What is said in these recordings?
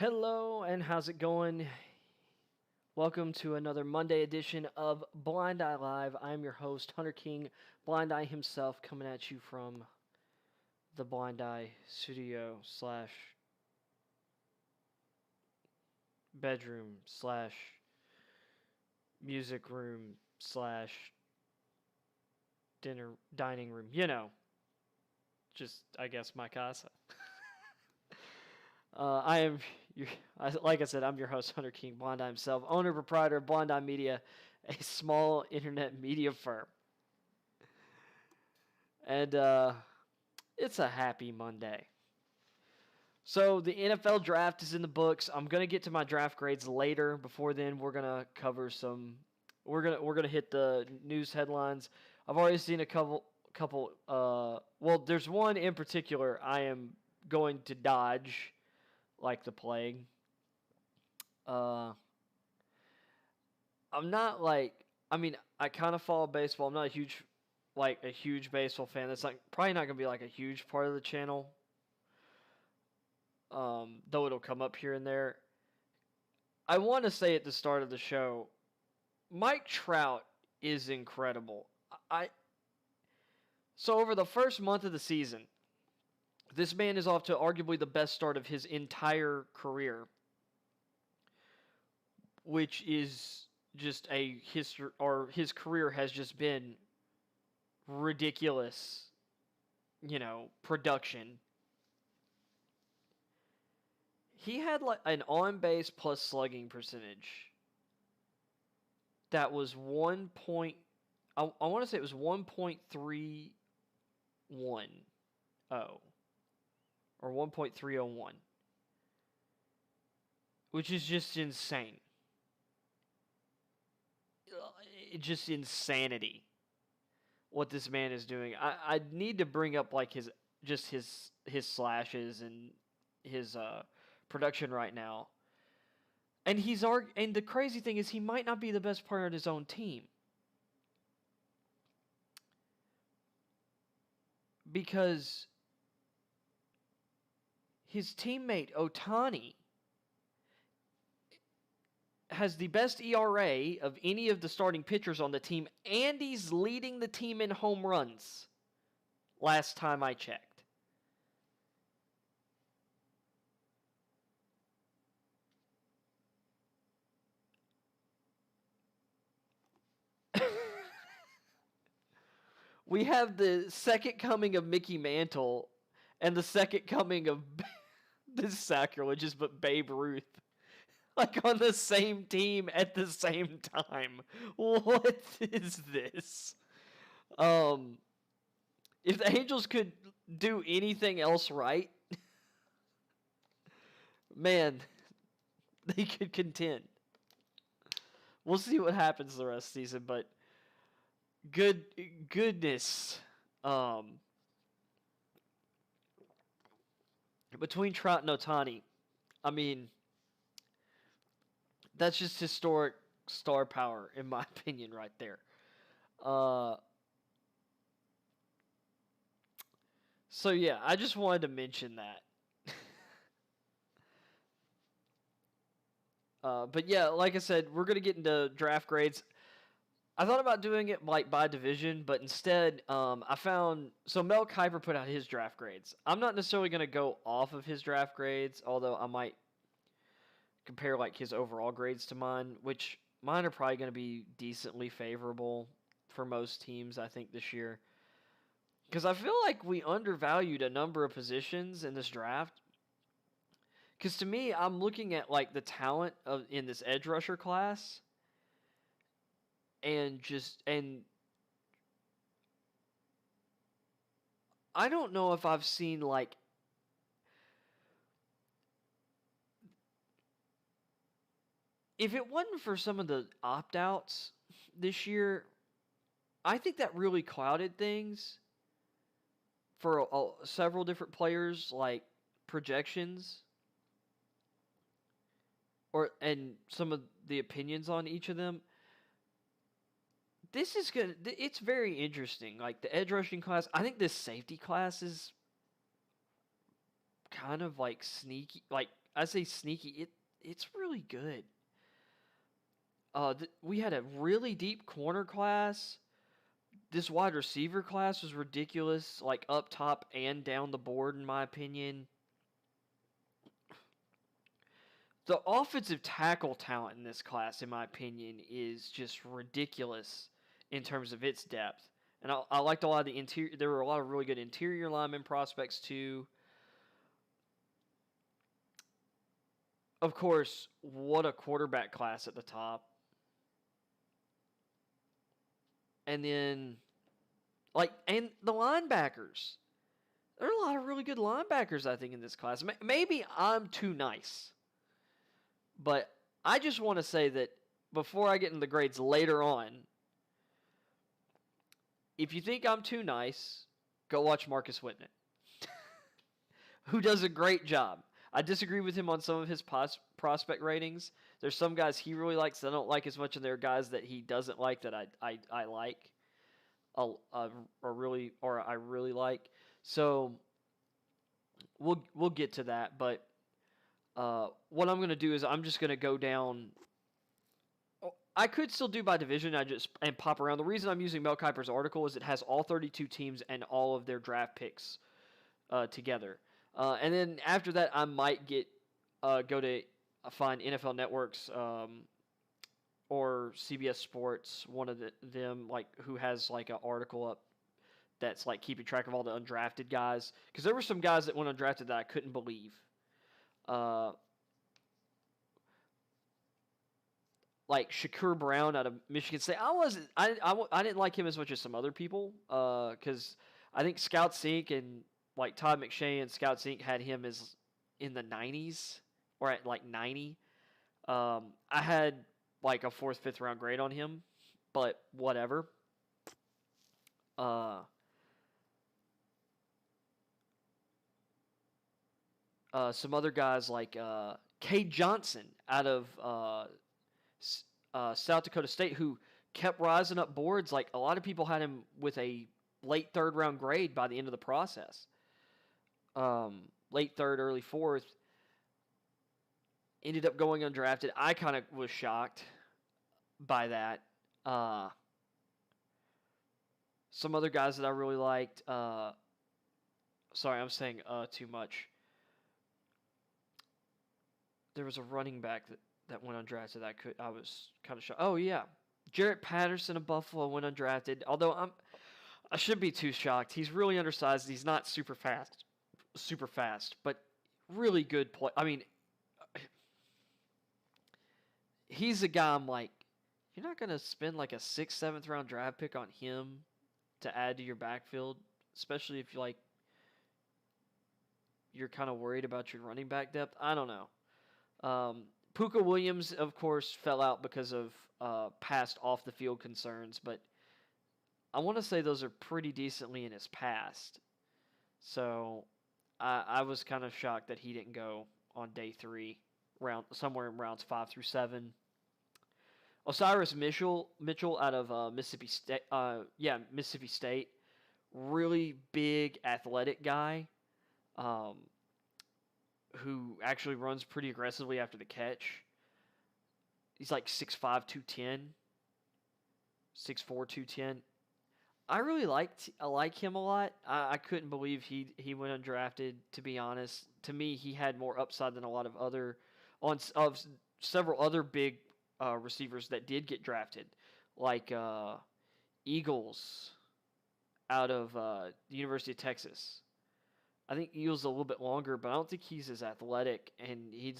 Hello, and how's it going? Welcome to another Monday edition of Blind Eye Live. I'm your host, Hunter King, Blind Eye himself, coming at you from the Blind Eye studio slash bedroom slash music room slash dining room. Just, I guess, my casa. I am, like I said, I'm your host, Hunter King, Blind Eye himself, owner, proprietor of Blind Eye Media, a small internet media firm. And it's a happy Monday. So the NFL draft is in the books. I'm gonna get to my draft grades later. Before then, we're gonna cover some. We're gonna hit the news headlines. I've already seen a couple. Well, there's one in particular I am going to dodge like the plague. Uh, I'm not like. I mean, I kind of follow baseball. I'm not a huge baseball fan. That's like probably not gonna be like a huge part of the channel. Though it'll come up here and there. I want to say at the start of the show, Mike Trout is incredible. So over the first month of the season, this man is off to arguably the best start of his entire career, which is just a history, or his career has just been ridiculous, production. He had like an on base plus slugging percentage that was I want to say it was 1.310 or 1.301, which is just insane. It's just insanity what this man is doing. I need to bring up like his slashes and his production right now. And and the crazy thing is he might not be the best player on his own team. Because his teammate Ohtani has the best ERA of any of the starting pitchers on the team, and he's leading the team in home runs last time I checked. We have the second coming of Mickey Mantle and the second coming of this sacrilegious, but Babe Ruth, like on the same team at the same time. What is this? If the Angels could do anything else right, man, they could contend. We'll see what happens the rest of the season, but goodness. Between Trout and Ohtani, I mean, that's just historic star power, in my opinion, right there. So yeah, I just wanted to mention that. But yeah, like I said, we're gonna get into draft grades. I thought about doing it like by division, but instead, I found Mel Kiper put out his draft grades. I'm not necessarily gonna go off of his draft grades, although I might compare like his overall grades to mine, which mine are probably gonna be decently favorable for most teams, I think, this year. Because I feel like we undervalued a number of positions in this draft. Because to me, I'm looking at like the talent in this edge rusher class, and I don't know if I've seen like if it wasn't for some of the opt-outs this year, I think that really clouded things for several different players, like projections and some of the opinions on each of them. This is good. It's very interesting. Like the edge rushing class, I think this safety class is kind of like sneaky. Like I say sneaky. It's really good. We had a really deep corner class. This wide receiver class was ridiculous, like up top and down the board, in my opinion. The offensive tackle talent in this class, in my opinion, is just ridiculous in terms of its depth. And I liked a lot of the interior. There were a lot of really good interior lineman prospects too. Of course, what a quarterback class at the top. And then, and the linebackers. There are a lot of really good linebackers, I think, in this class. Maybe I'm too nice. But I just want to say that before I get into the grades later on, if you think I'm too nice, go watch Marcus Whitman, who does a great job. I disagree with him on some of his prospect ratings. There's some guys he really likes that I don't like as much, and there are guys that he doesn't like that I like, I really like. So we'll get to that, but what I'm going to do is I'm just going to go down. I could still do by division and pop around. The reason I'm using Mel Kiper's article is it has all 32 teams and all of their draft picks together. And then after that, I might go to find NFL Network's or CBS Sports, one of them, like, who has like an article up that's like keeping track of all the undrafted guys, because there were some guys that went undrafted that I couldn't believe. Like Shakur Brown out of Michigan State. I didn't like him as much as some other people, because I think Scouts Inc. and like Todd McShay and Scouts Inc. had him as in the 90s or at like 90. I had like a 4th, 5th round grade on him, but whatever. Some other guys like Cade Johnson out of South Dakota State, who kept rising up boards. Like, a lot of people had him with a late 3rd round grade by the end of the process. Late 3rd, early 4th. Ended up going undrafted. I kind of was shocked by that. Some other guys that I really liked. Sorry, I'm saying too much. There was a running back that went undrafted. I was kind of shocked. Oh yeah, Jarrett Patterson of Buffalo went undrafted. Although I should be too shocked. He's really undersized. He's not super fast, but really good play. I mean, he's a guy I'm like, you're not gonna spend like a 6th, 7th round draft pick on him to add to your backfield, especially if you're kind of worried about your running back depth. I don't know. Puka Williams, of course, fell out because of past off the field concerns, but I want to say those are pretty decently in his past. So I was kind of shocked that he didn't go on day 3, somewhere in rounds 5 through 7. Osiris Mitchell out of Mississippi State. Mississippi State. Really big, athletic guy, who actually runs pretty aggressively after the catch. He's like 6'5", 210. 6'4", 210. I really like him a lot. I couldn't believe he went undrafted, to be honest. To me, he had more upside than a lot of several other big receivers that did get drafted, like Eagles out of the University of Texas. I think Eagles a little bit longer, but I don't think he's as athletic, and he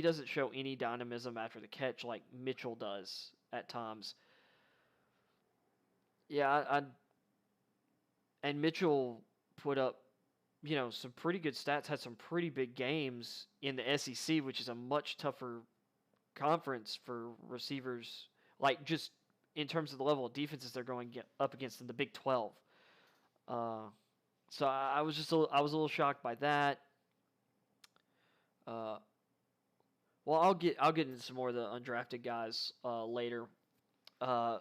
doesn't show any dynamism after the catch like Mitchell does at times. Yeah, and Mitchell put up, some pretty good stats, had some pretty big games in the SEC, which is a much tougher conference for receivers, like just in terms of the level of defenses they're going up against in the Big 12. So I was a little shocked by that. Well, I'll get into some more of the undrafted guys later. We're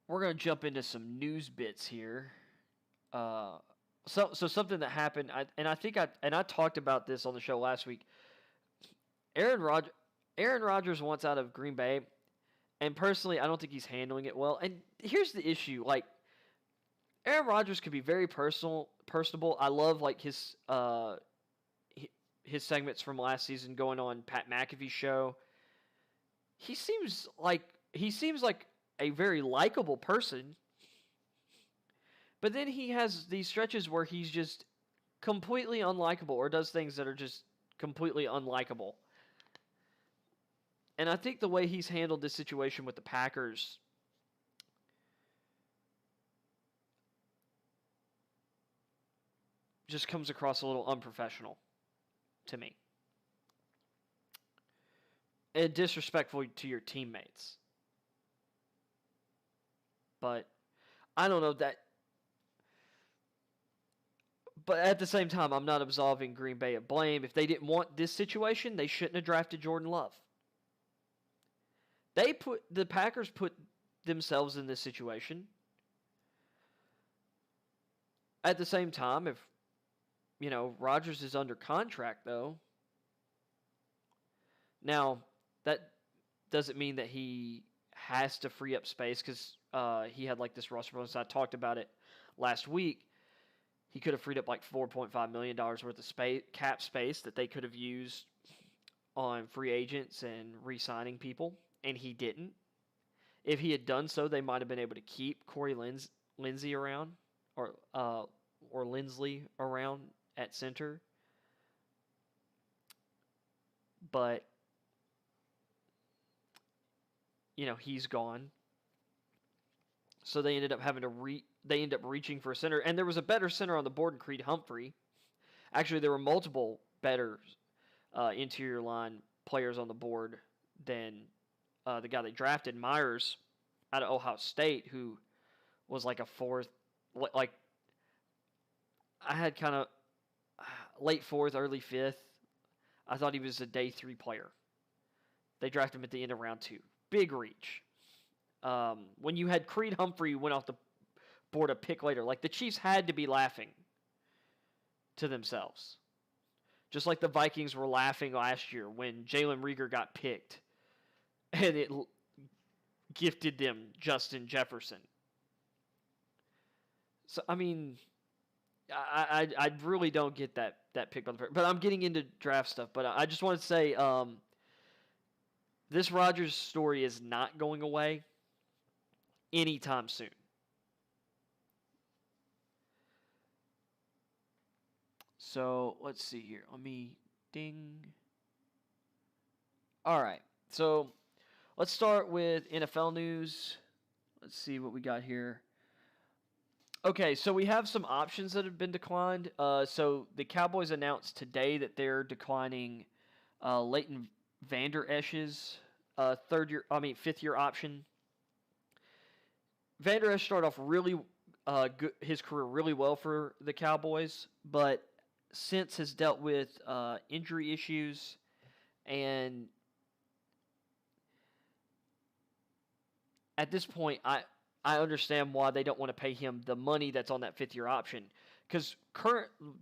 gonna jump into some news bits here. So something that happened, I talked about this on the show last week. Aaron Rod Aaron Rodgers wants out of Green Bay, and personally, I don't think he's handling it well. And here's the issue: like Aaron Rodgers could be very personable. I love like his segments from last season going on Pat McAfee's show. He seems like a very likable person, but then he has these stretches where he's just completely unlikable or does things that are just completely unlikable. And I think the way he's handled this situation with the Packers just comes across a little unprofessional to me. And disrespectful to your teammates. But I don't know that. But at the same time, I'm not absolving Green Bay of blame. If they didn't want this situation, they shouldn't have drafted Jordan Love. The Packers put themselves in this situation. At the same time, if Rodgers is under contract though. Now, that doesn't mean that he has to free up space because he had like this roster bonus. I talked about it last week. He could have freed up like $4.5 million worth of cap space that they could have used on free agents and re-signing people, and he didn't. If he had done so, they might have been able to keep Corey Lindsey around or Lindsley around at center. But he's gone. So they ended up having to reaching for a center, and there was a better center on the board in Creed Humphrey. Actually, there were multiple better interior line players on the board than the guy they drafted, Myers, out of Ohio State, who was like a fourth, like I had kind of late fourth, early fifth. I thought he was a day 3 player. They drafted him at the end of round 2. Big reach. When you had Creed Humphrey went off the board a pick later, like the Chiefs had to be laughing to themselves. Just like the Vikings were laughing last year when Jalen Reagor got picked and it gifted them Justin Jefferson. So, I mean, I really don't get that pick by the first. But I'm getting into draft stuff. But I just want to say this Rodgers story is not going away anytime soon. So let's see here. Let me ding. All right. So let's start with NFL news. Let's see what we got here. Okay, so we have some options that have been declined. So the Cowboys announced today that they're declining Leighton Vander Esch's fifth year option. Vander Esch started off really his career really well for the Cowboys, but since has dealt with injury issues, and at this point, I understand why they don't want to pay him the money that's on that 5th year option, because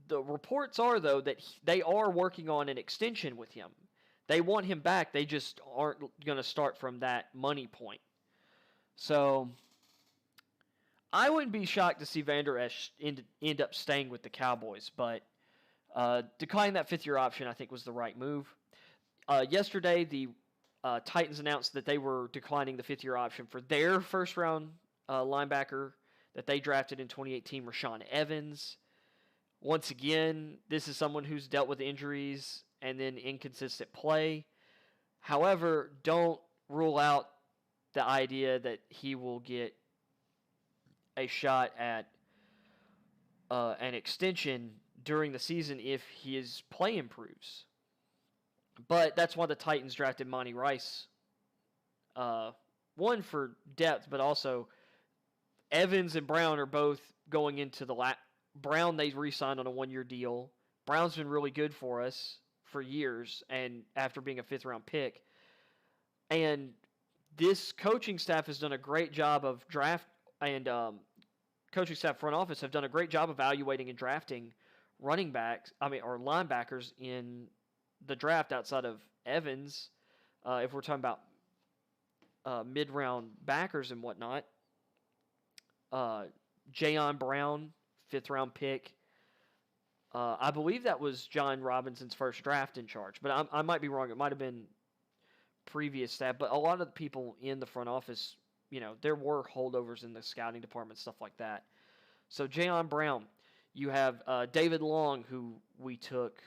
the reports are though that they are working on an extension with him. They want him back. They just aren't going to start from that money point. So I wouldn't be shocked to see Vander Esch end up staying with the Cowboys, but declining that 5th year option, I think, was the right move. Yesterday, the Titans announced that they were declining the 5th year option for their first round linebacker that they drafted in 2018, Rashaan Evans. Once again, this is someone who's dealt with injuries and then inconsistent play. However, don't rule out the idea that he will get a shot at an extension during the season if his play improves. But that's why the Titans drafted Monty Rice. One, for depth, but also Evans and Brown are both going into the Brown, they re-signed on a 1-year deal. Brown's been really good for us for years, and after being a 5th round pick. And this coaching staff has done a great job of draft and coaching staff, front office have done a great job evaluating and drafting running backs, or linebackers in the draft outside of Evans. If we're talking about mid-round backers and whatnot, Jayon Brown, 5th-round pick. I believe that was John Robinson's first draft in charge, but I might be wrong. It might have been previous staff, but a lot of the people in the front office, there were holdovers in the scouting department, stuff like that. So Jayon Brown, you have David Long, who we took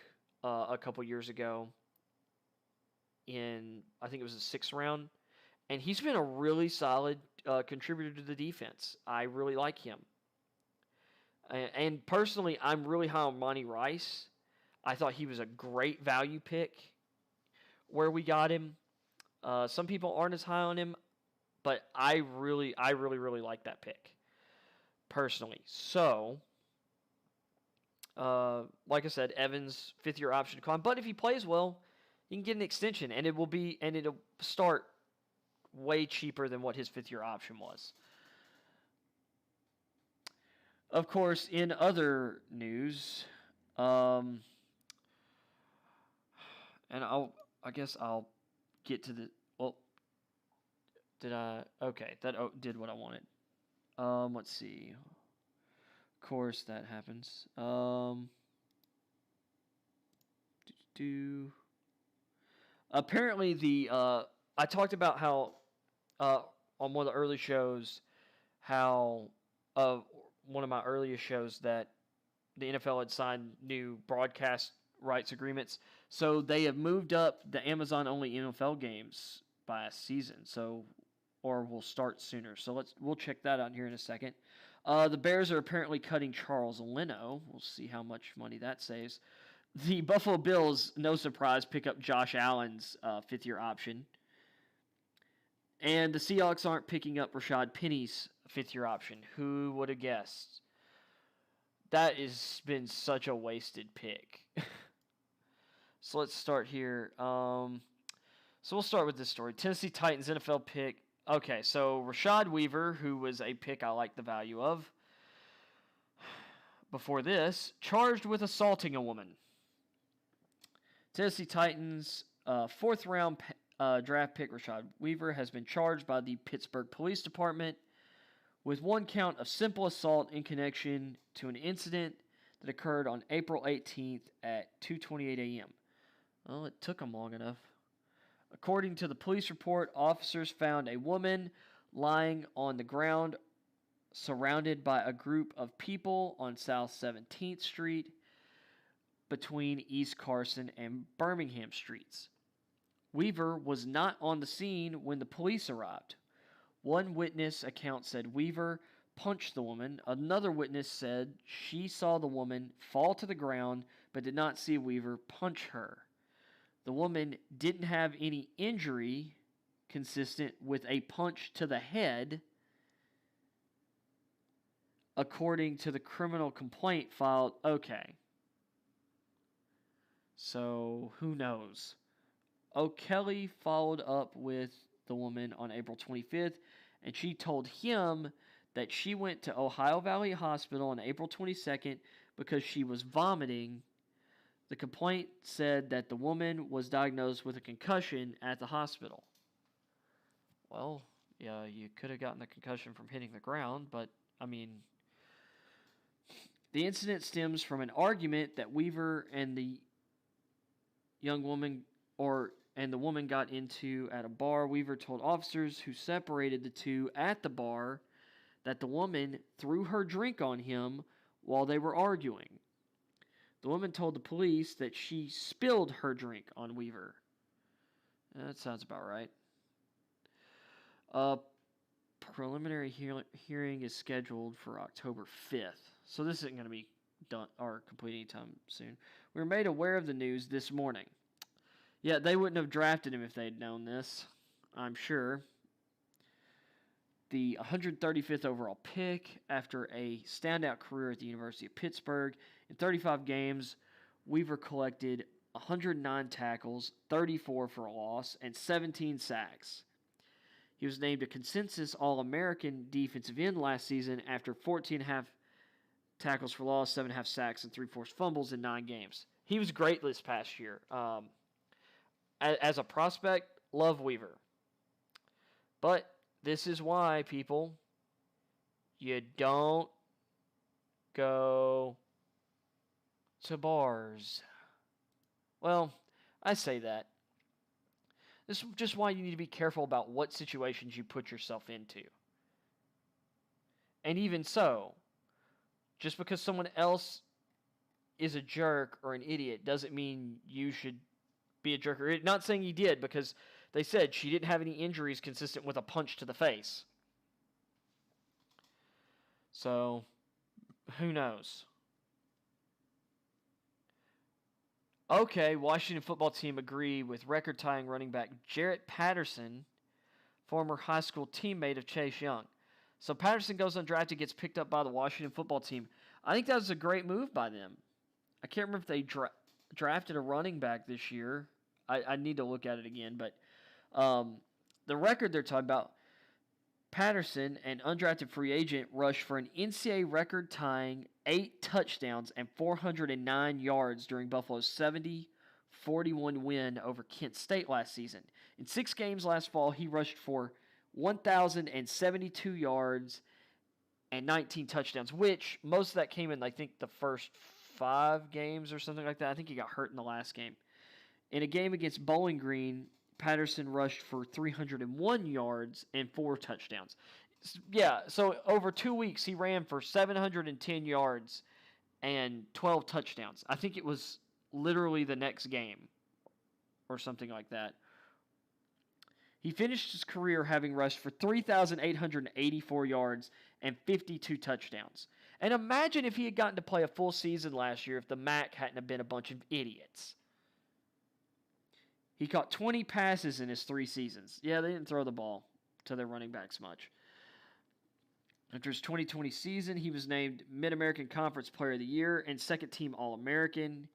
a couple years ago in, I think it was the 6th round, and he's been a really solid contributor to the defense. I really like him. And personally, I'm really high on Monty Rice. I thought he was a great value pick where we got him. Some people aren't as high on him, but I really like that pick, personally. So, like I said, Evans, 5th-year option to climb. But if he plays well, he can get an extension, and it'll start way cheaper than what his 5th-year option was. Of course, in other news, and I guess I'll get to the, well, did I, okay, that did what I wanted. Let's see. Of course, that happens. Apparently I talked about how, on one of the early shows, how, one of my earliest shows, that the NFL had signed new broadcast rights agreements. So they have moved up the Amazon-only NFL games by a season. Or will start sooner. So we'll check that out here in a second. The Bears are apparently cutting Charles Leno. We'll see how much money that saves. The Buffalo Bills, no surprise, pick up Josh Allen's 5th-year option. And the Seahawks aren't picking up Rashad Penny's 5th-year option. Who would have guessed? That has been such a wasted pick. So let's start here. So we'll start with this story. Tennessee Titans NFL pick. Okay, so Rashad Weaver, who was a pick I like the value of before this, charged with assaulting a woman. Tennessee Titans 4th-round draft pick Rashad Weaver has been charged by the Pittsburgh Police Department with 1 count of simple assault in connection to an incident that occurred on April 18th at 2:28 a.m. Well, it took them long enough. According to the police report, officers found a woman lying on the ground surrounded by a group of people on South 17th Street between East Carson and Birmingham Streets. Weaver was not on the scene when the police arrived. One witness account said Weaver punched the woman. Another witness said she saw the woman fall to the ground but did not see Weaver punch her. The woman didn't have any injury consistent with a punch to the head, according to the criminal complaint filed. Okay. So, who knows? O'Kelly followed up with the woman on April 25th, and she told him that she went to Ohio Valley Hospital on April 22nd because she was vomiting. The complaint said that the woman was diagnosed with a concussion at the hospital. Well, yeah, you could have gotten the concussion from hitting the ground, but, the incident stems from an argument that Weaver and the young woman, and the woman got into at a bar. Weaver told officers who separated the two at the bar that the woman threw her drink on him while they were arguing. The woman told the police that she spilled her drink on Weaver. That sounds about right. Preliminary hearing is scheduled for October 5th. So this isn't going to be done or complete anytime soon. We were made aware of the news this morning. Yeah, they wouldn't have drafted him if they'd known this, I'm sure. The 135th overall pick after a standout career at the University of Pittsburgh. In 35 games, Weaver collected 109 tackles, 34 for a loss, and 17 sacks. He was named a consensus All-American defensive end last season after 14.5 tackles for loss, 7.5 sacks, and 3 forced fumbles in 9 games. He was great this past year. As a prospect, love Weaver. But this is why, people, you don't go to bars. Well, I say that. This is just why you need to be careful about what situations you put yourself into. And even so, just because someone else is a jerk or an idiot doesn't mean you should be a jerk or idiot. Not saying he did, because they said she didn't have any injuries consistent with a punch to the face. So, who knows? Okay, Washington football team agree with record-tying running back Jarrett Patterson, former high school teammate of Chase Young. So Patterson goes undrafted, gets picked up by the Washington football team. I think that was a great move by them. I can't remember if they drafted a running back this year. I need to look at it again. But the record they're talking about, Patterson, an undrafted free agent, rushed for an NCAA record-tying 8 touchdowns and 409 yards during Buffalo's 70-41 win over Kent State last season. In 6 games last fall, he rushed for 1,072 yards and 19 touchdowns, which most of that came in, I think, the first 5 games or something like that. I think he got hurt in the last game. In a game against Bowling Green, Patterson rushed for 301 yards and 4 touchdowns. Yeah, so over 2 weeks, he ran for 710 yards and 12 touchdowns. I think it was literally the next game or something like that. He finished his career having rushed for 3,884 yards and 52 touchdowns. And imagine if he had gotten to play a full season last year if the MAC hadn't have been a bunch of idiots. He caught 20 passes in his 3 seasons. Yeah, they didn't throw the ball to their running backs much. After his 2020 season, he was named Mid-American Conference Player of the Year and second-team All-American.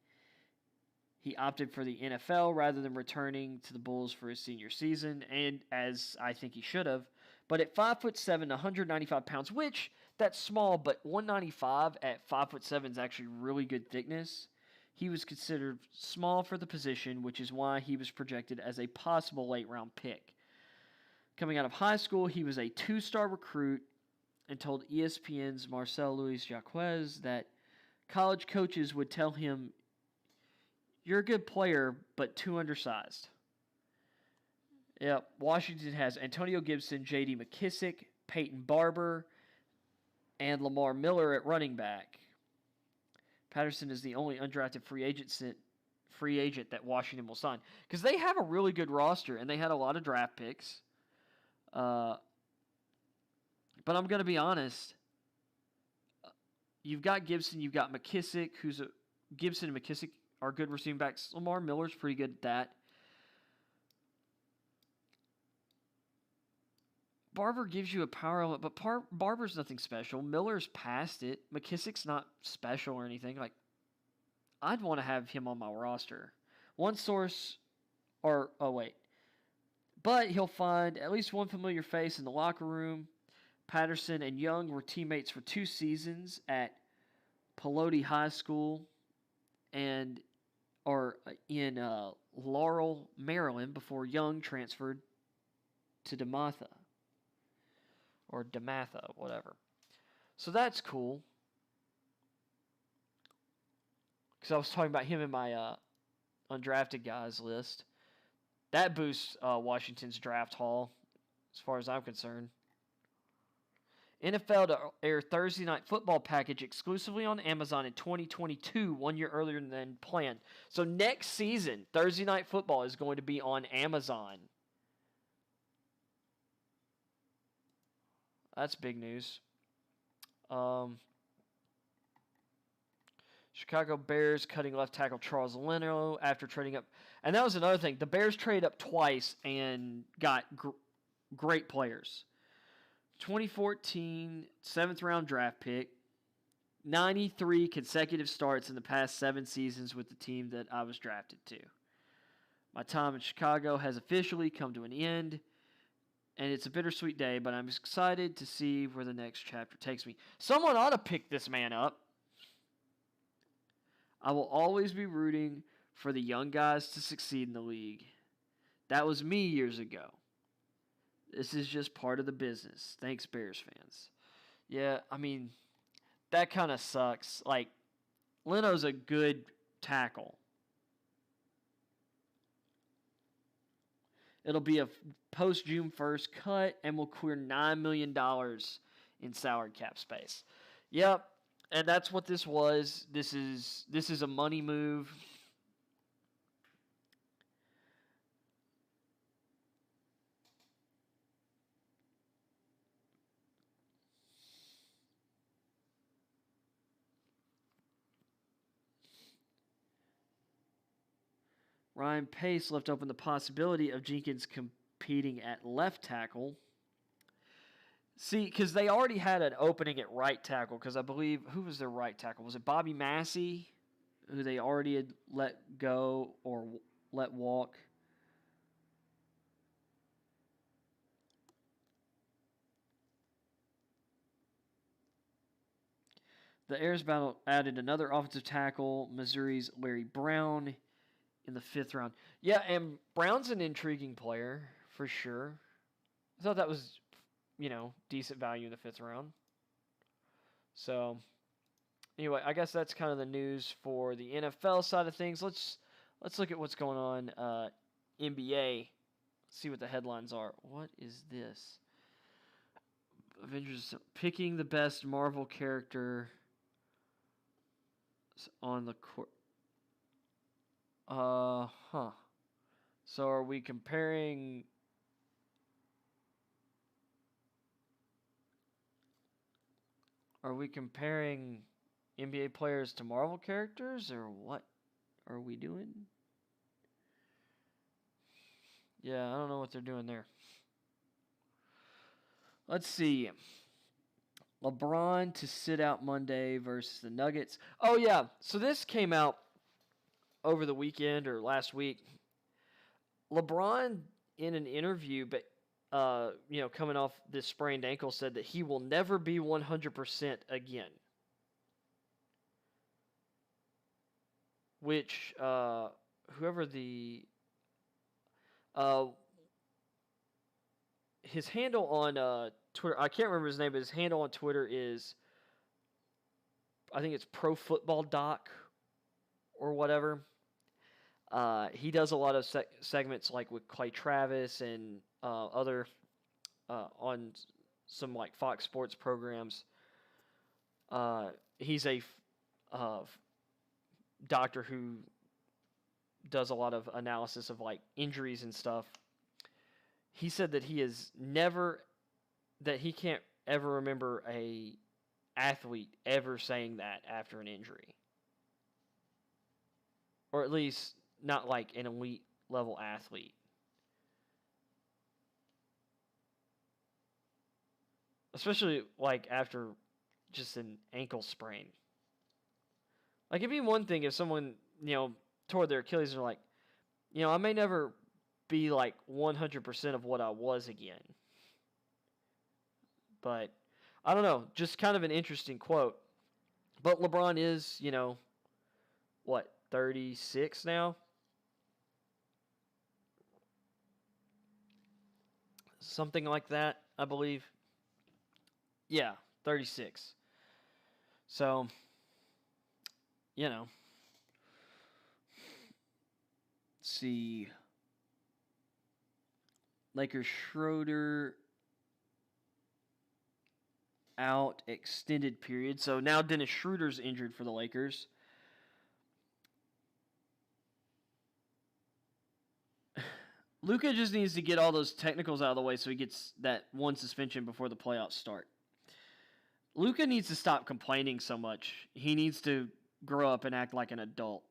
He opted for the NFL rather than returning to the Bulls for his senior season, and as I think he should have. But at 5'7", 195 pounds, which, that's small, but 195 at 5'7" is actually really good thickness. He was considered small for the position, which is why he was projected as a possible late-round pick. Coming out of high school, he was a 2-star recruit and told ESPN's Marcel Louis-Jacques that college coaches would tell him, "You're a good player, but too undersized." Yep, Washington has Antonio Gibson, J.D. McKissick, Peyton Barber, and Lamar Miller at running back. Patterson is the only undrafted free agent that Washington will sign. Because they have a really good roster, and they had a lot of draft picks. But I'm going to be honest. You've got Gibson, you've got McKissick, Gibson and McKissick are good receiving backs. Lamar Miller's pretty good at that. Barber gives you a power element, but Barber's nothing special. Miller's past it. McKissick's not special or anything. Like, I'd want to have him on my roster. One source, but he'll find at least one familiar face in the locker room. Patterson and Young were teammates for 2 seasons at Pelote High School in Laurel, Maryland, before Young transferred to DeMatha. Or Damatha, whatever. So that's cool. Because I was talking about him in my undrafted guys list. That boosts Washington's draft haul, as far as I'm concerned. NFL to air Thursday Night Football package exclusively on Amazon in 2022, 1 year earlier than planned. So next season, Thursday Night Football is going to be on Amazon. That's big news. Chicago Bears cutting left tackle Charles Leno after trading up. And that was another thing. The Bears traded up twice and got great players. 2014 7th-round draft pick. 93 consecutive starts in the past 7 seasons with the team that I was drafted to. My time in Chicago has officially come to an end. and it's a bittersweet day, but I'm excited to see where the next chapter takes me. Someone ought to pick this man up. I will always be rooting for the young guys to succeed in the league. That was me years ago. This is just part of the business. Thanks, Bears fans. Yeah, I mean, that kind of sucks. Like, Leno's a good tackle. It'll be a post-June 1st cut, and we'll clear $9 million in salary cap space. Yep, and that's what this was. This is a money move. Ryan Pace left open the possibility of Jenkins competing at left tackle. See, because they already had an opening at right tackle, because I believe, who was their right tackle? Was it Bobby Massey, who they already had let go or let walk? The Ayers battle added another offensive tackle, Missouri's Larry Brown, in the 5th round. Yeah, and Brown's an intriguing player, for sure. I thought that was, decent value in the 5th round. So, anyway, I guess that's kind of the news for the NFL side of things. Let's look at what's going on NBA. See what the headlines are. What is this? Avengers picking the best Marvel character on the court. So are we comparing? Are we comparing NBA players to Marvel characters, or what are we doing? Yeah, I don't know what they're doing there. Let's see. LeBron to sit out Monday versus the Nuggets. Oh, yeah. So this came out over the weekend or last week. LeBron, in an interview, but coming off this sprained ankle, said that he will never be 100% again. Which, whoever his handle on Twitter, I can't remember his name, but his handle on Twitter is, I think it's Pro Football Doc or whatever. He does a lot of segments like with Clay Travis and other on some like Fox Sports programs. He's a doctor who does a lot of analysis of like injuries and stuff. He said that he can't ever remember a athlete ever saying that after an injury. Or at least not like an elite level athlete. Especially like after just an ankle sprain. Like it'd be one thing if someone, tore their Achilles and they're like, I may never be like 100% of what I was again. But I don't know, just kind of an interesting quote. But LeBron is, 36 now? Something like that, I believe. Yeah, 36. So, let's see. Lakers Schroeder out extended period. So now Dennis Schroeder's injured for the Lakers. Luka just needs to get all those technicals out of the way so he gets that one suspension before the playoffs start. Luka needs to stop complaining so much. He needs to grow up and act like an adult.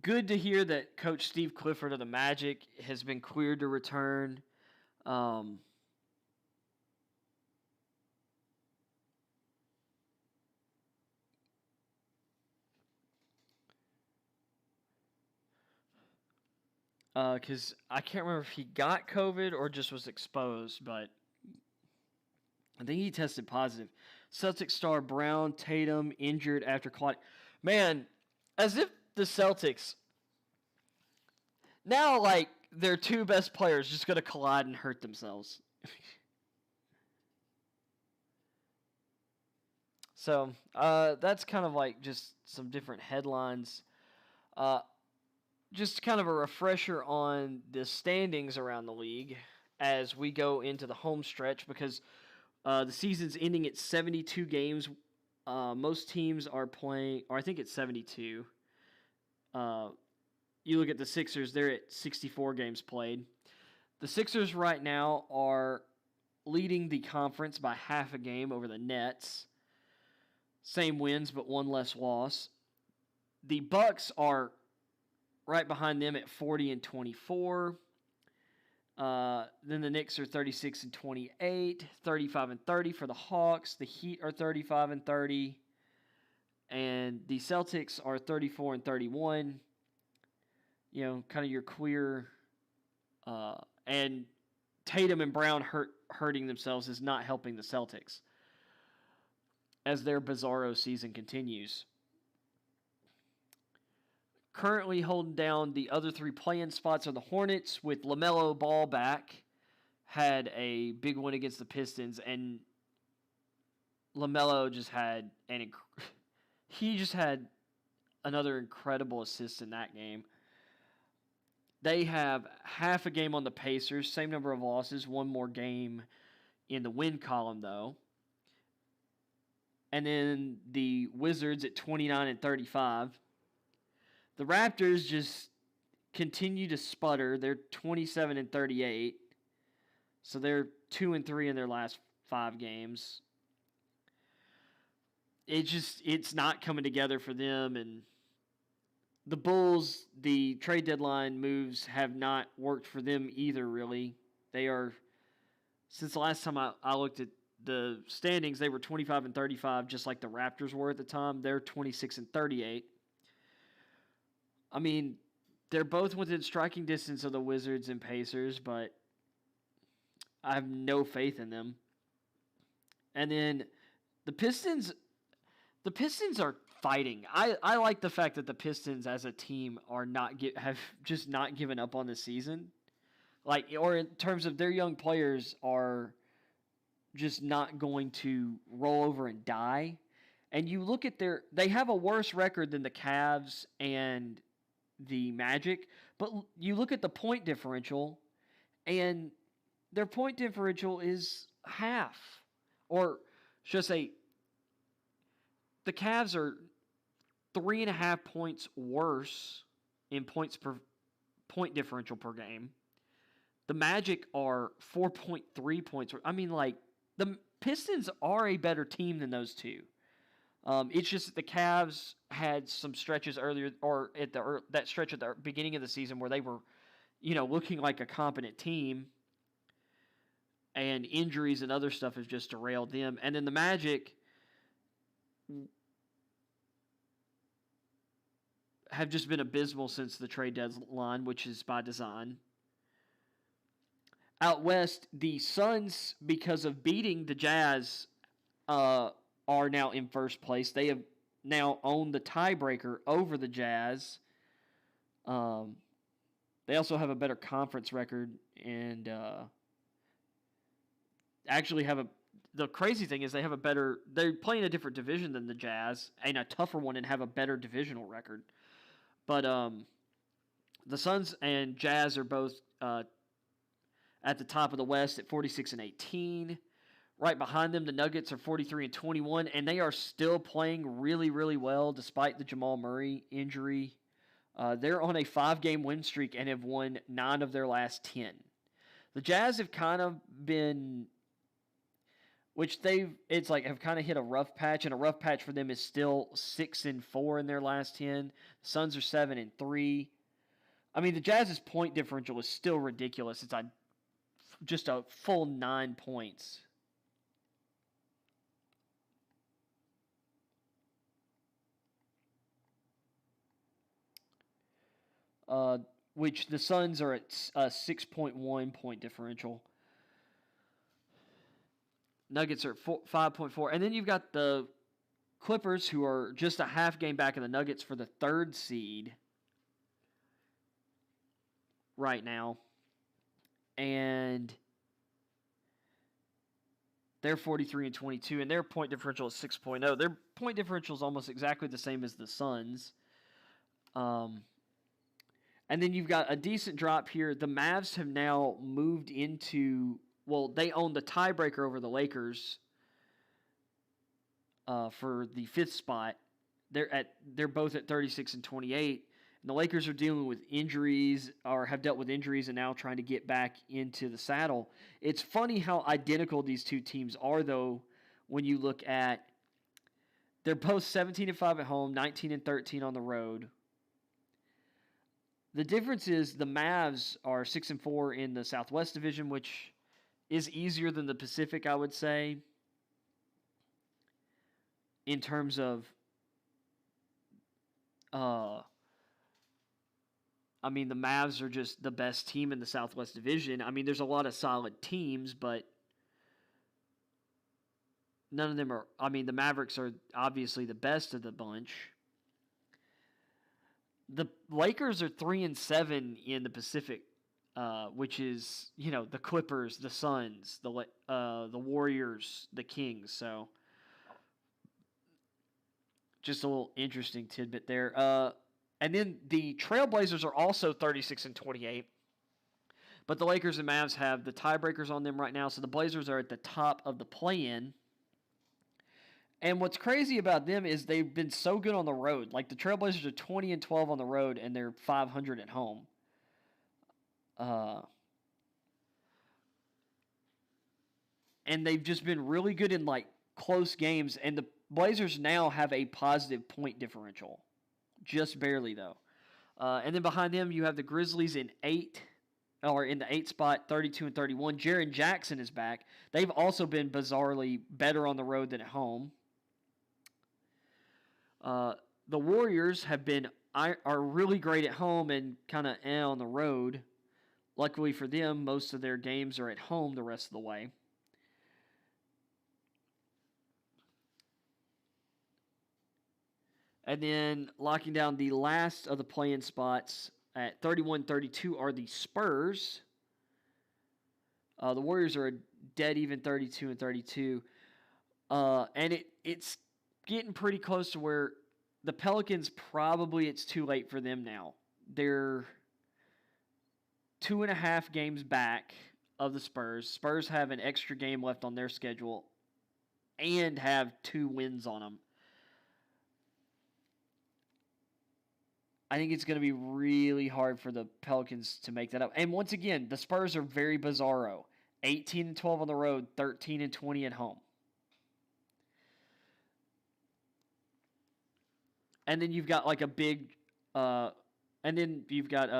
Good to hear that Coach Steve Clifford of the Magic has been cleared to return. because I can't remember if he got COVID or just was exposed, but I think he tested positive. Celtics star Brown Tatum injured after colliding. Man, as if the Celtics now, like, their two best players just going to collide and hurt themselves. So that's kind of like just some different headlines. Just kind of a refresher on the standings around the league as we go into the home stretch, because the season's ending at 72 games. Most teams are playing, or I think it's 72. You look at the Sixers, they're at 64 games played. The Sixers right now are leading the conference by half a game over the Nets. Same wins, but one less loss. The Bucks are right behind them at 40 and 24. Then the Knicks are 36 and 28, 35 and 30 for the Hawks. The Heat are 35 and 30, and the Celtics are 34 and 31. You know, kind of your queer, and Tatum and Brown hurting themselves is not helping the Celtics as their bizarro season continues. Currently holding down the other three play-in spots are the Hornets, with LaMelo Ball back. Had a big win against the Pistons, and LaMelo just had he just had another incredible assist in that game. They have half a game on the Pacers, same number of losses, one more game in the win column though. And then the Wizards at 29 and 35. The Raptors just continue to sputter. They're 27 and 38. So they're 2 and 3 in their last 5 games. It's not coming together for them. And the Bulls, the trade deadline moves have not worked for them either, really. They are, since the last time I looked at the standings, they were 25 and 35, just like the Raptors were at the time. They're 26 and 38. I mean, they're both within striking distance of the Wizards and Pacers, but I have no faith in them. And then the Pistons are fighting. I like the fact that the Pistons as a team are have just not given up on the season. Like, or in terms of their young players are just not going to roll over and die. And you look at they have a worse record than the Cavs and the Magic, but you look at the point differential, and their point differential is half. Or should I say, the Cavs are 3.5 points worse in points per point differential per game. The Magic are 4.3 points. I mean, like, the Pistons are a better team than those two. It's just that the Cavs had some stretches earlier, or at that stretch at the beginning of the season where they were, looking like a competent team, and injuries and other stuff has just derailed them. And then the Magic have just been abysmal since the trade deadline, which is by design. Out west, the Suns, because of beating the Jazz, are now in first place. They have now owned the tiebreaker over the Jazz. They also have a better conference record, and actually the crazy thing is they're playing a different division than the Jazz, and a tougher one, and have a better divisional record. But the Suns and Jazz are both at the top of the West at 46 and 18. Right behind them, the Nuggets are 43 and 21, and they are still playing really, really well despite the Jamal Murray injury. They're on a 5-game win streak and have won 9 of their last 10. The Jazz have kind of been, have kind of hit a rough patch, and a rough patch for them is still 6 and 4 in their last 10. The Suns are 7 and 3. I mean, the Jazz's point differential is still ridiculous. It's just a full 9 points. which the Suns are at a 6.1 point differential. Nuggets are 5.4. And then you've got the Clippers, who are just a half game back of the Nuggets for the 3rd seed right now. And they're 43-22, and their point differential is 6.0. Their point differential is almost exactly the same as the Suns. And then you've got a decent drop here. The Mavs have now moved into, well, they own the tiebreaker over the Lakers for the 5th spot. They're both at 36-28. And the Lakers are dealing with injuries, or have dealt with injuries, and now trying to get back into the saddle. It's funny how identical these two teams are, though, when you look at, they're both 17-5 at home, 19-13 on the road. The difference is the Mavs are 6-4 in the Southwest Division, which is easier than the Pacific, I would say, in terms of I mean, the Mavs are just the best team in the Southwest Division. I mean, there's a lot of solid teams, but none of them are, I mean, the Mavericks are obviously the best of the bunch. The Lakers are 3-7 in the Pacific, which is, you know, the Clippers, the Suns, the Warriors, the Kings. So just a little interesting tidbit there. And then the Trailblazers are also 36-28. But the Lakers and Mavs have the tiebreakers on them right now. So the Blazers are at the top of the play-in. And what's crazy about them is they've been so good on the road. Like, the Trailblazers are 20-12 on the road, and they're 500 at home. And they've just been really good in, like, close games. And the Blazers now have a positive point differential. Just barely, though. And then behind them, you have the Grizzlies in the 8th spot, 32-31. Jaren Jackson is back. They've also been bizarrely better on the road than at home. The Warriors are really great at home and kind of on the road. Luckily for them, most of their games are at home the rest of the way. And then locking down the last of the play-in spots at 31-32 are the Spurs. The Warriors are a dead even 32-32. And it's getting pretty close to where the Pelicans, probably it's too late for them now. They're 2.5 games back of the Spurs. Spurs have an extra game left on their schedule and have 2 wins on them. I think it's going to be really hard for the Pelicans to make that up. And once again, the Spurs are very bizarro. 18-12 on the road, 13-20 at home. And then you've got like a big and then you've got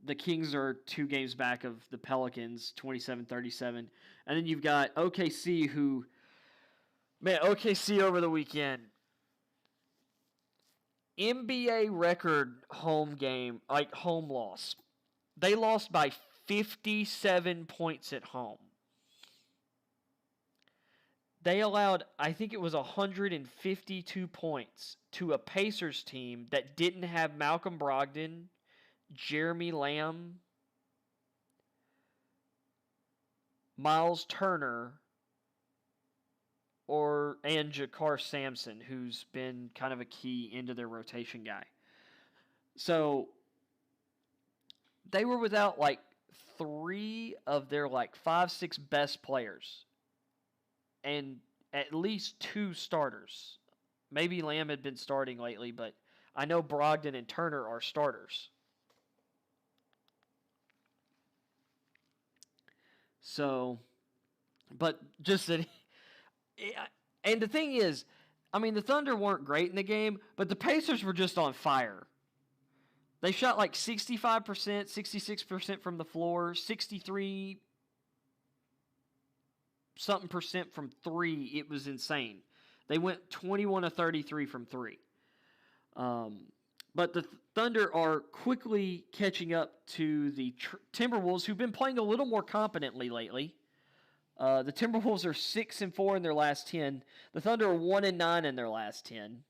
the Kings are 2 games back of the Pelicans, 27-37. And then you've got OKC OKC over the weekend. NBA record home game, like home loss. They lost by 57 points at home. They allowed, I think it was 152 points to a Pacers team that didn't have Malcolm Brogdon, Jeremy Lamb, Miles Turner, and Jakar Sampson, who's been kind of a key into their rotation guy. So they were without like 3 of their like 5-6 best players and at least 2 starters. Maybe Lamb had been starting lately, but I know Brogdon and Turner are starters. So, but just that. And the thing is, I mean, the Thunder weren't great in the game, but the Pacers were just on fire. They shot like 65%, 66% from the floor, 63% from 3. It was insane. They went 21 of 33 from 3. But the Thunder are quickly catching up to the Timberwolves, who've been playing a little more competently lately. The Timberwolves are 6-4 in their last 10. The Thunder are 1-9 in their last 10.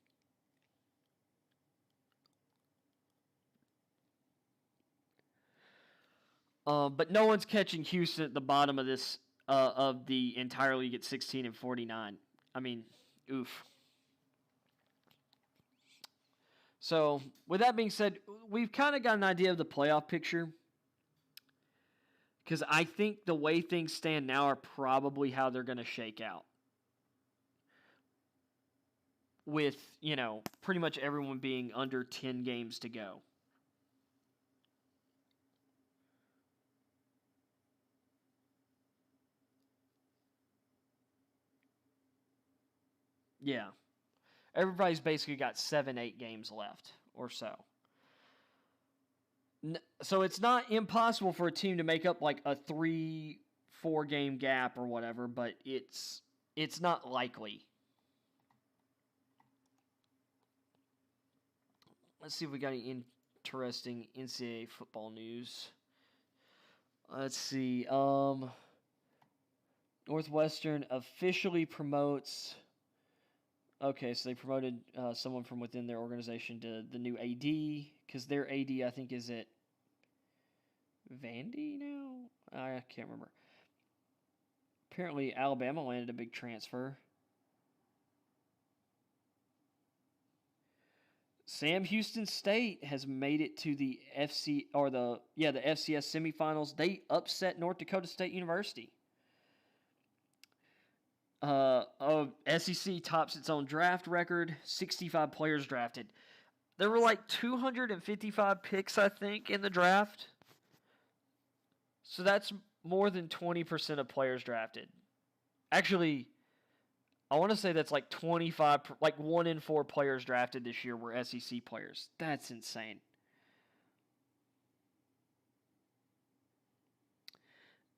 But no one's catching Houston at the bottom of this of the entire league at 16-49. I mean, oof. So, with that being said, we've kind of got an idea of the playoff picture. Because I think the way things stand now are probably how they're going to shake out. With, pretty much everyone being under 10 games to go. Yeah. Everybody's basically got 7-8 games left or so. So it's not impossible for a team to make up like a 3-4 game gap or whatever, but it's not likely. Let's see if we got any interesting NCAA football news. Let's see. Northwestern officially promotes. Okay, so they promoted someone from within their organization to the new AD, because their AD, I think, is at Vandy now? I can't remember. Apparently, Alabama landed a big transfer. Sam Houston State has made it to the FCS semifinals. They upset North Dakota State University. SEC tops its own draft record, 65 players drafted. There were like 255 picks, I think, in the draft. So that's more than 20% of players drafted. Actually, I want to say that's like 25, like 1 in 4 players drafted this year were SEC players. That's insane.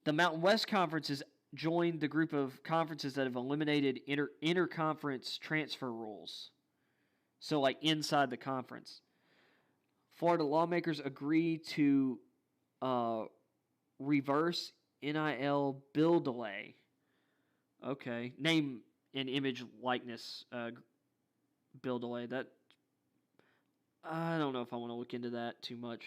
The Mountain West Conference has joined the group of conferences that have eliminated interconference transfer rules. So, like inside the conference. Florida lawmakers agree to reverse NIL bill delay. Okay. Name and image likeness bill delay. That I don't know if I want to look into that too much.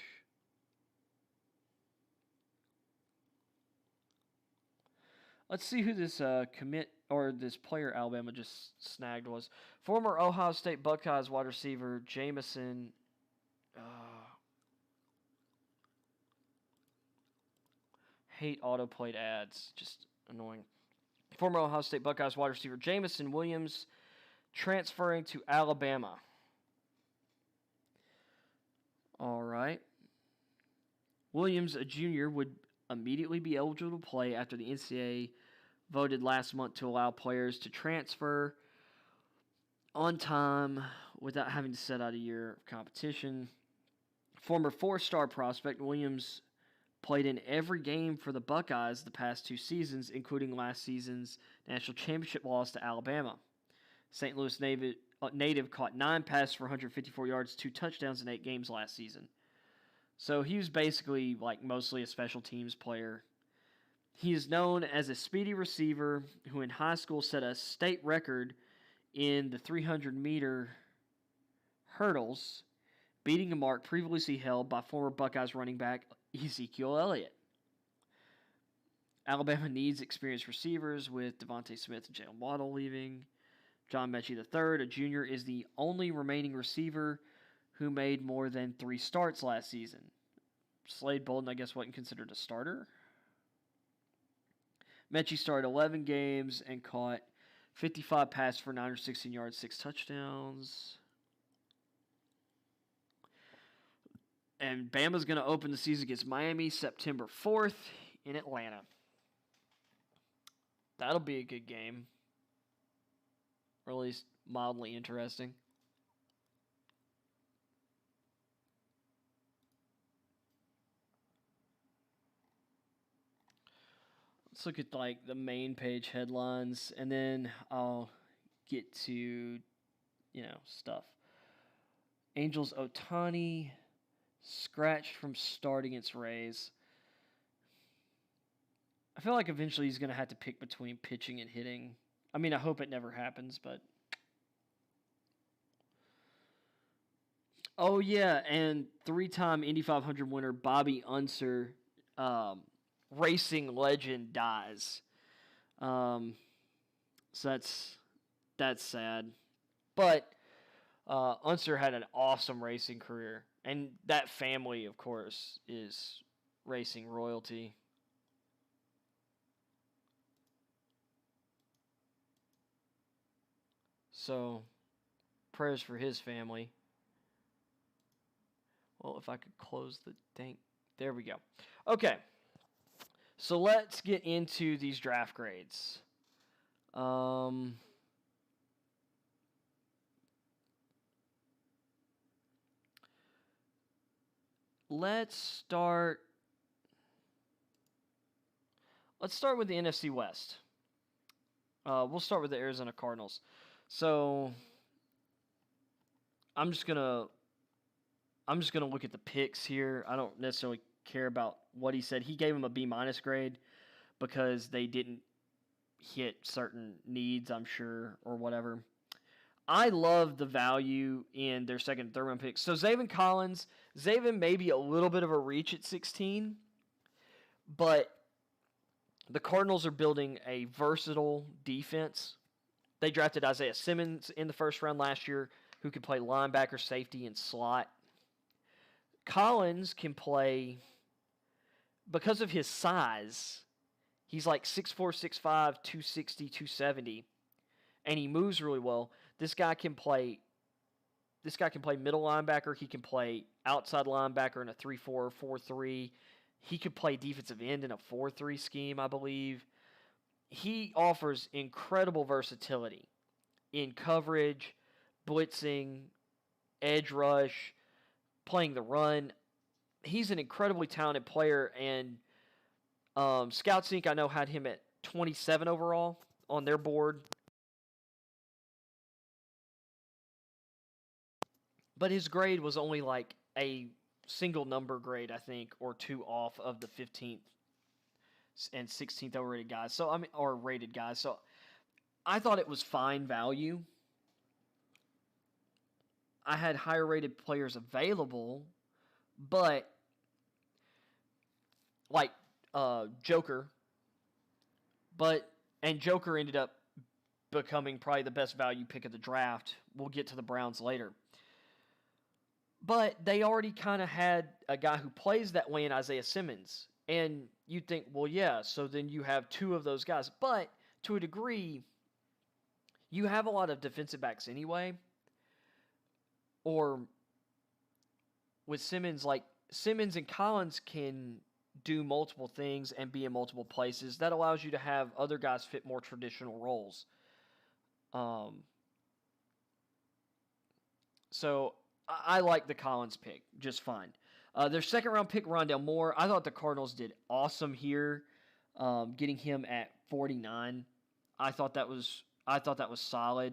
Let's see who this this player Alabama just snagged was. Former Ohio State Buckeyes wide receiver Jamison. Hate autoplayed ads. Just annoying. Former Ohio State Buckeyes wide receiver Jamison Williams transferring to Alabama. All right. Williams, a junior, would immediately be eligible to play after the NCAA voted last month to allow players to transfer on time without having to set out a year of competition. Former 4-star prospect Williams played in every game for the Buckeyes the past 2 seasons, including last season's national championship loss to Alabama. St. Louis native caught 9 passes for 154 yards, 2 touchdowns in 8 games last season. So he was basically like mostly a special teams player. He is known as a speedy receiver who in high school set a state record in the 300-meter hurdles, beating a mark previously held by former Buckeyes running back Ezekiel Elliott. Alabama needs experienced receivers with Devontae Smith and Jalen Waddle leaving. John Mechie III, a junior, is the only remaining receiver who made more than 3 starts last season. Slade Bolden, I guess, wasn't considered a starter. Mechie started 11 games and caught 55 passes for 916 yards, 6 touchdowns. And Bama's going to open the season against Miami September 4th in Atlanta. That'll be a good game. Or at least mildly interesting. Let's look at like the main page headlines, and then I'll get to, stuff. Angels Otani scratched from start against Rays. I feel like eventually he's going to have to pick between pitching and hitting. I mean, I hope it never happens, but... Oh, yeah, and 3-time Indy 500 winner Bobby Unser, racing legend, dies. So that's sad. But Unser had an awesome racing career. And that family, of course, is racing royalty. So, prayers for his family. Well, if I could close the thing. There we go. Okay. So, let's get into these draft grades. Let's start with the NFC West. We'll start with the Arizona Cardinals. So I'm just gonna look at the picks here. I don't necessarily care about what he said. He gave him a B- grade because they didn't hit certain needs, I'm sure, or whatever. I love the value in their second and third round picks. So Zaven may be a little bit of a reach at 16, but the Cardinals are building a versatile defense. They drafted Isaiah Simmons in the first round last year, who can play linebacker, safety, and slot. Collins can play, because of his size, he's like 6'4", 6'5", 260, 270, and he moves really well. This guy can play middle linebacker. He can play outside linebacker in a 3-4, 4-3. He could play defensive end in a 4-3 scheme, I believe. He offers incredible versatility in coverage, blitzing, edge rush, playing the run. He's an incredibly talented player, and ScoutSync, I know, had him at 27 overall on their board. But his grade was only like a single number grade, I think, or two off of the 15th and 16th overrated guys. So or rated guys. So I thought it was fine value. I had higher rated players available, but like Joker, and Joker ended up becoming probably the best value pick of the draft. We'll get to the Browns later. But they already kind of had a guy who plays that way in Isaiah Simmons. And you'd think, well, yeah, so then you have two of those guys. But to a degree, you have a lot of defensive backs anyway. Or with Simmons, like Simmons and Collins can do multiple things and be in multiple places. That allows you to have other guys fit more traditional roles. So I like the Collins pick just fine. Their second round pick, Rondale Moore. I thought the Cardinals did awesome here, getting him at 49. I thought that was solid.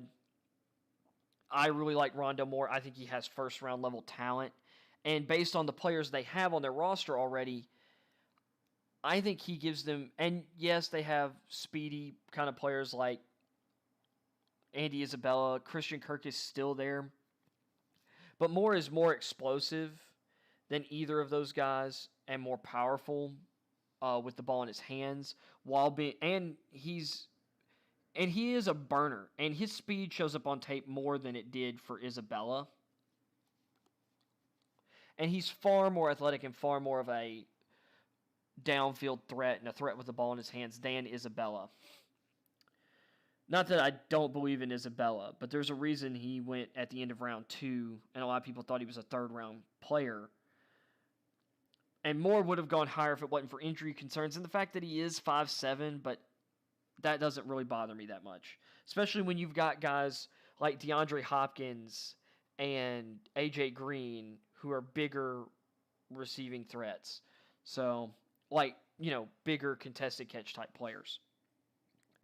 I really like Rondale Moore. I think he has first round level talent, and based on the players they have on their roster already, I think he gives them. And yes, they have speedy kind of players like Andy Isabella. Christian Kirk is still there. But Moore is more explosive than either of those guys and more powerful with the ball in his hands. He is a burner, and his speed shows up on tape more than it did for Isabella. And he's far more athletic and far more of a downfield threat and a threat with the ball in his hands than Isabella. Not that I don't believe in Isabella, but there's a reason he went at the end of round 2, and a lot of people thought he was a third-round player. And Moore would have gone higher if it wasn't for injury concerns, and the fact that he is 5'7", but that doesn't really bother me that much. Especially when you've got guys like DeAndre Hopkins and A.J. Green, who are bigger receiving threats. So, bigger contested catch type players.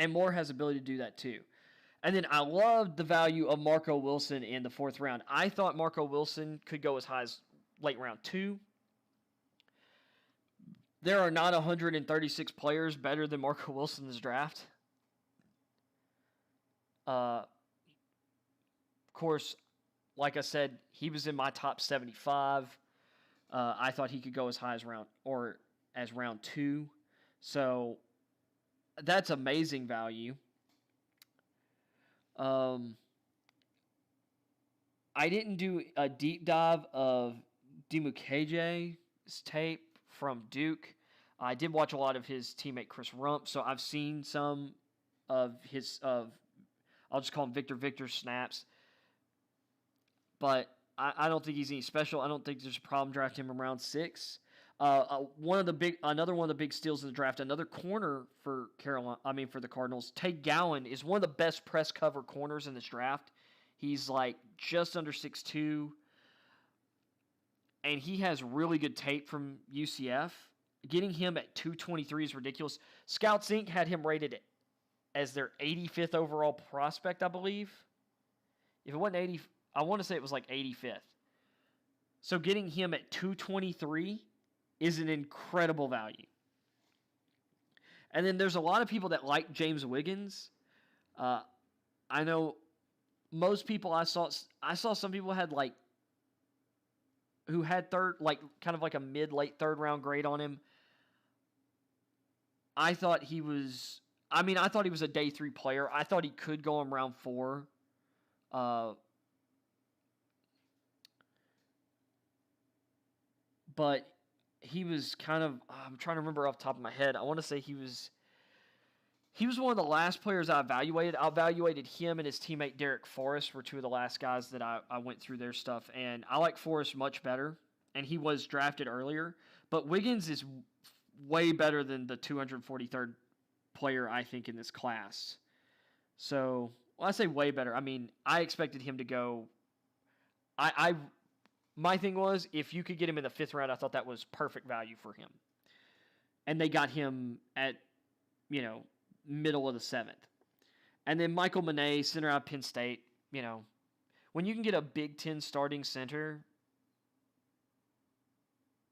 And Moore has the ability to do that too. And then I loved the value of Marco Wilson in the 4th round. I thought Marco Wilson could go as high as late round 2. There are not 136 players better than Marco Wilson in this draft. Of course, like I said, he was in my top 75. I thought he could go as high as round 2. So that's amazing value. I didn't do a deep dive of Dimukeje's tape from Duke. I did watch a lot of his teammate Chris Rump, so I've seen some of his I'll just call him Victor snaps. But I don't think he's any special. I don't think there's a problem drafting him in round 6. Another one of the big steals in the draft, another corner for the Cardinals. Tay Gowan is one of the best press cover corners in this draft. He's like just under 6'2", and he has really good tape from UCF. Getting him at 223 is ridiculous. Scouts Inc. had him rated as their 85th overall prospect, I believe. If it wasn't 80, I want to say it was like 85th. So getting him at 223 is an incredible value. And then there's a lot of people that like James Wiggins. I know most people I saw some people had who had kind of like a late third round grade on him. I thought he was a day 3 player. I thought he could go in round 4. But he was kind of, I'm trying to remember off the top of my head. I want to say he was one of the last players I evaluated. I evaluated him and his teammate Derek Forrest were 2 of the last guys that I went through their stuff. And I like Forrest much better. And he was drafted earlier. But Wiggins is way better than the 243rd player, I think, in this class. So, I say way better. I mean, I expected him to go. My thing was, if you could get him in the 5th round, I thought that was perfect value for him. And they got him at, middle of the 7th. And then Michael Manet, center out of Penn State, when you can get a Big Ten starting center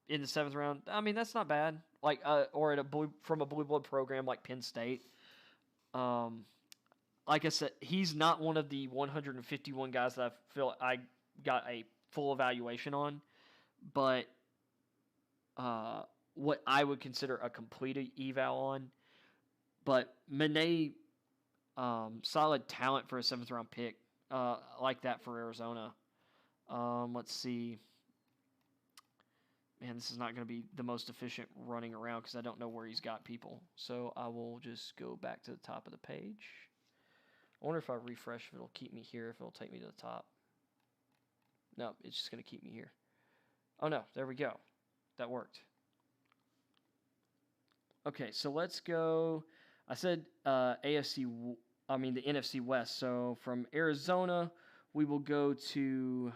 in the 7th round, I mean, that's not bad. Or from a blue blood program like Penn State. Like I said, he's not one of the 151 guys that I feel I got a full evaluation on, but what I would consider a complete eval on. But Manet, solid talent for a 7th round pick, like that for Arizona. Let's see. Man, this is not going to be the most efficient running around because I don't know where he's got people. So I will just go back to the top of the page. I wonder if I refresh if it'll keep me here, if it'll take me to the top. No, it's just going to keep me here. Oh, no, there we go. That worked. Okay, so let's go. I said the NFC West. So from Arizona, we will go to...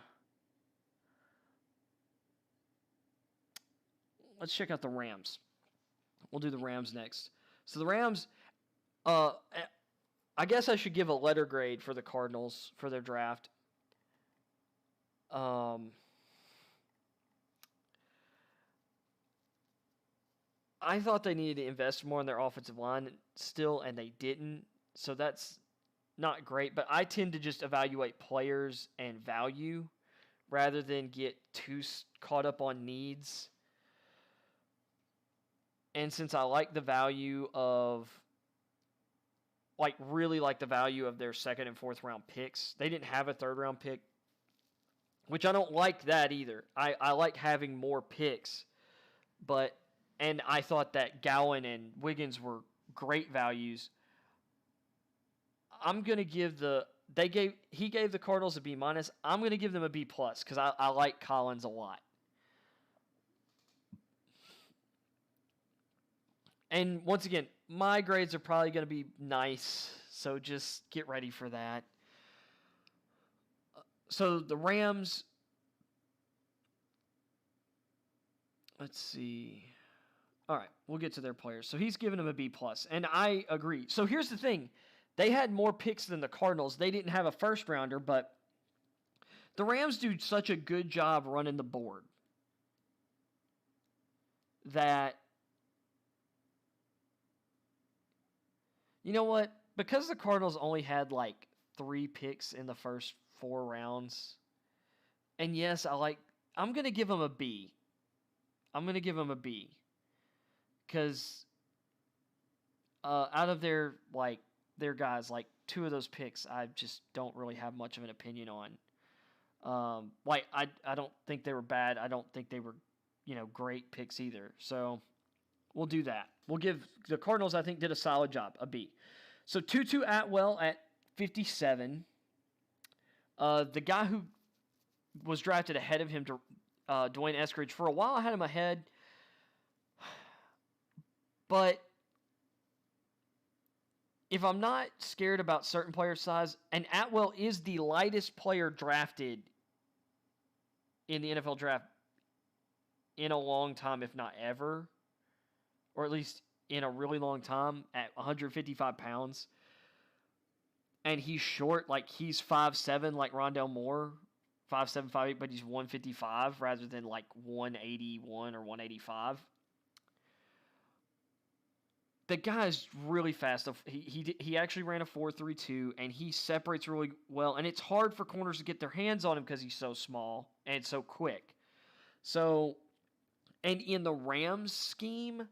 Let's check out the Rams. We'll do the Rams next. So the Rams, I guess I should give a letter grade for the Cardinals for their draft. I thought they needed to invest more in their offensive line still, and they didn't. So that's not great. But I tend to just evaluate players and value rather than get too caught up on needs. And since I like the value of, really like the value of their 2nd and 4th round picks, they didn't have a 3rd round pick, which I don't like that either. I like having more picks, and I thought that Gowan and Wiggins were great values. I'm going to give he gave the Cardinals a B-. I'm going to give them a B+ because I like Collins a lot. And once again, my grades are probably going to be nice, so just get ready for that. So the Rams, let's see. All right, we'll get to their players. So he's giving them a B+, and I agree. So here's the thing. They had more picks than the Cardinals. They didn't have a first rounder, but the Rams do such a good job running the board that, you know what? Because the Cardinals only had like 3 picks in the first 4 rounds, and yes, I'm going to give them a B. I'm going to give them a B. Because out of their guys, like 2 of those picks, I just don't really have much of an opinion on. I don't think they were bad. I don't think they were, great picks either. So we'll do that. We'll give the Cardinals, I think, did a solid job, a B. So Tutu Atwell at 57. The guy who was drafted ahead of him, Dwayne Eskridge, for a while I had him ahead. But if I'm not scared about certain player size, and Atwell is the lightest player drafted in the NFL draft in a long time, if not ever, or at least in a really long time, at 155 pounds. And he's short, like he's 5'7", like Rondale Moore, 5'7", 5'8", but he's 155 rather than like 181 or 185. The guy is really fast. He actually ran a 4.32, and he separates really well. And it's hard for corners to get their hands on him because he's so small and so quick. So, and in the Rams scheme,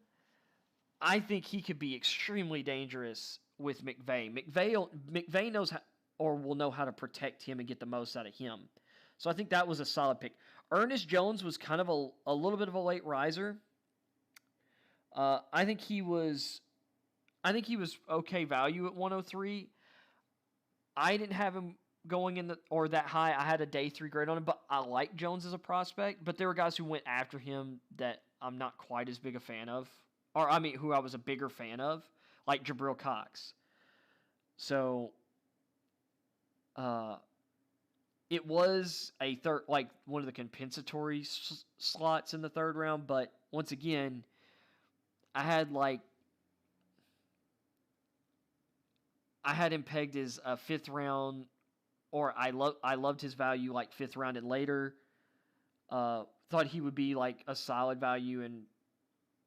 I think he could be extremely dangerous with McVay. McVay knows how, or will know how to protect him and get the most out of him. So I think that was a solid pick. Ernest Jones was kind of a little bit of a late riser. I think he was okay value at 103. I didn't have him going in that high. I had a day 3 grade on him, but I like Jones as a prospect. But there were guys who went after him that I'm not quite as big a fan of, or I mean, who I was a bigger fan of, like Jabril Cox. So, it was a third, like one of the compensatory slots in the 3rd round. But once again, I had him pegged as a 5th round, or I loved his value like 5th round and later. Thought he would be like a solid value in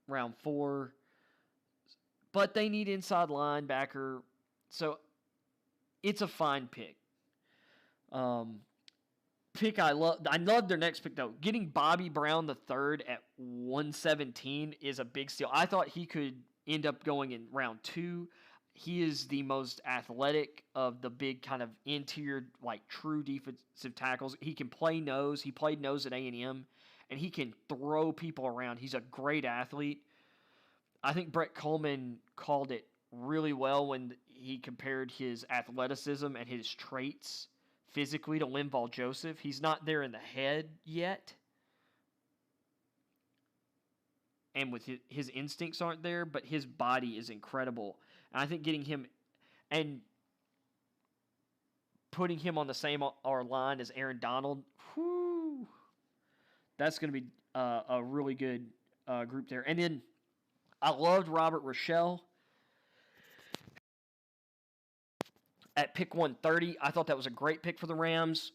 round 4, but they need inside linebacker, so it's a fine pick. I love their next pick though. Getting Bobby Brown the 3rd at 117 is a big steal. I thought he could end up going in round 2. He is the most athletic of the big kind of interior, like true defensive tackles. He can play nose. He played nose at A&M, and he can throw people around. He's a great athlete. I think Brett Coleman called it really well when he compared his athleticism and his traits physically to Linval Joseph. He's not there in the head yet, and with his instincts aren't there, but his body is incredible. And I think getting him and putting him on the same line as Aaron Donald, that's going to be a really good group there. And then I loved Robert Rochelle at pick 130. I thought that was a great pick for the Rams.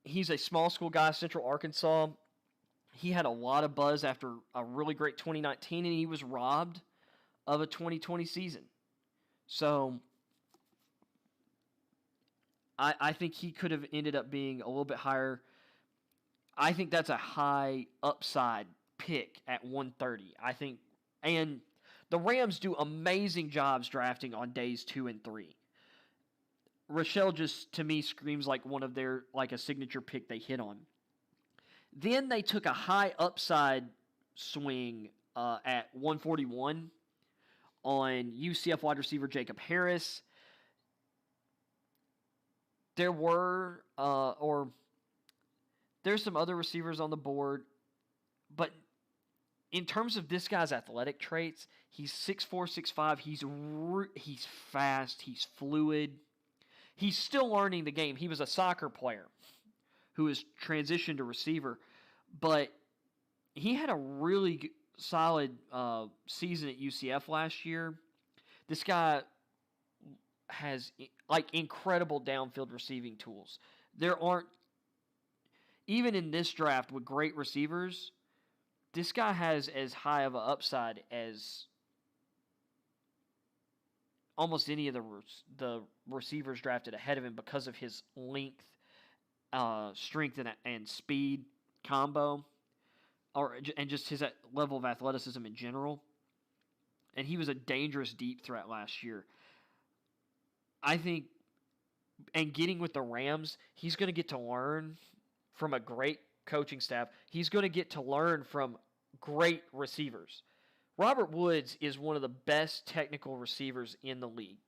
He's a small school guy, Central Arkansas. He had a lot of buzz after a really great 2019, and he was robbed of a 2020 season. So I think he could have ended up being a little bit higher. I think that's a high upside pick at 130. I think, and the Rams do amazing jobs drafting on days 2 and 3. Rochelle just, to me, screams like one of their, like a signature pick they hit on. Then they took a high upside swing at 141 on UCF wide receiver Jacob Harris. There were, there's some other receivers on the board, but in terms of this guy's athletic traits, he's 6'4", 6'5". He's fast. He's fluid. He's still learning the game. He was a soccer player who has transitioned to receiver, but he had a really solid season at UCF last year. This guy has like incredible downfield receiving tools. There aren't, even in this draft with great receivers, this guy has as high of an upside as almost any of the receivers drafted ahead of him because of his length, strength, and speed combo, and just his level of athleticism in general. And he was a dangerous deep threat last year. I think, and getting with the Rams, he's going to get to learn from a great coaching staff. He's going to get to learn from great receivers. Robert Woods is one of the best technical receivers in the league.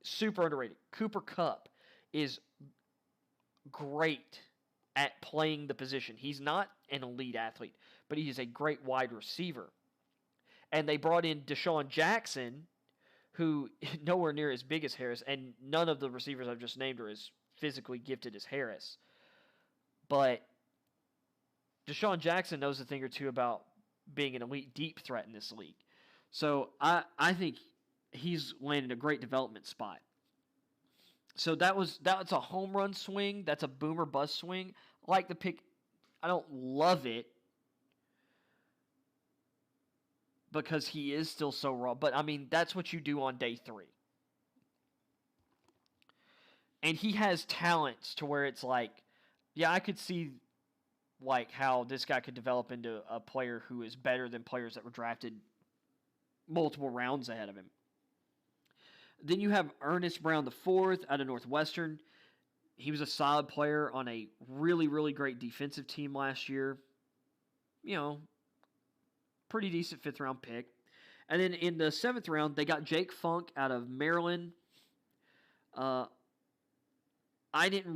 Super underrated. Cooper Kupp is great at playing the position. He's not an elite athlete, but he is a great wide receiver. And they brought in Deshaun Jackson, who nowhere near as big as Harris, and none of the receivers I've just named are as physically gifted as Harris. But Deshaun Jackson knows a thing or two about being an elite deep threat in this league. So I think he's landed a great development spot. So that's a home run swing. That's a boomer bust swing. I like the pick. I don't love it because he is still so raw. But, I mean, that's what you do on day 3. And he has talents to where it's like, yeah, I could see like how this guy could develop into a player who is better than players that were drafted multiple rounds ahead of him. Then you have Ernest Brown IV out of Northwestern. He was a solid player on a really, really great defensive team last year. You know, pretty decent 5th-round pick. And then in the 7th round, they got Jake Funk out of Maryland. I didn't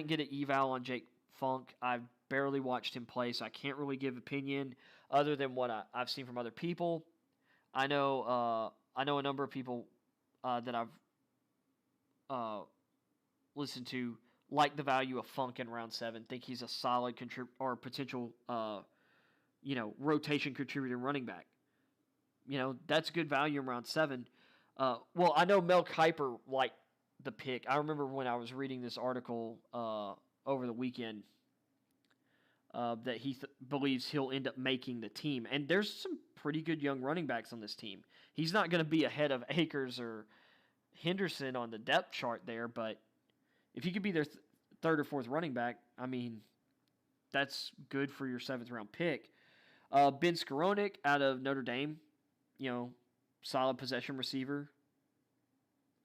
get an eval on Jake Funk. I've barely watched him play, so I can't really give opinion other than what I've seen from other people. I know a number of people that I've listened to like the value of Funk in round 7. Think he's a solid potential rotation contributor running back. That's good value in round 7. Well, I know Mel Kiper liked the pick. I remember when I was reading this article over the weekend that he believes he'll end up making the team. And there's some pretty good young running backs on this team. He's not going to be ahead of Akers or Henderson on the depth chart there, but if he could be their third or fourth running back, I mean, that's good for your 7th-round pick. Ben Skowronek out of Notre Dame, solid possession receiver,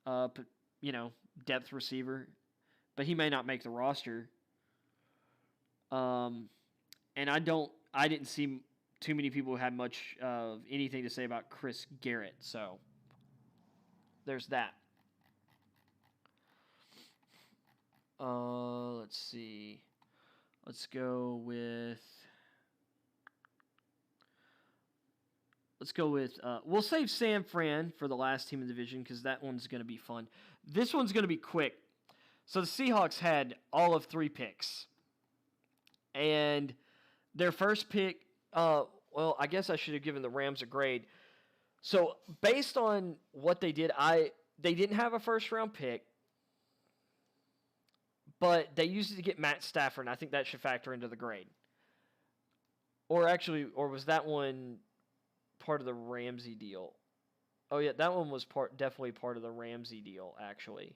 depth receiver, but he may not make the roster. And I didn't see too many people who had much of anything to say about Chris Garrett, so there's that. Let's see. Let's go with. We'll save San Fran for the last team in the division because that one's going to be fun. This one's going to be quick. So the Seahawks had all of 3 picks. And their first pick, I guess I should have given the Rams a grade. So based on what they did, they didn't have a first-round pick, but they used it to get Matt Stafford, and I think that should factor into the grade. Or was that one part of the Ramsey deal? Oh yeah, that one was definitely part of the Ramsey deal, actually.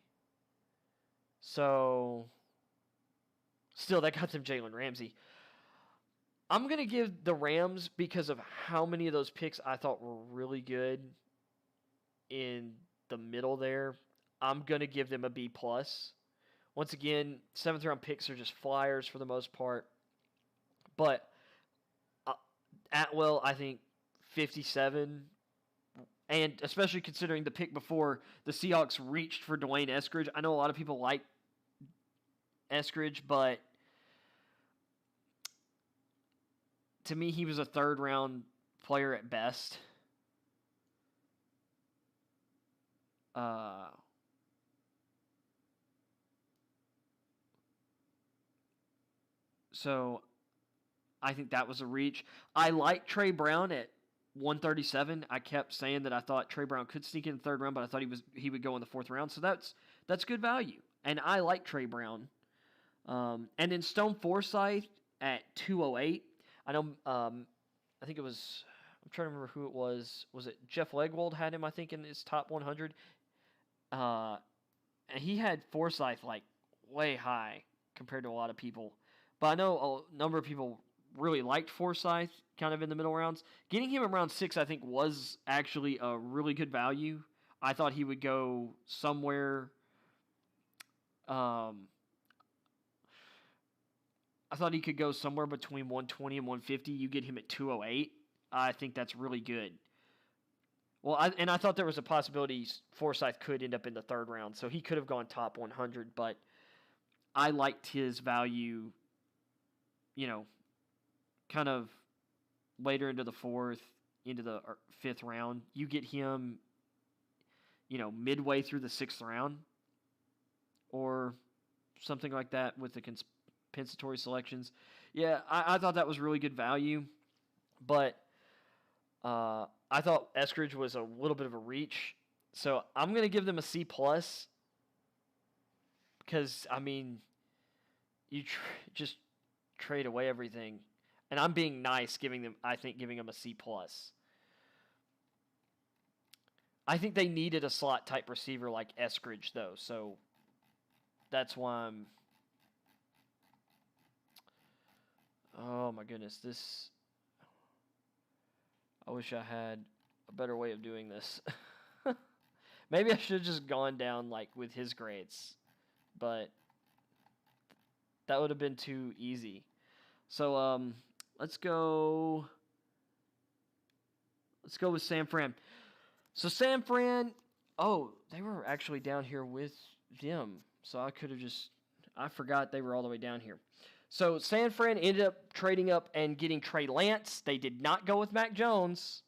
So, still, that got them Jalen Ramsey. I'm going to give the Rams, because of how many of those picks I thought were really good in the middle there, I'm going to give them a B+. Once again, 7th-round picks are just flyers for the most part. But Atwell, I think, 57, and especially considering the pick before the Seahawks reached for Dwayne Eskridge. I know a lot of people like Eskridge, but to me, he was a 3rd-round player at best. So I think that was a reach. I like Trey Brown at 137. I kept saying that I thought Trey Brown could sneak in the third round, but I thought he would go in the fourth round. So that's good value, and I like Trey Brown. And then Stone Forsythe at 208. I know. I think it was. I'm trying to remember who it was. Was it Jeff Legwold had him? I think in his top 100. And he had Forsythe like way high compared to a lot of people. But I know a number of people really liked Forsythe kind of in the middle rounds. Getting him in round 6, I think, was actually a really good value. I thought he would go somewhere. I thought he could go somewhere between 120 and 150. You get him at 208. I think that's really good. Well, I thought there was a possibility Forsythe could end up in the third round, so he could have gone top 100, but I liked his value, kind of later into the fourth, into the fifth round. You get him, midway through the sixth round or something like that with the compensatory selections. Yeah, I thought that was really good value, but I thought Eskridge was a little bit of a reach. So I'm going to give them a C+, because, you just trade away everything. And I'm being nice giving them a C+. I think they needed a slot-type receiver like Eskridge, though. So that's why I'm... Oh, my goodness. I wish I had a better way of doing this. Maybe I should have just gone down with his grades, but that would have been too easy. So let's go with San Fran. So San Fran, they were actually down here with them. So I forgot they were all the way down here. So San Fran ended up trading up and getting Trey Lance. They did not go with Mac Jones.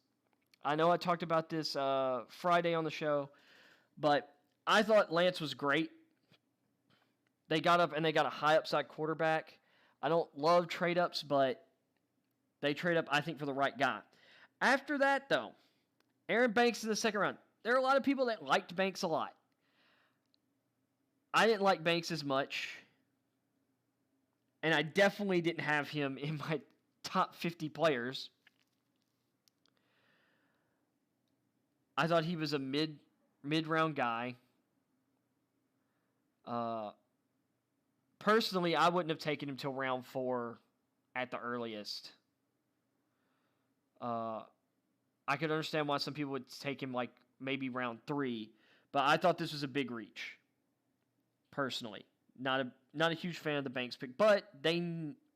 I know I talked about this Friday on the show, but I thought Lance was great. They got up and they got a high upside quarterback. I don't love trade ups, but they trade up, I think, for the right guy. After that, though, Aaron Banks in the second round. There are a lot of people that liked Banks a lot. I didn't like Banks as much. And I definitely didn't have him in my top 50 players. I thought he was a mid-round guy. Personally, I wouldn't have taken him till round 4 at the earliest. I could understand why some people would take him maybe round 3, but I thought this was a big reach. Personally, not a huge fan of the Banks pick, but they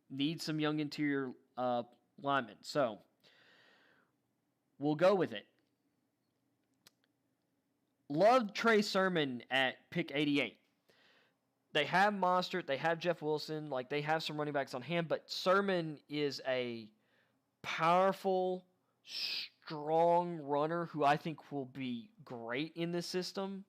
need some young interior linemen, so we'll go with it. Loved Trey Sermon at pick 88. They have Mostert, they have Jeff Wilson, they have some running backs on hand, but Sermon is a powerful, strong runner who I think will be great in this system.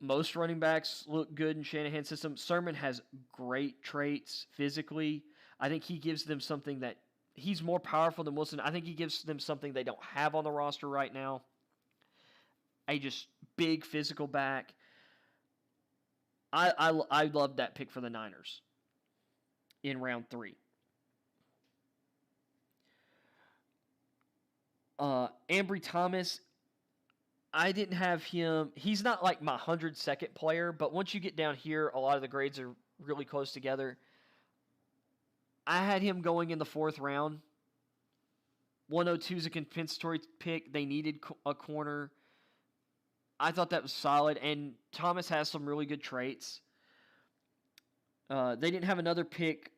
Most running backs look good in Shanahan's system. Sermon has great traits physically. I think he gives them something that he's more powerful than Wilson. I think he gives them something they don't have on the roster right now. A just big physical back. I loved that pick for the Niners in round 3. Ambry Thomas, I didn't have him. He's not my 102nd player, but once you get down here, a lot of the grades are really close together. I had him going in the 4th round. 102 is a compensatory pick. They needed a corner. I thought that was solid, and Thomas has some really good traits. They didn't have another pick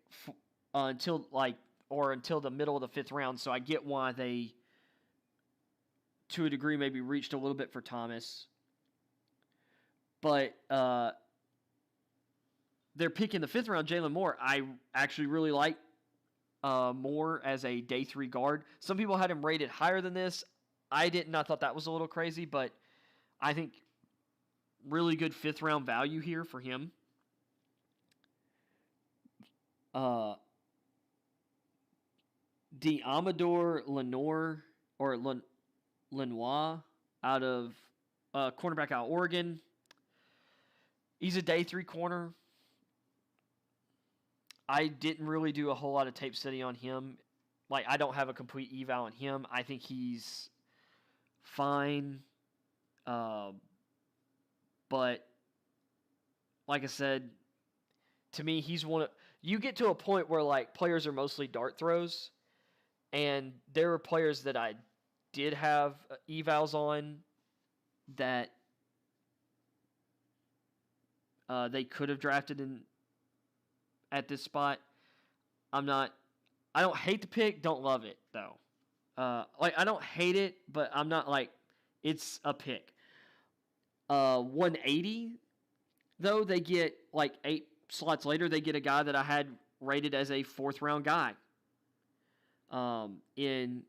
until the middle of the 5th round, so I get why they, to a degree, maybe reached a little bit for Thomas. But their pick in the 5th round, Jalen Moore, I actually really like Moore as a day 3 guard. Some people had him rated higher than this. I didn't. I thought that was a little crazy, but I think really good 5th round value here for him. Amador Lenoir or Lenoir out of cornerback out of Oregon. He's a day 3 corner. I didn't really do a whole lot of tape study on him. Like, I don't have a complete eval on him. I think he's fine. But like I said, to me, he's one of... You get to a point where, like, players are mostly dart throws, and there were players that I did have evals on that they could have drafted in at this spot. I don't hate the pick, don't love it, though. I don't hate it, but I'm not like, it's a pick. 180, though, they get, like, 8 slots later, they get a guy that I had rated as a 4th-round guy. In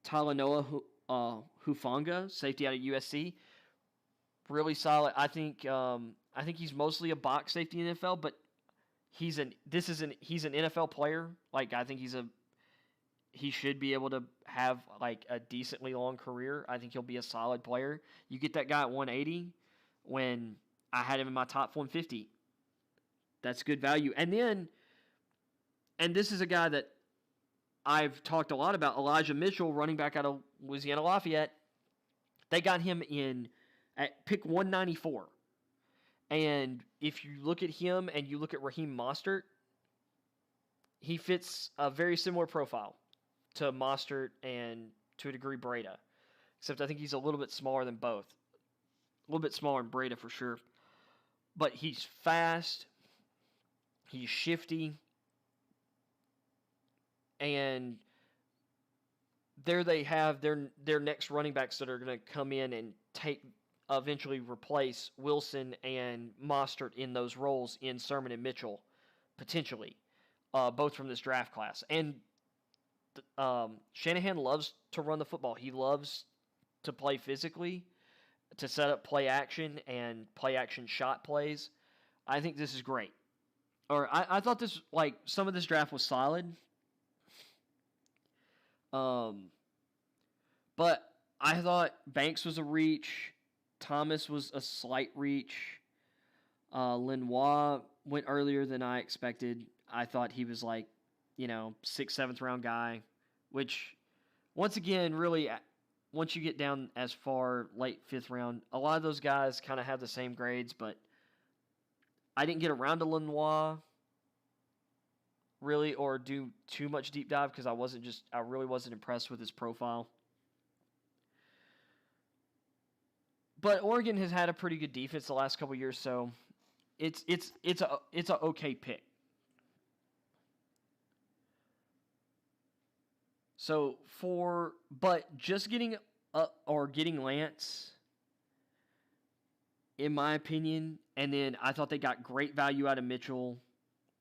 Talanoa Hufanga, safety out of USC. Really solid. I think he's mostly a box safety in the NFL, but he's an NFL player. Like, I think he should be able to have like a decently long career. I think he'll be a solid player. You get that guy at 180 when I had him in my top 150. That's good value. And this is a guy that I've talked a lot about, Elijah Mitchell, running back out of Louisiana Lafayette. They got him in at pick 194. And if you look at him and you look at Raheem Mostert, he fits a very similar profile to Mostert and, to a degree, Breda. Except I think he's a little bit smaller than both. A little bit smaller than Breda for sure. But he's fast. He's shifty. And there they have their next running backs that are going to come in and eventually replace Wilson and Mostert in those roles in Sermon and Mitchell, potentially, both from this draft class. And Shanahan loves to run the football. He loves to play physically, to set up play action and play action shot plays. I think this is great. Or I thought this, like, some of this draft was solid. But I thought Banks was a reach. Thomas was a slight reach. Lenoir went earlier than I expected. I thought he was like, 6th, 7th round guy, which, once again, really, once you get down as far late 5th round, a lot of those guys kind of have the same grades, but I didn't get around to Lenoir really, or do too much deep dive because I really wasn't impressed with his profile. But Oregon has had a pretty good defense the last couple years, so it's a okay pick. So but just getting Lance, in my opinion, and then I thought they got great value out of Mitchell.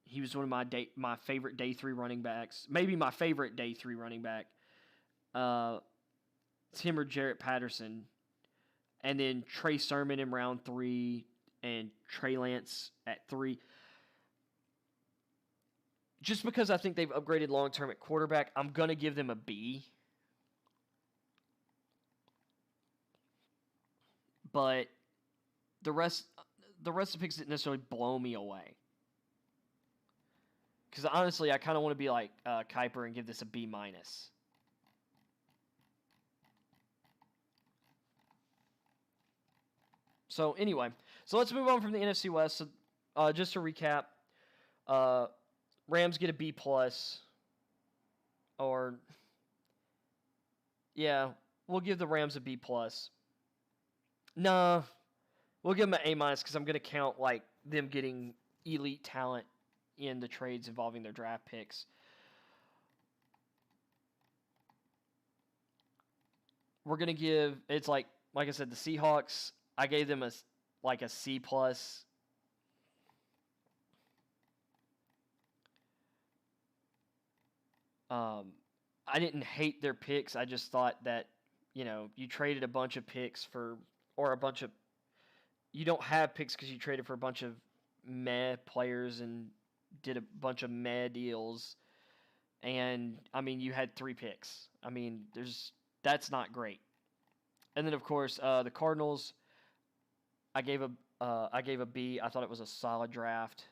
He was one of my favorite day 3 running backs. Maybe my favorite day 3 running back. It's him or Jarrett Patterson. And then Trey Sermon in round 3 and Trey Lance at 3. Just because I think they've upgraded long-term at quarterback, I'm going to give them a B. But the rest of the picks didn't necessarily blow me away. Because honestly, I kind of want to be like Kuiper and give this a B-. So anyway, let's move on from the NFC West. So, just to recap, Rams get a B+. Or, yeah, we'll give the Rams a B+. Nah, we'll give them an A- because I'm going to count like them getting elite talent in the trades involving their draft picks. We're going to give, it's like I said, the Seahawks, I gave them a C+. I didn't hate their picks. I just thought that, you traded a bunch of picks you don't have picks because you traded for a bunch of meh players and did a bunch of meh deals. And I mean, you had 3 picks. I mean, that's not great. And then of course, the Cardinals, I gave a B. I thought it was a solid draft.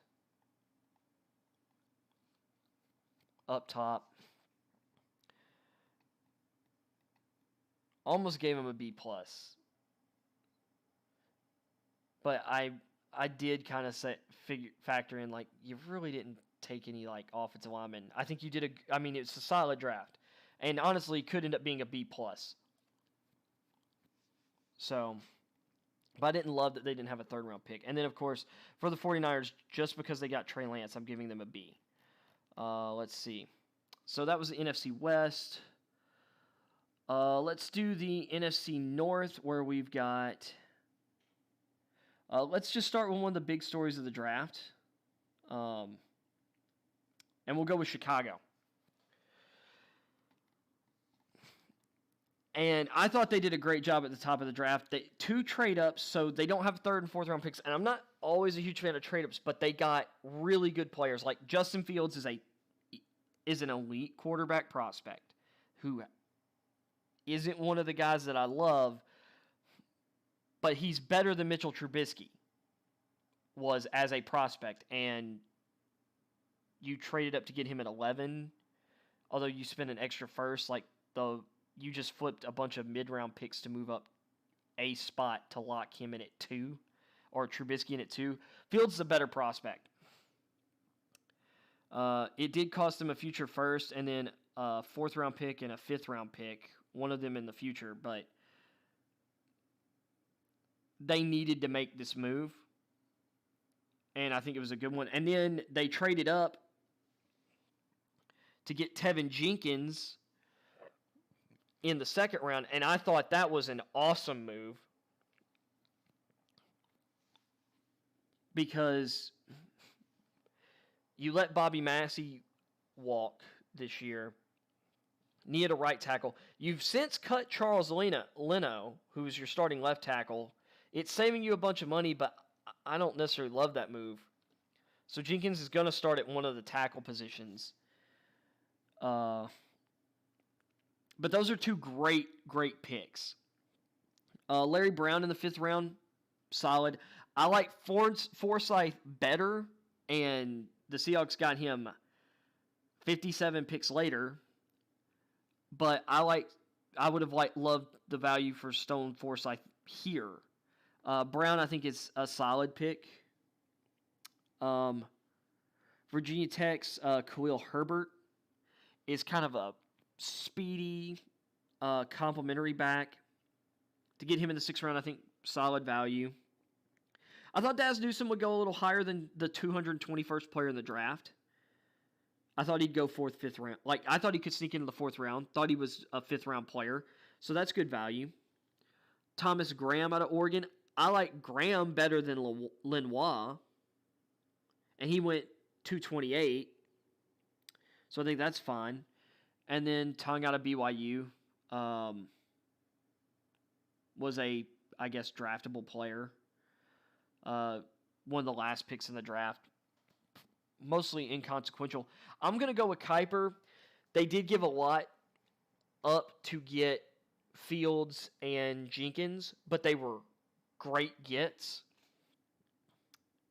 Up top, almost gave him a B plus, but I did kind of factor in like you really didn't take any like offensive linemen. I think you did I mean, it's a solid draft, and honestly, could end up being a B plus. So, but I didn't love that they didn't have a 3rd round pick. And then of course for the 49ers, just because they got Trey Lance, I'm giving them a B. Let's see. So that was the NFC West. Let's do the NFC North, where we've got. Let's just start with one of the big stories of the draft. And we'll go with Chicago. And I thought they did a great job at the top of the draft. 2 trade-ups, so they don't have 3rd and 4th round picks. And I'm not always a huge fan of trade-ups, but they got really good players. Like Justin Fields is an elite quarterback prospect who isn't one of the guys that I love, but he's better than Mitchell Trubisky was as a prospect. And you traded up to get him at 11, although you spent an extra first. Like you just flipped a bunch of mid-round picks to move up a spot to lock him in at 2, or Trubisky in at 2. Fields is a better prospect. It did cost them a future first and then a 4th round pick and a 5th round pick, one of them in the future, but they needed to make this move, and I think it was a good one. And then they traded up to get Tevin Jenkins in the 2nd round, and I thought that was an awesome move because you let Bobby Massey walk this year. Needed a right tackle. You've since cut Charles Leno, who's your starting left tackle. It's saving you a bunch of money, but I don't necessarily love that move. So Jenkins is going to start at one of the tackle positions. But those are 2 great picks. Larry Brown in the 5th round, solid. I like Forsythe better, and the Seahawks got him 57 picks later. But I would have loved the value for Stone Forsythe here. Brown, I think, is a solid pick. Virginia Tech's Khalil Herbert is kind of a speedy, complimentary back. To get him in the 6th round, I think, solid value. I thought Daz Newsome would go a little higher than the 221st player in the draft. I thought he'd go 4th, 5th round. Like, I thought he could sneak into the 4th round. Thought he was a 5th round player. So that's good value. Thomas Graham out of Oregon. I like Graham better than Lenoir. And he went 228. So I think that's fine. And then Tong out of BYU was a, I guess, draftable player. One of the last picks in the draft. Mostly inconsequential. I'm going to go with Kuiper. They did give a lot up to get Fields and Jenkins, but they were great gets.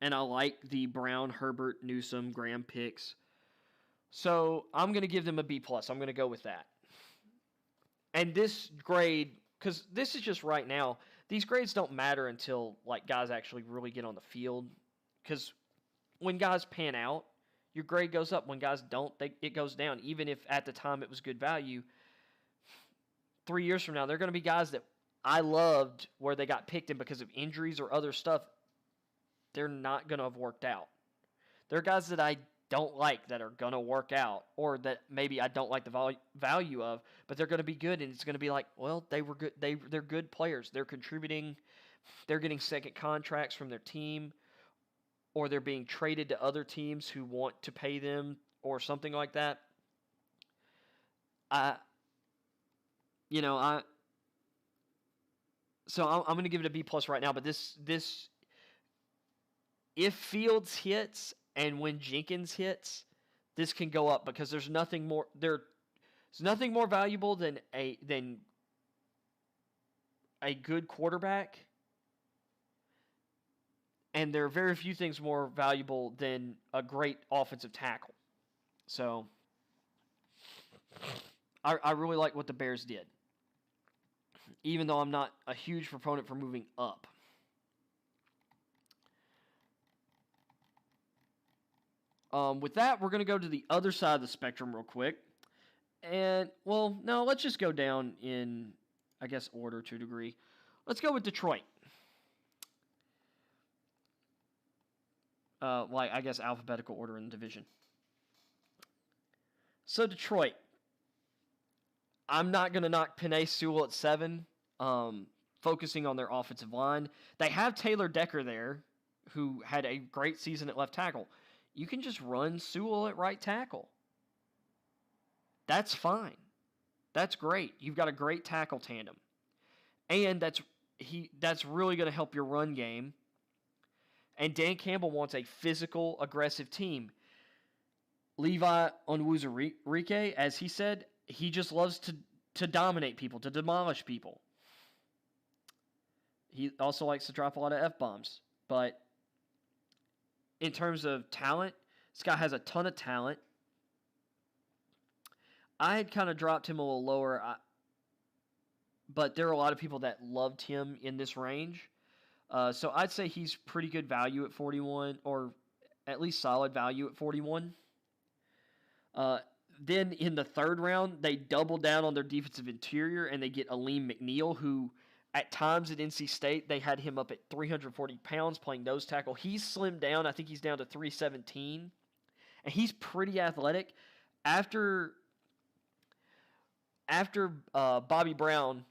And I like the Brown, Herbert, Newsome, Graham picks. So I'm going to give them a B+. I'm going to go with that. And this grade, because this is just right now, these grades don't matter until like guys actually really get on the field. Because when guys pan out, your grade goes up. When guys don't, it goes down. Even if at the time it was good value, 3 years from now, there are going to be guys that I loved where they got picked in because of injuries or other stuff. They're not going to have worked out. There are guys that I don't like that are going to work out, or that maybe I don't like the value of, but they're going to be good, and it's going to be like, well, they were good. They're good players. They're contributing. They're getting second contracts from their team, or they're being traded to other teams who want to pay them or something like that. So I'm going to give it a B+ right now, but this if Fields hits and when Jenkins hits, this can go up because there's nothing more valuable than a good quarterback, and there are very few things more valuable than a great offensive tackle. So I really like what the Bears did, even though I'm not a huge proponent for moving up. With that, we're going to go to the other side of the spectrum real quick. And, well, no, let's just go down in, I guess, order to a degree. Let's go with Detroit. I guess, alphabetical order in the division. So, Detroit. I'm not going to knock Penei Sewell at 7, focusing on their offensive line. They have Taylor Decker there, who had a great season at left tackle. You can just run Sewell at right tackle. That's fine. That's great. You've got a great tackle tandem. And that's really going to help your run game. And Dan Campbell wants a physical, aggressive team. Levi Onwuzurike, as he said, he just loves to dominate people, to demolish people. He also likes to drop a lot of F-bombs. But in terms of talent, this guy has a ton of talent. I had kind of dropped him a little lower, but there are a lot of people that loved him in this range. So I'd say he's pretty good value at 41, or at least solid value at 41. Then in the third round, they double down on their defensive interior, and they get Aleem McNeil, who at times at NC State, they had him up at 340 pounds playing nose tackle. He's slimmed down. I think he's down to 317. And he's pretty athletic. After Bobby Brown,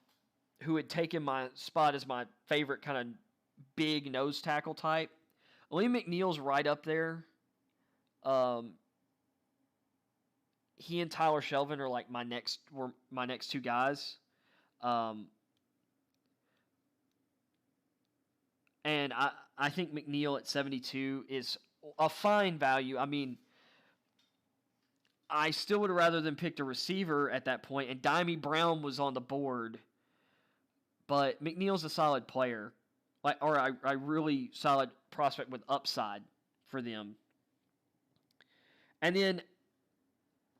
who had taken my spot as my favorite kind of big nose tackle type, Aleem McNeil's right up there. He and Tyler Shelvin are like my next two guys. And I think McNeil at 72 is a fine value. I mean, I still would have rather than picked a receiver at that point, and Dimey Brown was on the board. But McNeil's a solid player, or a really solid prospect with upside for them. And then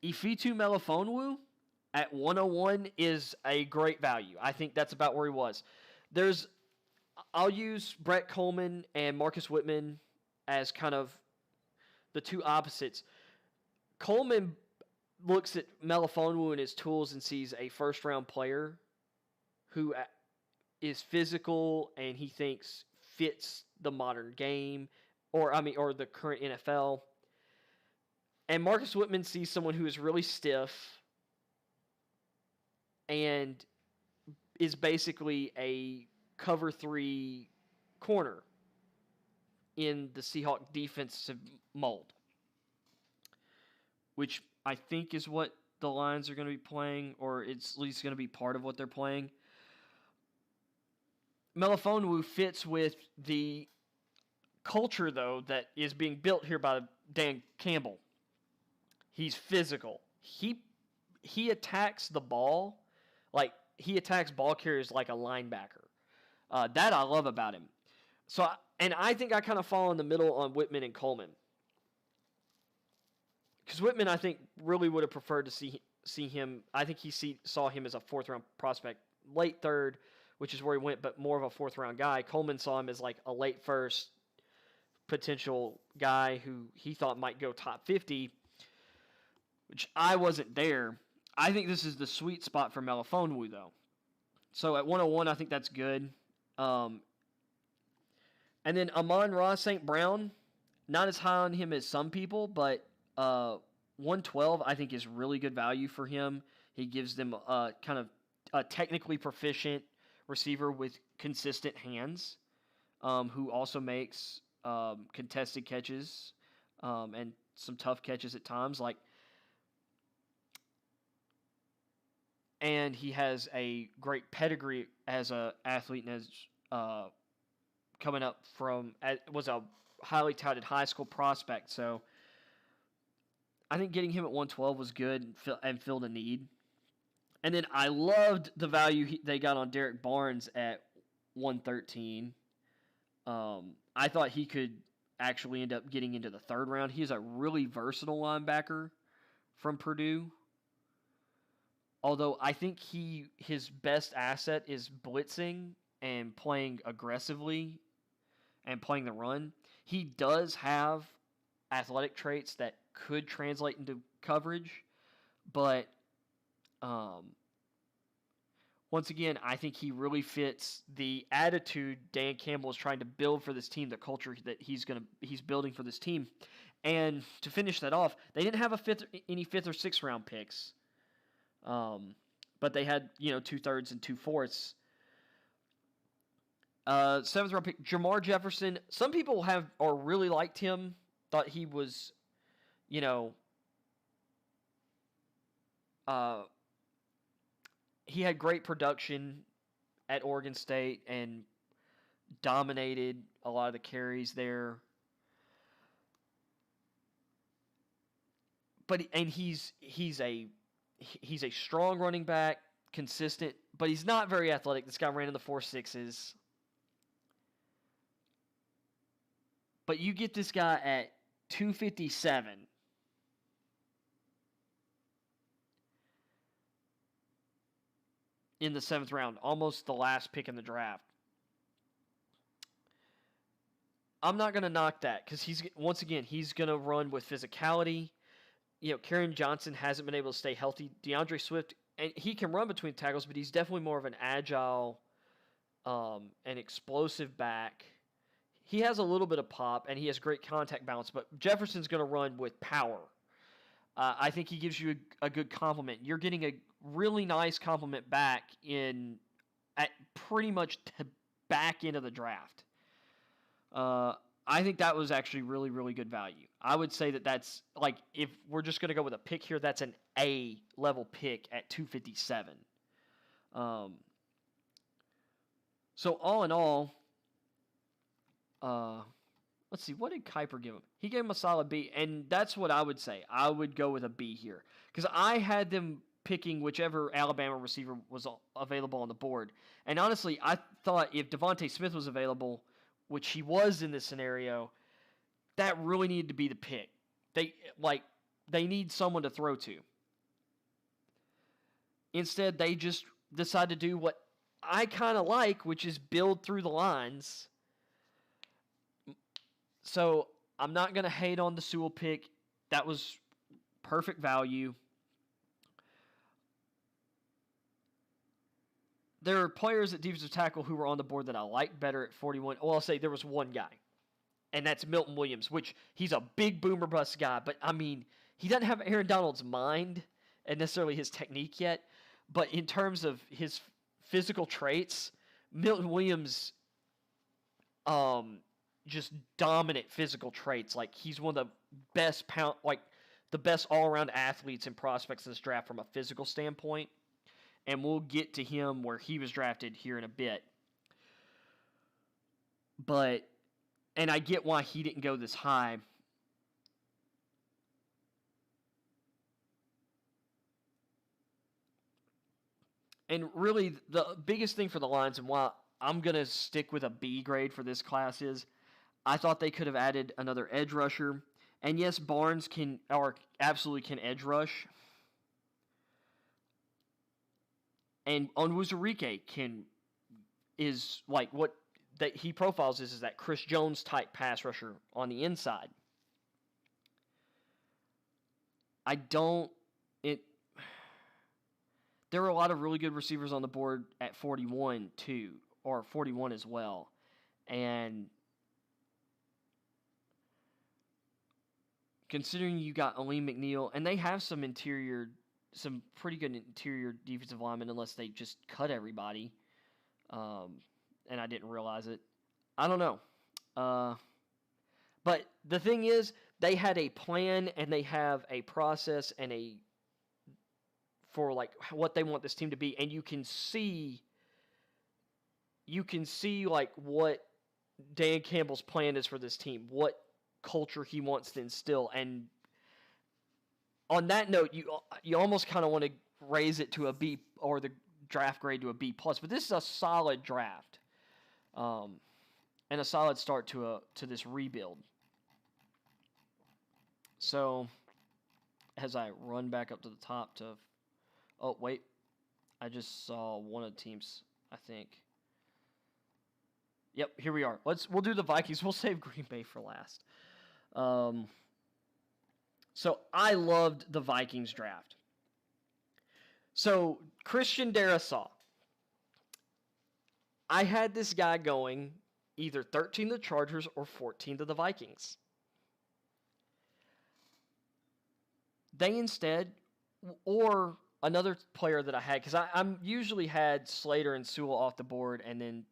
Ifeatu Melifonwu at 101 is a great value. I think that's about where he was. I'll use Brett Coleman and Marcus Whitman as kind of the two opposites. Coleman looks at Melifonwu and his tools and sees a first-round player who is physical and he thinks fits the modern game, or the current NFL. And Marcus Whitman sees someone who is really stiff and is basically a cover 3 corner in the Seahawk defensive mold, which I think is what the Lions are going to be playing, or it's at least going to be part of what they're playing. Melifonwu fits with the culture, though, that is being built here by Dan Campbell. He's physical. He attacks the ball like he attacks ball carriers like a linebacker. That I love about him. So, and I think I kind of fall in the middle on Whitman and Coleman. Because Whitman, I think, really would have preferred to see him. I think he saw him as a 4th-round prospect, late 3rd, which is where he went, but more of a 4th-round guy. Coleman saw him as like a late 1st potential guy who he thought might go top 50, which I wasn't there. I think this is the sweet spot for Melifonwu, though. So at 101, I think that's good. And then Amon-Ra St. Brown, not as high on him as some people, but 112 I think is really good value for him. He gives them kind of a technically proficient receiver with consistent hands, who also makes contested catches and some tough catches at times. And he has a great pedigree as an athlete, and as coming up was a highly touted high school prospect. So I think getting him at 112 was good and filled a need. And then I loved the value they got on Derek Barnes at 113. I thought he could actually end up getting into the third round. He's a really versatile linebacker from Purdue. Although I think his best asset is blitzing and playing aggressively and playing the run. He does have athletic traits that could translate into coverage, but once again, I think he really fits the attitude Dan Campbell is trying to build for this team, the culture that he's building for this team. And to finish that off, they didn't have any fifth or sixth round picks, but they had 2/3 and 2/4. Seventh round pick Jamar Jefferson. Some people really liked him. Thought he was, he had great production at Oregon State and dominated a lot of the carries there. But he's a strong running back, consistent, but he's not very athletic. This guy ran in the 4.6s. But you get this guy at 257. In the 7th round, almost the last pick in the draft. I'm not going to knock that because he's going to run with physicality. Kerryon Johnson hasn't been able to stay healthy. DeAndre Swift, and he can run between tackles, but he's definitely more of an agile and explosive back. He has a little bit of pop, and he has great contact balance, but Jefferson's going to run with power. I think he gives you a good compliment. You're getting a really nice compliment back at pretty much the back end of the draft. I think that was actually really, really good value. I would say that's, like, if we're just going to go with a pick here, that's an A-level pick at 257. So all in all, let's see, what did Kiper give him? He gave him a solid B, and that's what I would say. I would go with a B here because I had them picking whichever Alabama receiver was available on the board. And honestly, I thought if Devontae Smith was available, which he was in this scenario, that really needed to be the pick. They need someone to throw to. Instead, they just decide to do what I kind of like, which is build through the lines. So I'm not going to hate on the Sewell pick. That was perfect value. There are players at defensive tackle who were on the board that I like better at 41. Well, I'll say there was one guy, and that's Milton Williams, which he's a big boomer bust guy. But, I mean, he doesn't have Aaron Donald's mind and necessarily his technique yet. But in terms of his physical traits, Milton Williams just dominant physical traits. Like, he's one of the best the best all-around athletes and prospects in this draft from a physical standpoint. And we'll get to him where he was drafted here in a bit. And I get why he didn't go this high. And really, the biggest thing for the Lions and why I'm going to stick with a B grade for this class is I thought they could have added another edge rusher. And yes, Barnes absolutely can edge rush. And Onwuzurike is like what that he profiles is that Chris Jones type pass rusher on the inside. There are a lot of really good receivers on the board at 41 too, or 41 as well. And considering you got Aleem McNeil, and they have some pretty good interior defensive linemen unless they just cut everybody. And I didn't realize it. I don't know. But the thing is, they had a plan and they have a process and for like what they want this team to be. And you can see like what Dan Campbell's plan is for this team, what culture he wants to instill. And on that note, you almost kind of want to raise it to a B, or the draft grade to a B plus. But this is a solid draft, and a solid start to this rebuild. So, as I run back up to the top to, oh wait, I just saw one of the teams. I think. Yep, here we are. We'll do the Vikings. We'll save Green Bay for last. So I loved the Vikings draft. So Christian Darrisaw. I had this guy going either 13 to the Chargers or 14 to the Vikings. They instead, or another player that I had, because I'm usually had Slater and Sewell off the board, and then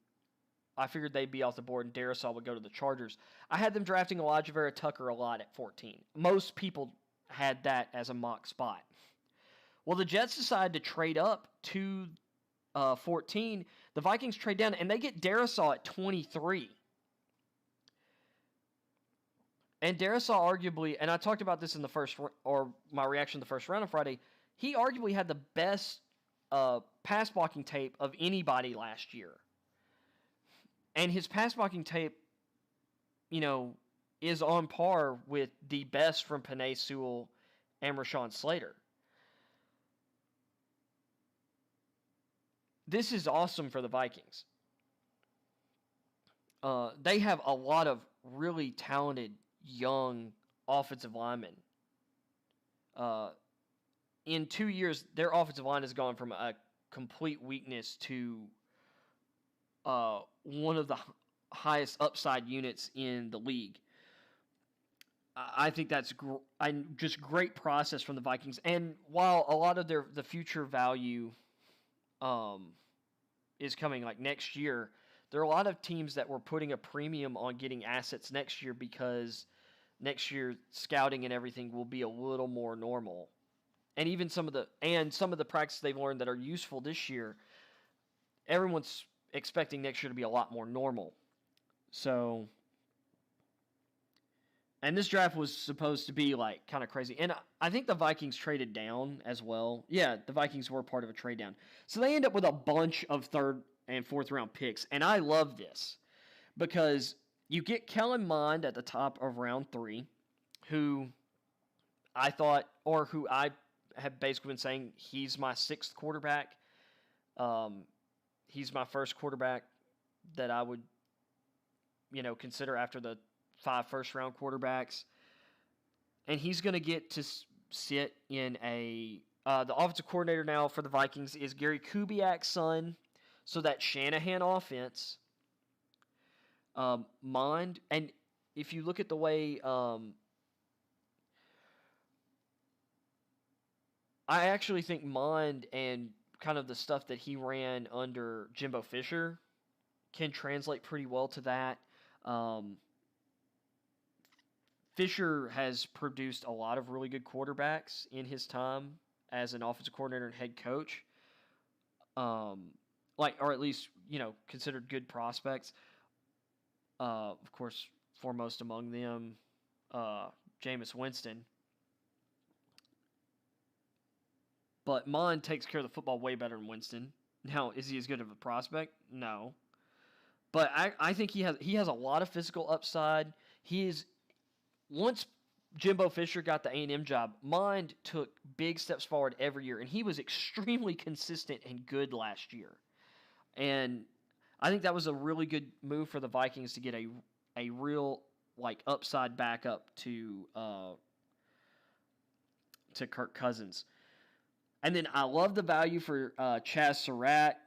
I figured they'd be off the board and Darrisaw would go to the Chargers. I had them drafting Elijah Vera Tucker a lot at 14. Most people had that as a mock spot. Well, the Jets decided to trade up to 14. The Vikings trade down, and they get Darrisaw at 23. And Darrisaw arguably, and I talked about this in the first, or my reaction to the first round on Friday, he arguably had the best pass blocking tape of anybody last year. And his pass blocking tape, is on par with the best from Penei Sewell and Rashawn Slater. This is awesome for the Vikings. They have a lot of really talented young offensive linemen. In 2 years, their offensive line has gone from a complete weakness to one of the highest upside units in the league. I think that's just great process from the Vikings. And while a lot of the future value is coming like next year, there are a lot of teams that were putting a premium on getting assets next year because next year scouting and everything will be a little more normal. And even some of the practices they've learned that are useful this year, everyone's expecting next year to be a lot more normal. So, and this draft was supposed to be like kind of crazy. And I think the Vikings traded down as well. Yeah, the Vikings were part of a trade down. So they end up with a bunch of third and fourth round picks. And I love this because you get Kellen Mond at the top of round 3, who I thought, or who I have basically been saying he's my 6th quarterback. He's my first quarterback that I would, consider after the 5 first-round quarterbacks. And he's going to get to sit in the offensive coordinator now for the Vikings is Gary Kubiak's son, so that Shanahan offense. Mond, and if you look at the way I actually think Mond and kind of the stuff that he ran under Jimbo Fisher can translate pretty well to that. Fisher has produced a lot of really good quarterbacks in his time as an offensive coordinator and head coach. Or at least, considered good prospects. Of course, foremost among them, Jameis Winston. But Mond takes care of the football way better than Winston. Now, is he as good of a prospect? No. But I think he has a lot of physical upside. Once Jimbo Fisher got the A&M job, Mond took big steps forward every year, and he was extremely consistent and good last year. And I think that was a really good move for the Vikings to get a real upside backup to Kirk Cousins. And then I love the value for Chaz Surratt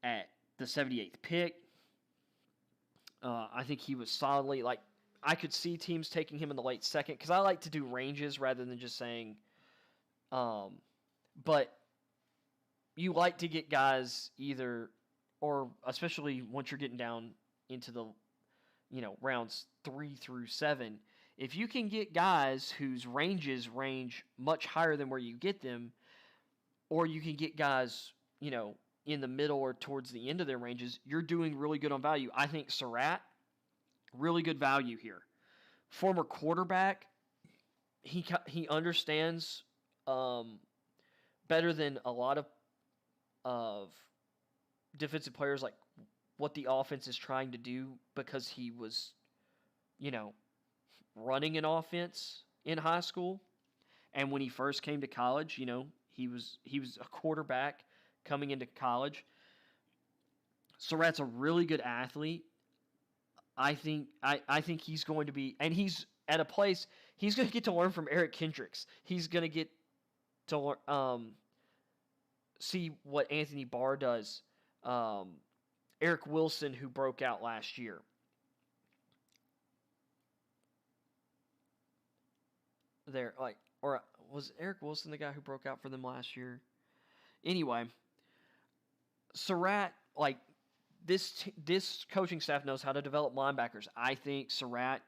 at the 78th pick. I think he was solidly, I could see teams taking him in the late second because I like to do ranges rather than just saying, but you like to get guys either, or especially once you're getting down into the, rounds 3 through 7, if you can get guys whose ranges range much higher than where you get them, or you can get guys, in the middle or towards the end of their ranges, you're doing really good on value. I think Surratt, really good value here. Former quarterback, he understands um, better than a lot of defensive players, like what the offense is trying to do, because he was, you know, running an offense in high school, and when he first came to college, he was a quarterback coming into college. Surratt's a really good athlete. I think he's going to be, and he's at a place he's going to get to learn from Eric Kendricks. He's going to get to see what Anthony Barr does. Eric Wilson, who broke out last year. Or was Eric Wilson the guy who broke out for them last year? Anyway, Surratt, this coaching staff knows how to develop linebackers. I think Surratt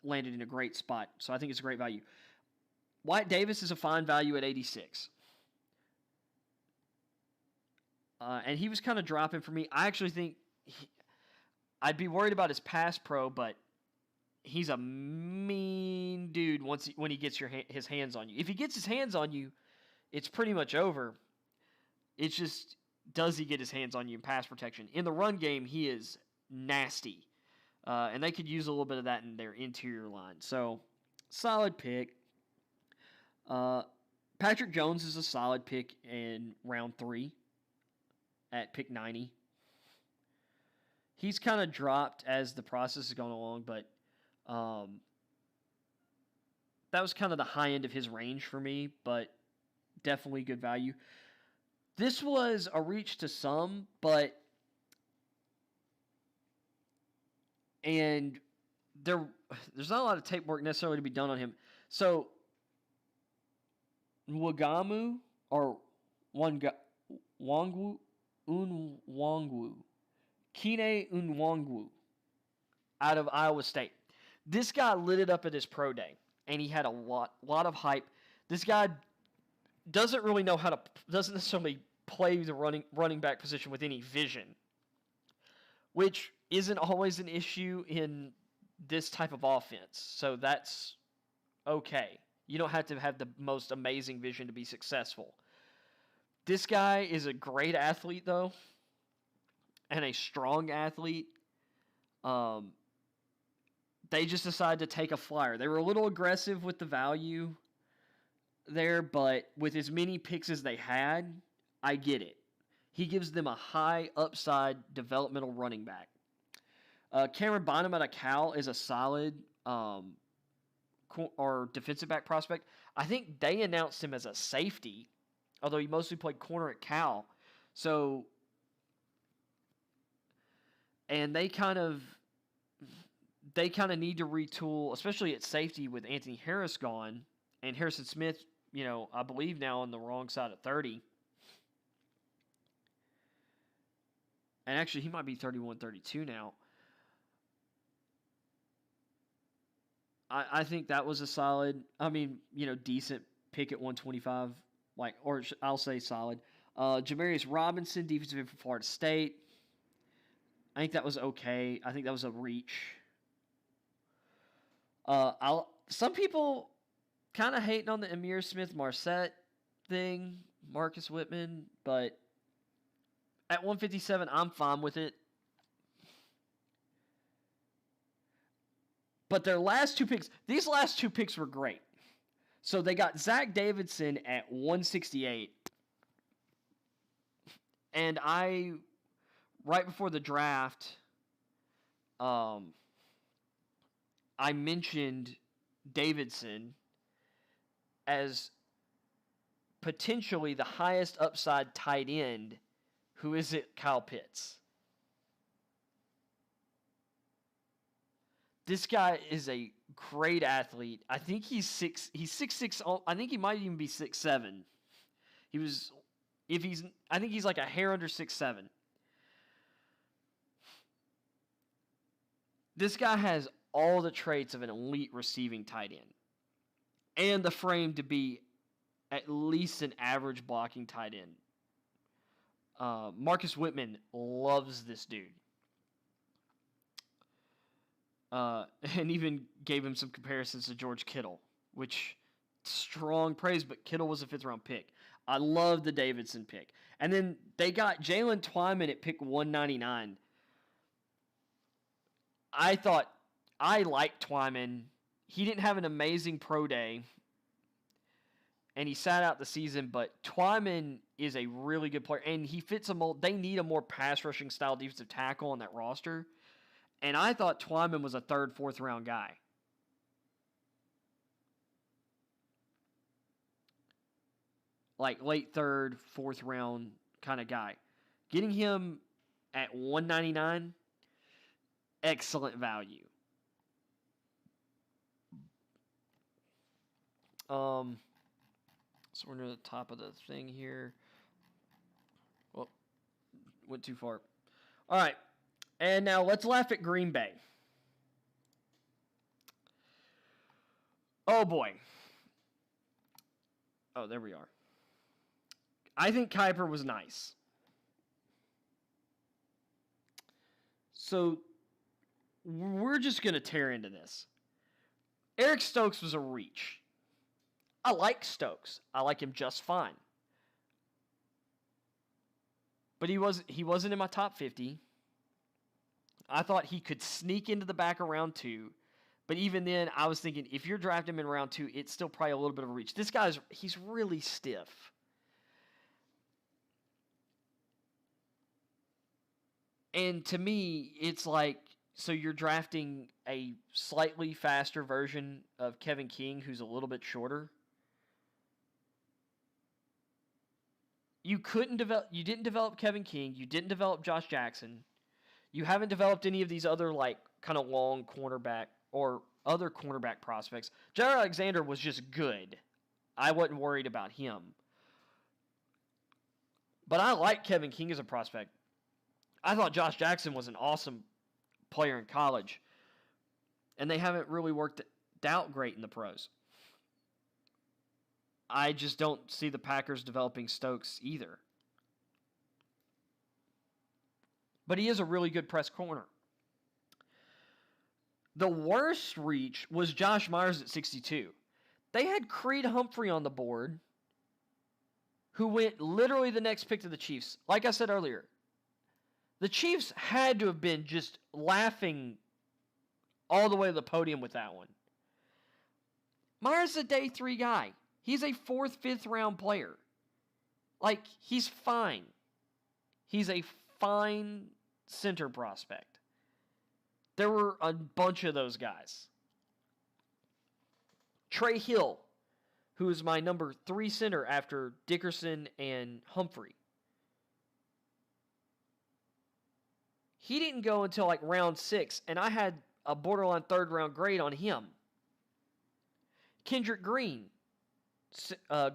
landed in a great spot, so I think it's a great value. Wyatt Davis is a fine value at 86. And he was kind of dropping for me. I actually think I'd be worried about his pass pro, but he's a mean dude when he gets his hands on you. If he gets his hands on you, it's pretty much over. It's just, does he get his hands on you in pass protection? In the run game, he is nasty. And they could use a little bit of that in their interior line. So, solid pick. Patrick Jones is a solid pick in round 3 at pick 90. He's kind of dropped as the process has gone along, but that was kind of the high end of his range for me, but definitely good value. This was a reach to some, and there's not a lot of tape work necessarily to be done on him. So, Nwangwu Kene Nwangwu out of Iowa State. This guy lit it up at his pro day, and he had a lot of hype. This guy doesn't necessarily play the running back position with any vision, which isn't always an issue in this type of offense. So that's okay. You don't have to have the most amazing vision to be successful. This guy is a great athlete, though, and a strong athlete. They just decided to take a flyer. They were a little aggressive with the value there, but with as many picks as they had, I get it. He gives them a high upside developmental running back. Cameron Bynum out of Cal is a solid or defensive back prospect. I think they announced him as a safety, although he mostly played corner at Cal. So, and they kind of need to retool, especially at safety with Anthony Harris gone and Harrison Smith, I believe now on the wrong side of 30. And actually, he might be 31, 32 now. I think that was a solid, decent pick at 125, I'll say solid. Jamarius Robinson, defensive end for Florida State. I think that was okay. I think that was a reach. Some people kind of hating on the Amir Smith-Marset thing, Marcus Whitman, but at 157, I'm fine with it. But these last two picks were great. So they got Zach Davidson at 168. And right before the draft, I mentioned Davidson as potentially the highest upside tight end. Who is it? Kyle Pitts. This guy is a great athlete. I think he's 6'6". I think he might even be 6'7". I think he's like a hair under 6'7". This guy has all the traits of an elite receiving tight end. And the frame to be at least an average blocking tight end. Marcus Whitman loves this dude. And even gave him some comparisons to George Kittle, which strong praise, but Kittle was a 5th-round pick. I love the Davidson pick. And then they got Jalen Twyman at pick 199. I liked Twyman. He didn't have an amazing pro day, and he sat out the season, but Twyman is a really good player, and he fits a mold. They need a more pass-rushing style defensive tackle on that roster, and I thought Twyman was a 3rd, 4th-round guy. Like late 3rd, 4th-round kind of guy. Getting him at 199, excellent value. So we're near the top of the thing here. Well, went too far. All right. And now let's laugh at Green Bay. Oh, boy. Oh, there we are. I think Kuiper was nice. So we're just going to tear into this. Eric Stokes was a reach. I like Stokes. I like him just fine. But he wasn't in my top 50. I thought he could sneak into the back of round 2. But even then, I was thinking, if you're drafting him in round 2, it's still probably a little bit of a reach. This he's really stiff. And to me, it's like, so you're drafting a slightly faster version of Kevin King, who's a little bit shorter. You didn't develop Kevin King. You didn't develop Josh Jackson. You haven't developed any of these other, like, kind of long cornerback or other cornerback prospects. Jair Alexander was just good. I wasn't worried about him. But I like Kevin King as a prospect. I thought Josh Jackson was an awesome player in college. And they haven't really worked out great in the pros. I just don't see the Packers developing Stokes either. But he is a really good press corner. The worst reach was Josh Myers at 62. They had Creed Humphrey on the board, who went literally the next pick to the Chiefs. Like I said earlier, the Chiefs had to have been just laughing all the way to the podium with that one. Myers is a day 3 guy. He's a 4th, 5th round player. Like, he's fine. He's a fine center prospect. There were a bunch of those guys. Trey Hill, who is my number 3 center after Dickerson and Humphrey. He didn't go until like round 6, and I had a borderline 3rd round grade on him. Kendrick Green,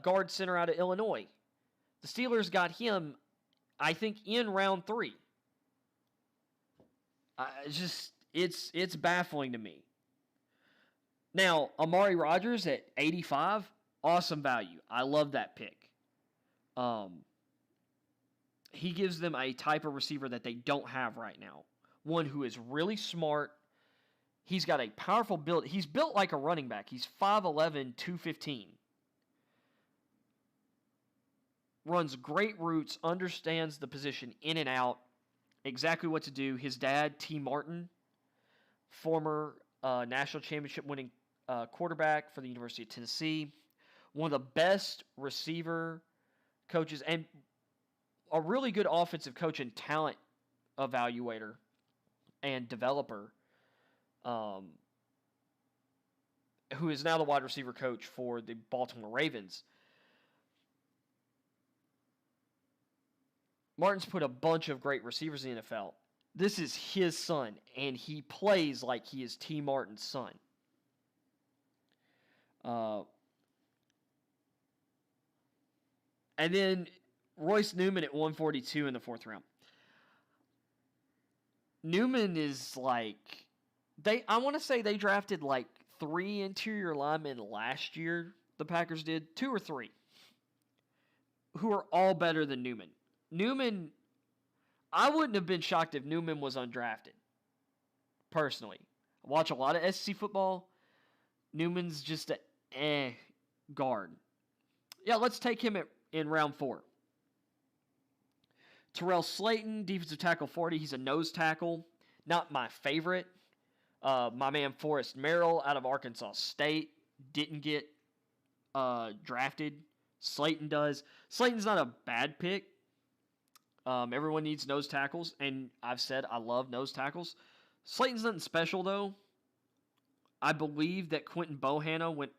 guard center out of Illinois. The Steelers got him, I think, in round 3. It's baffling to me. Now, Amari Rodgers at 85, awesome value. I love that pick. He gives them a type of receiver that they don't have right now. One who is really smart. He's got a powerful build. He's built like a running back. He's 5'11", 215. Runs great routes, understands the position in and out, exactly what to do. His dad, T. Martin, former national championship winning quarterback for the University of Tennessee, one of the best receiver coaches and a really good offensive coach and talent evaluator and developer, who is now the wide receiver coach for the Baltimore Ravens. Martin's put a bunch of great receivers in the NFL. This is his son, and he plays like he is T. Martin's son. And then Royce Newman at 142 in the 4th round. Newman is like, I want to say they drafted like 3 interior linemen last year, the Packers did, 2 or 3, who are all better than Newman. Newman, I wouldn't have been shocked if Newman was undrafted, personally. I watch a lot of SEC football. Newman's just guard. Yeah, let's take him in round 4. Terrell Slayton, defensive tackle 40. He's a nose tackle. Not my favorite. My man Forrest Merrill out of Arkansas State didn't get drafted. Slayton does. Slayton's not a bad pick. Everyone needs nose tackles, and I've said I love nose tackles. Slayton's nothing special, though. I believe that Quentin Bohanna went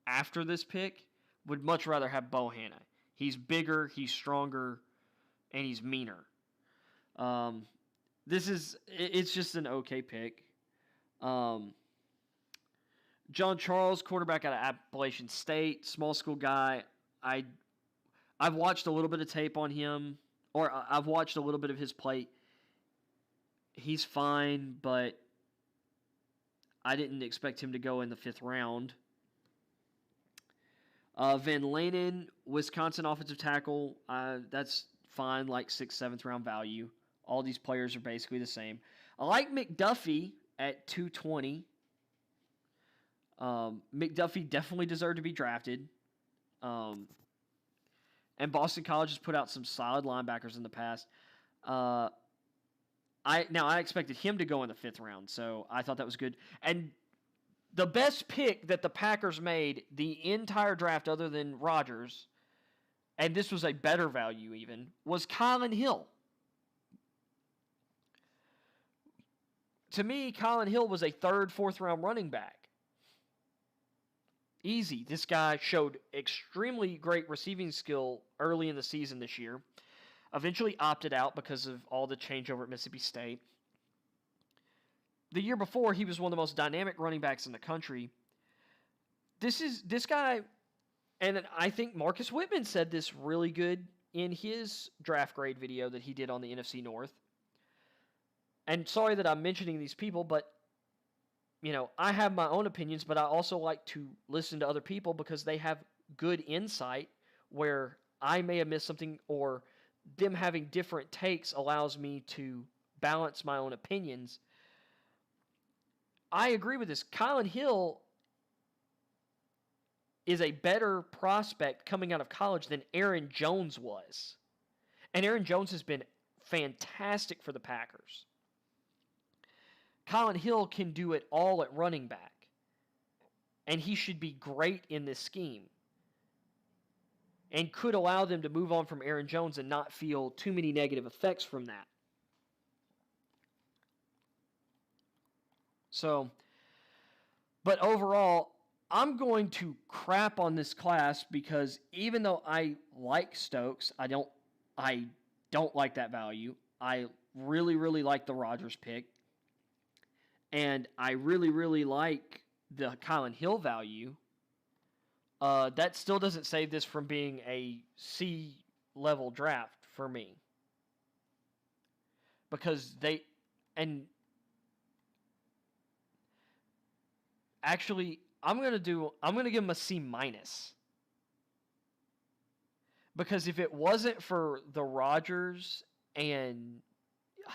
after this pick. Would much rather have Bohanna. He's bigger, he's stronger, and he's meaner. It's just an okay pick. John Charles, quarterback out of Appalachian State, small school guy. I've watched a little bit of tape on him, or I've watched a little bit of his play. He's fine, but I didn't expect him to go in the 5th round. Van Lanen, Wisconsin offensive tackle. That's fine, like 6th, 7th round value. All these players are basically the same. I like McDuffie at 220. McDuffie definitely deserved to be drafted. And Boston College has put out some solid linebackers in the past. I expected him to go in the 5th round, so I thought that was good. And the best pick that the Packers made the entire draft, other than Rodgers, and this was a better value even, was Colin Hill. To me, Colin Hill was a 3rd, 4th round running back. Easy. This guy showed extremely great receiving skill early in the season this year. Eventually opted out because of all the changeover at Mississippi State. The year before, he was one of the most dynamic running backs in the country. This guy, and I think Marcus Whitman said this really good in his draft grade video that he did on the NFC North. And sorry that I'm mentioning these people, but I have my own opinions, but I also like to listen to other people because they have good insight where I may have missed something, or them having different takes allows me to balance my own opinions. I agree with this. Colin Hill is a better prospect coming out of college than Aaron Jones was. And Aaron Jones has been fantastic for the Packers. Colin Hill can do it all at running back. And he should be great in this scheme. And could allow them to move on from Aaron Jones and not feel too many negative effects from that. So, but overall, I'm going to crap on this class because even though I like Stokes, I don't like that value. I really, really like the Rodgers pick. And I really, really like the Colin Hill value. That still doesn't save this from being a C-level draft for me. Because actually, I'm going to give him a C-. Because if it wasn't for the Rodgers and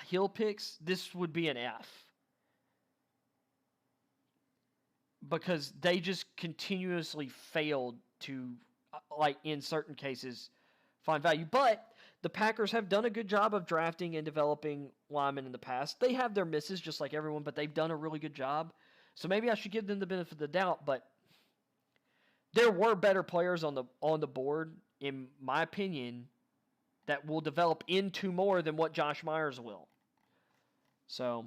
Hill picks, this would be an F. Because they just continuously failed to, like in certain cases, find value. But the Packers have done a good job of drafting and developing linemen in the past. They have their misses just like everyone, but they've done a really good job. So maybe I should give them the benefit of the doubt, but there were better players on the board, in my opinion, that will develop into more than what Josh Myers will. So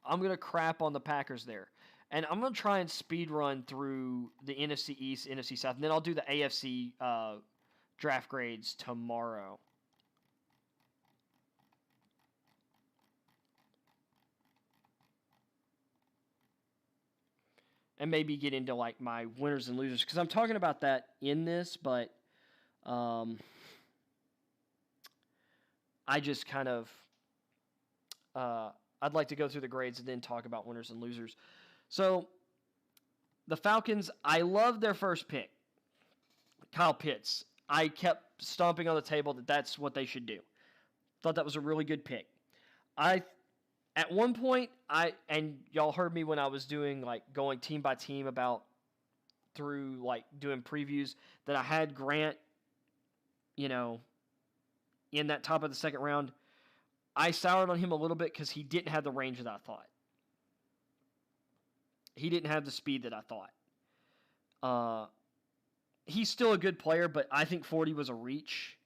I'm going to crap on the Packers there. And I'm going to try and speed run through the NFC East, NFC South, and then I'll do the AFC draft grades tomorrow. And maybe get into like my winners and losers, because I'm talking about that in this, but I just kind of I'd like to go through the grades and then talk about winners and losers. So the Falcons, I love their first pick, Kyle Pitts. I kept stomping on the table that that's what they should do. Thought that was a really good pick. At one point, and y'all heard me when I was doing like going team by team about through like doing previews that I had Grant, you know, in that top of the second round. I soured on him a little bit because he didn't have the range that I thought. He didn't have the speed that I thought. He's still a good player, but I think 40 was a reach.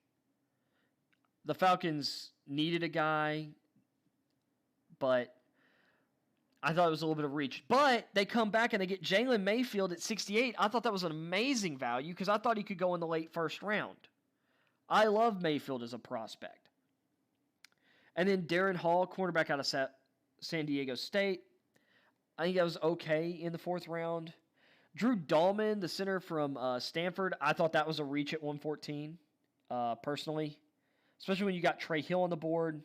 The Falcons needed a guy, but I thought it was a little bit of reach. But they come back and they get Jalen Mayfield at 68. I thought that was an amazing value because I thought he could go in the late first round. I love Mayfield as a prospect. And then Darren Hall, cornerback out of San Diego State. I think that was okay in the fourth round. Drew Dahlman, the center from Stanford, I thought that was a reach at 114, personally. Especially when you got Trey Hill on the board.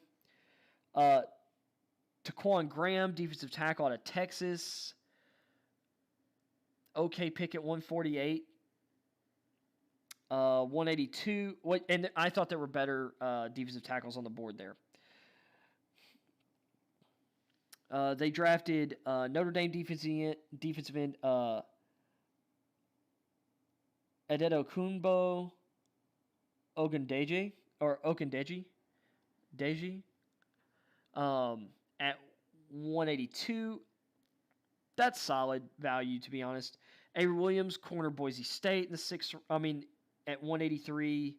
Taquan Graham, defensive tackle out of Texas. Okay pick at 148. 182. And I thought there were better defensive tackles on the board there. They drafted Notre Dame defensive end Adedokunbo Ogundeji at 182. That's solid value, to be honest. Avery Williams, corner, Boise State in the sixth. At 183.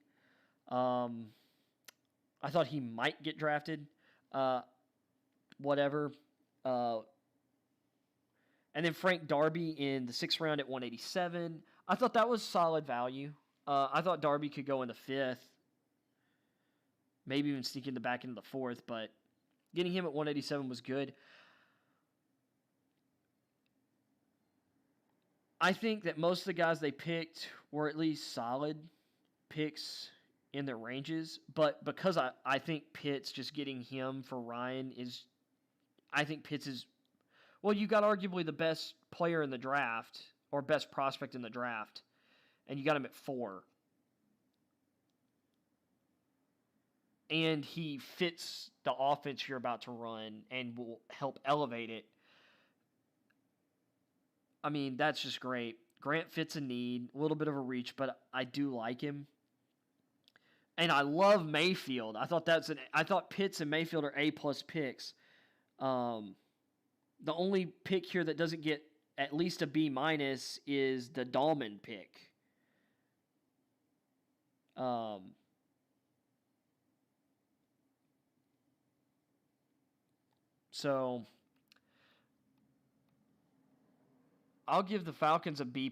I thought he might get drafted. Whatever. And then Frank Darby in the sixth round at 187. I thought that was solid value. I thought Darby could go in the fifth. Maybe even sneak in the back into the fourth, but getting him at 187 was good. I think that most of the guys they picked were at least solid picks in their ranges, but because I think Pitts, just getting him for Ryan is, I think Pitts is, well, you got arguably the best player in the draft, or best prospect in the draft, and you got him at 4. And he fits the offense you're about to run and will help elevate it. I mean, that's just great. Grant fits a need, a little bit of a reach, but I do like him. And I love Mayfield. I thought Pitts and Mayfield are A+ picks. The only pick here that doesn't get at least a B- is the Dahlman pick. So I'll give the Falcons a B+.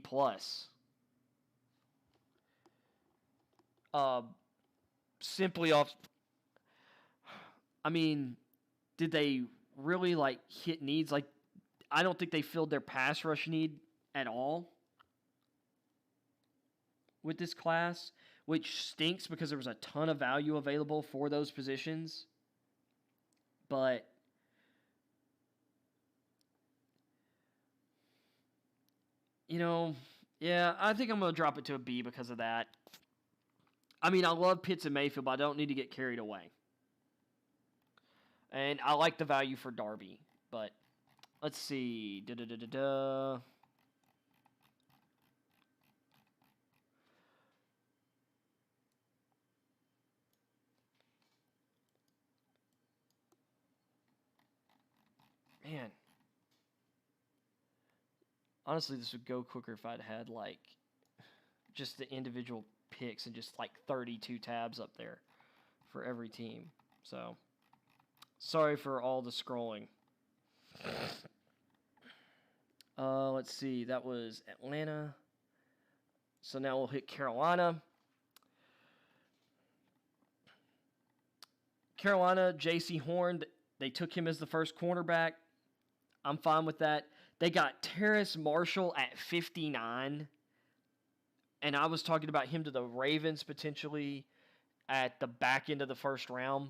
Simply off, I mean, did they really hit needs? I don't think they filled their pass rush need at all with this class, which stinks because there was a ton of value available for those positions. But yeah, I think I'm going to drop it to a B because of that. I mean, I love Pitts and Mayfield, but I don't need to get carried away. And I like the value for Darby, but let's see. Man. Honestly, this would go quicker if I'd had just the individual picks and just 32 tabs up there for every team. So, sorry for all the scrolling. Let's see. That was Atlanta. So now we'll hit Carolina. Carolina, J.C. Horn, they took him as the first cornerback. I'm fine with that. They got Terrace Marshall at 59. And I was talking about him to the Ravens potentially at the back end of the first round.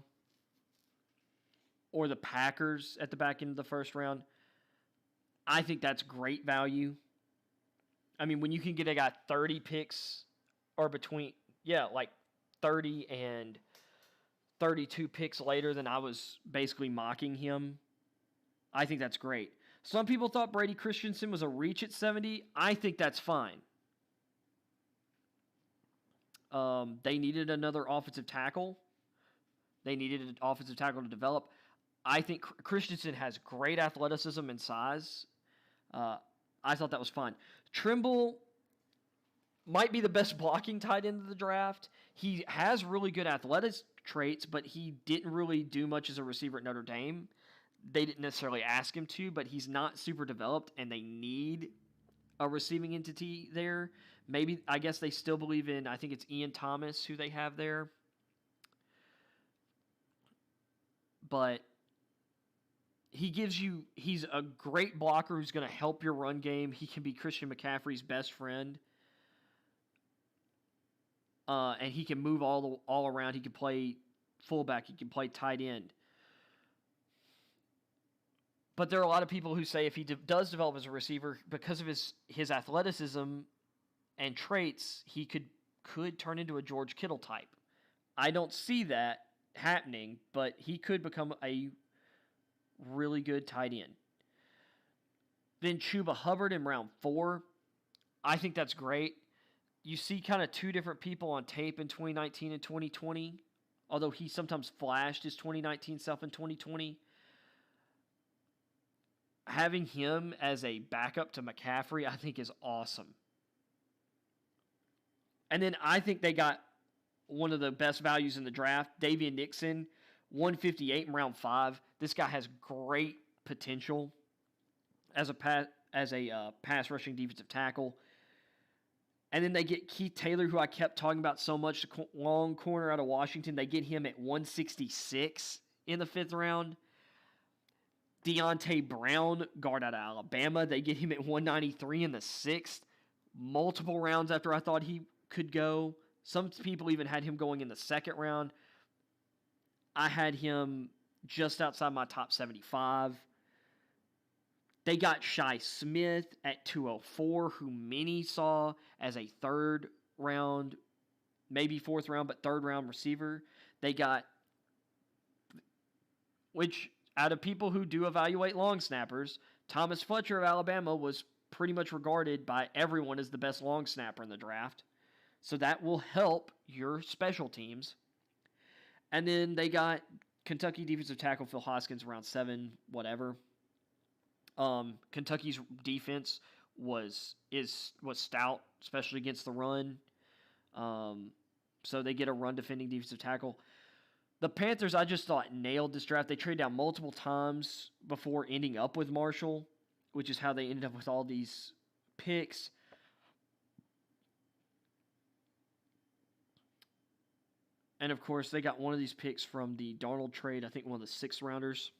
Or the Packers at the back end of the first round. I think that's great value. I mean, when you can get a guy 30 picks or between, 30 and 32 picks later than I was basically mocking him, I think that's great. Some people thought Brady Christensen was a reach at 70. I think that's fine. They needed another offensive tackle. They needed an offensive tackle to develop. I think Christensen has great athleticism and size. I thought that was fun. Trimble might be the best blocking tight end of the draft. He has really good athletic traits, but he didn't really do much as a receiver at Notre Dame. They didn't necessarily ask him to, but he's not super developed, and they need a receiving entity there. Maybe, I guess they still believe in, I think it's Ian Thomas who they have there. But he's a great blocker who's going to help your run game. He can be Christian McCaffrey's best friend. And he can move all around. He can play fullback. He can play tight end. But there are a lot of people who say if he does develop as a receiver, because of his athleticism and traits, he could turn into a George Kittle type. I don't see that happening, but he could become a really good tight end. Then Chuba Hubbard in round 4. I think that's great. You see kind of two different people on tape in 2019 and 2020, although he sometimes flashed his 2019 self in 2020. Having him as a backup to McCaffrey, I think is awesome. And then I think they got one of the best values in the draft, Davian Nixon, 158 in round 5. This guy has great potential as a pass rushing defensive tackle. And then they get Keith Taylor, who I kept talking about so much, the long corner out of Washington. They get him at 166 in the 5th round. Deontay Brown, guard out of Alabama. They get him at 193 in the 6th. Multiple rounds after I thought he could go. Some people even had him going in the 2nd round. I had him just outside my top 75. They got Shi Smith at 204, who many saw as a 3rd round, maybe 4th round, but 3rd round receiver. They got, which out of people who do evaluate long snappers, Thomas Fletcher of Alabama was pretty much regarded by everyone as the best long snapper in the draft. So that will help your special teams. And then they got Kentucky defensive tackle Phil Hoskins around 7, whatever. Kentucky's defense was stout, especially against the run. So they get a run defending defensive tackle. The Panthers, I just thought, nailed this draft. They traded down multiple times before ending up with Marshall, which is how they ended up with all these picks. And, of course, they got one of these picks from the Darnold trade, I think one of the 6th rounders.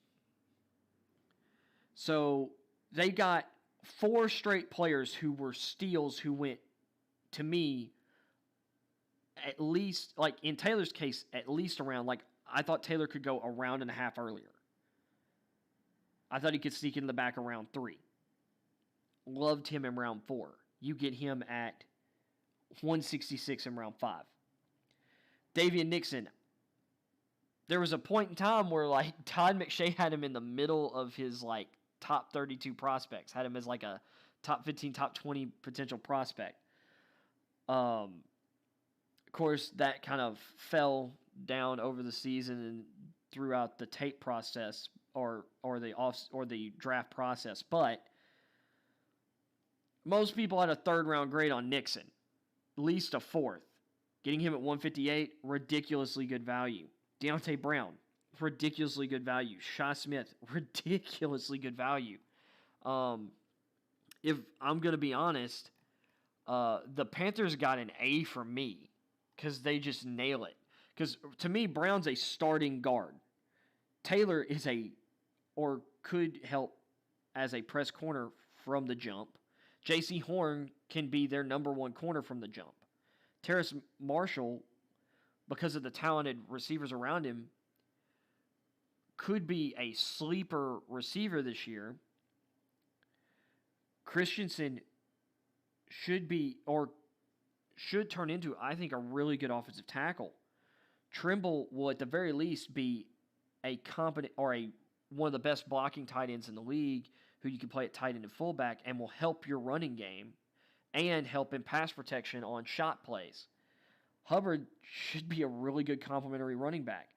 So they got 4 straight players who were steals who went, to me, at least, like in Taylor's case, at least around, like I thought Taylor could go a round and a half earlier. I thought he could sneak in the back of round 3. Loved him in round 4. You get him at 166 in round 5. Davian Nixon. There was a point in time where like Todd McShay had him in the middle of his like top 32 prospects. Had him as like a top 15, top 20 potential prospect. Of course, that kind of fell down over the season and throughout the tape process or the draft process. But most people had a 3rd round grade on Nixon, at least a 4th. Getting him at 158, ridiculously good value. Deontay Brown, ridiculously good value. Shi Smith, ridiculously good value. If I'm going to be honest, the Panthers got an A for me because they just nail it. Because to me, Brown's a starting guard. Taylor is or could help as a press corner from the jump. J.C. Horn can be their number 1 corner from the jump. Terrace Marshall, because of the talented receivers around him, could be a sleeper receiver this year. Christensen should turn into, I think, a really good offensive tackle. Trimble will at the very least be a competent or one of the best blocking tight ends in the league who you can play at tight end and fullback and will help your running game and help in pass protection on shot plays. Hubbard should be a really good complementary running back.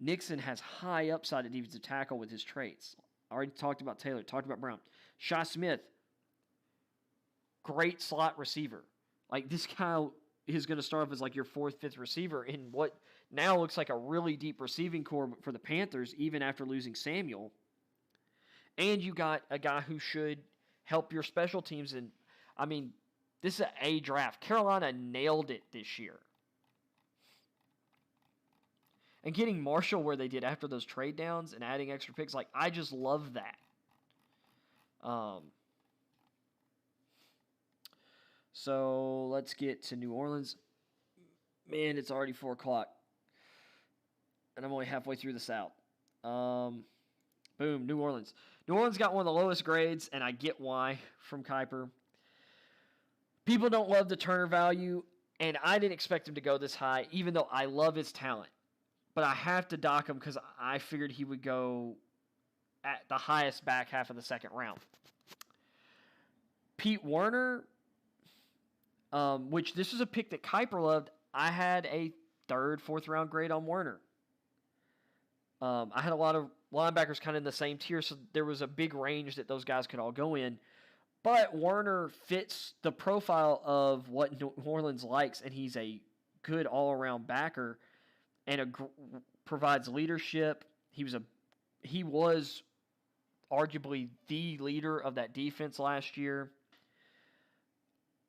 Nixon has high upside at defensive tackle with his traits. I already talked about Taylor, talked about Brown. Shi Smith, great slot receiver. Like, this guy is going to start off as like your 4th, 5th receiver in what now looks like a really deep receiving core for the Panthers, even after losing Samuel. And you got a guy who should help your special teams. And, I mean, this is an A draft. Carolina nailed it this year. And getting Marshall where they did after those trade downs and adding extra picks, like, I just love that. So let's get to New Orleans. Man, it's already 4 o'clock. And I'm only halfway through this out. Boom, New Orleans. New Orleans got one of the lowest grades, and I get why, from Kiper. People don't love the Turner value, and I didn't expect him to go this high, even though I love his talent. But I have to dock him because I figured he would go at the highest back half of the 2nd round. Pete Werner, which this was a pick that Kiper loved. I had a 3rd, 4th round grade on Werner. I had a lot of linebackers kind of in the same tier, so there was a big range that those guys could all go in. But Werner fits the profile of what New Orleans likes, and he's a good all-around backer and provides leadership. He was arguably the leader of that defense last year.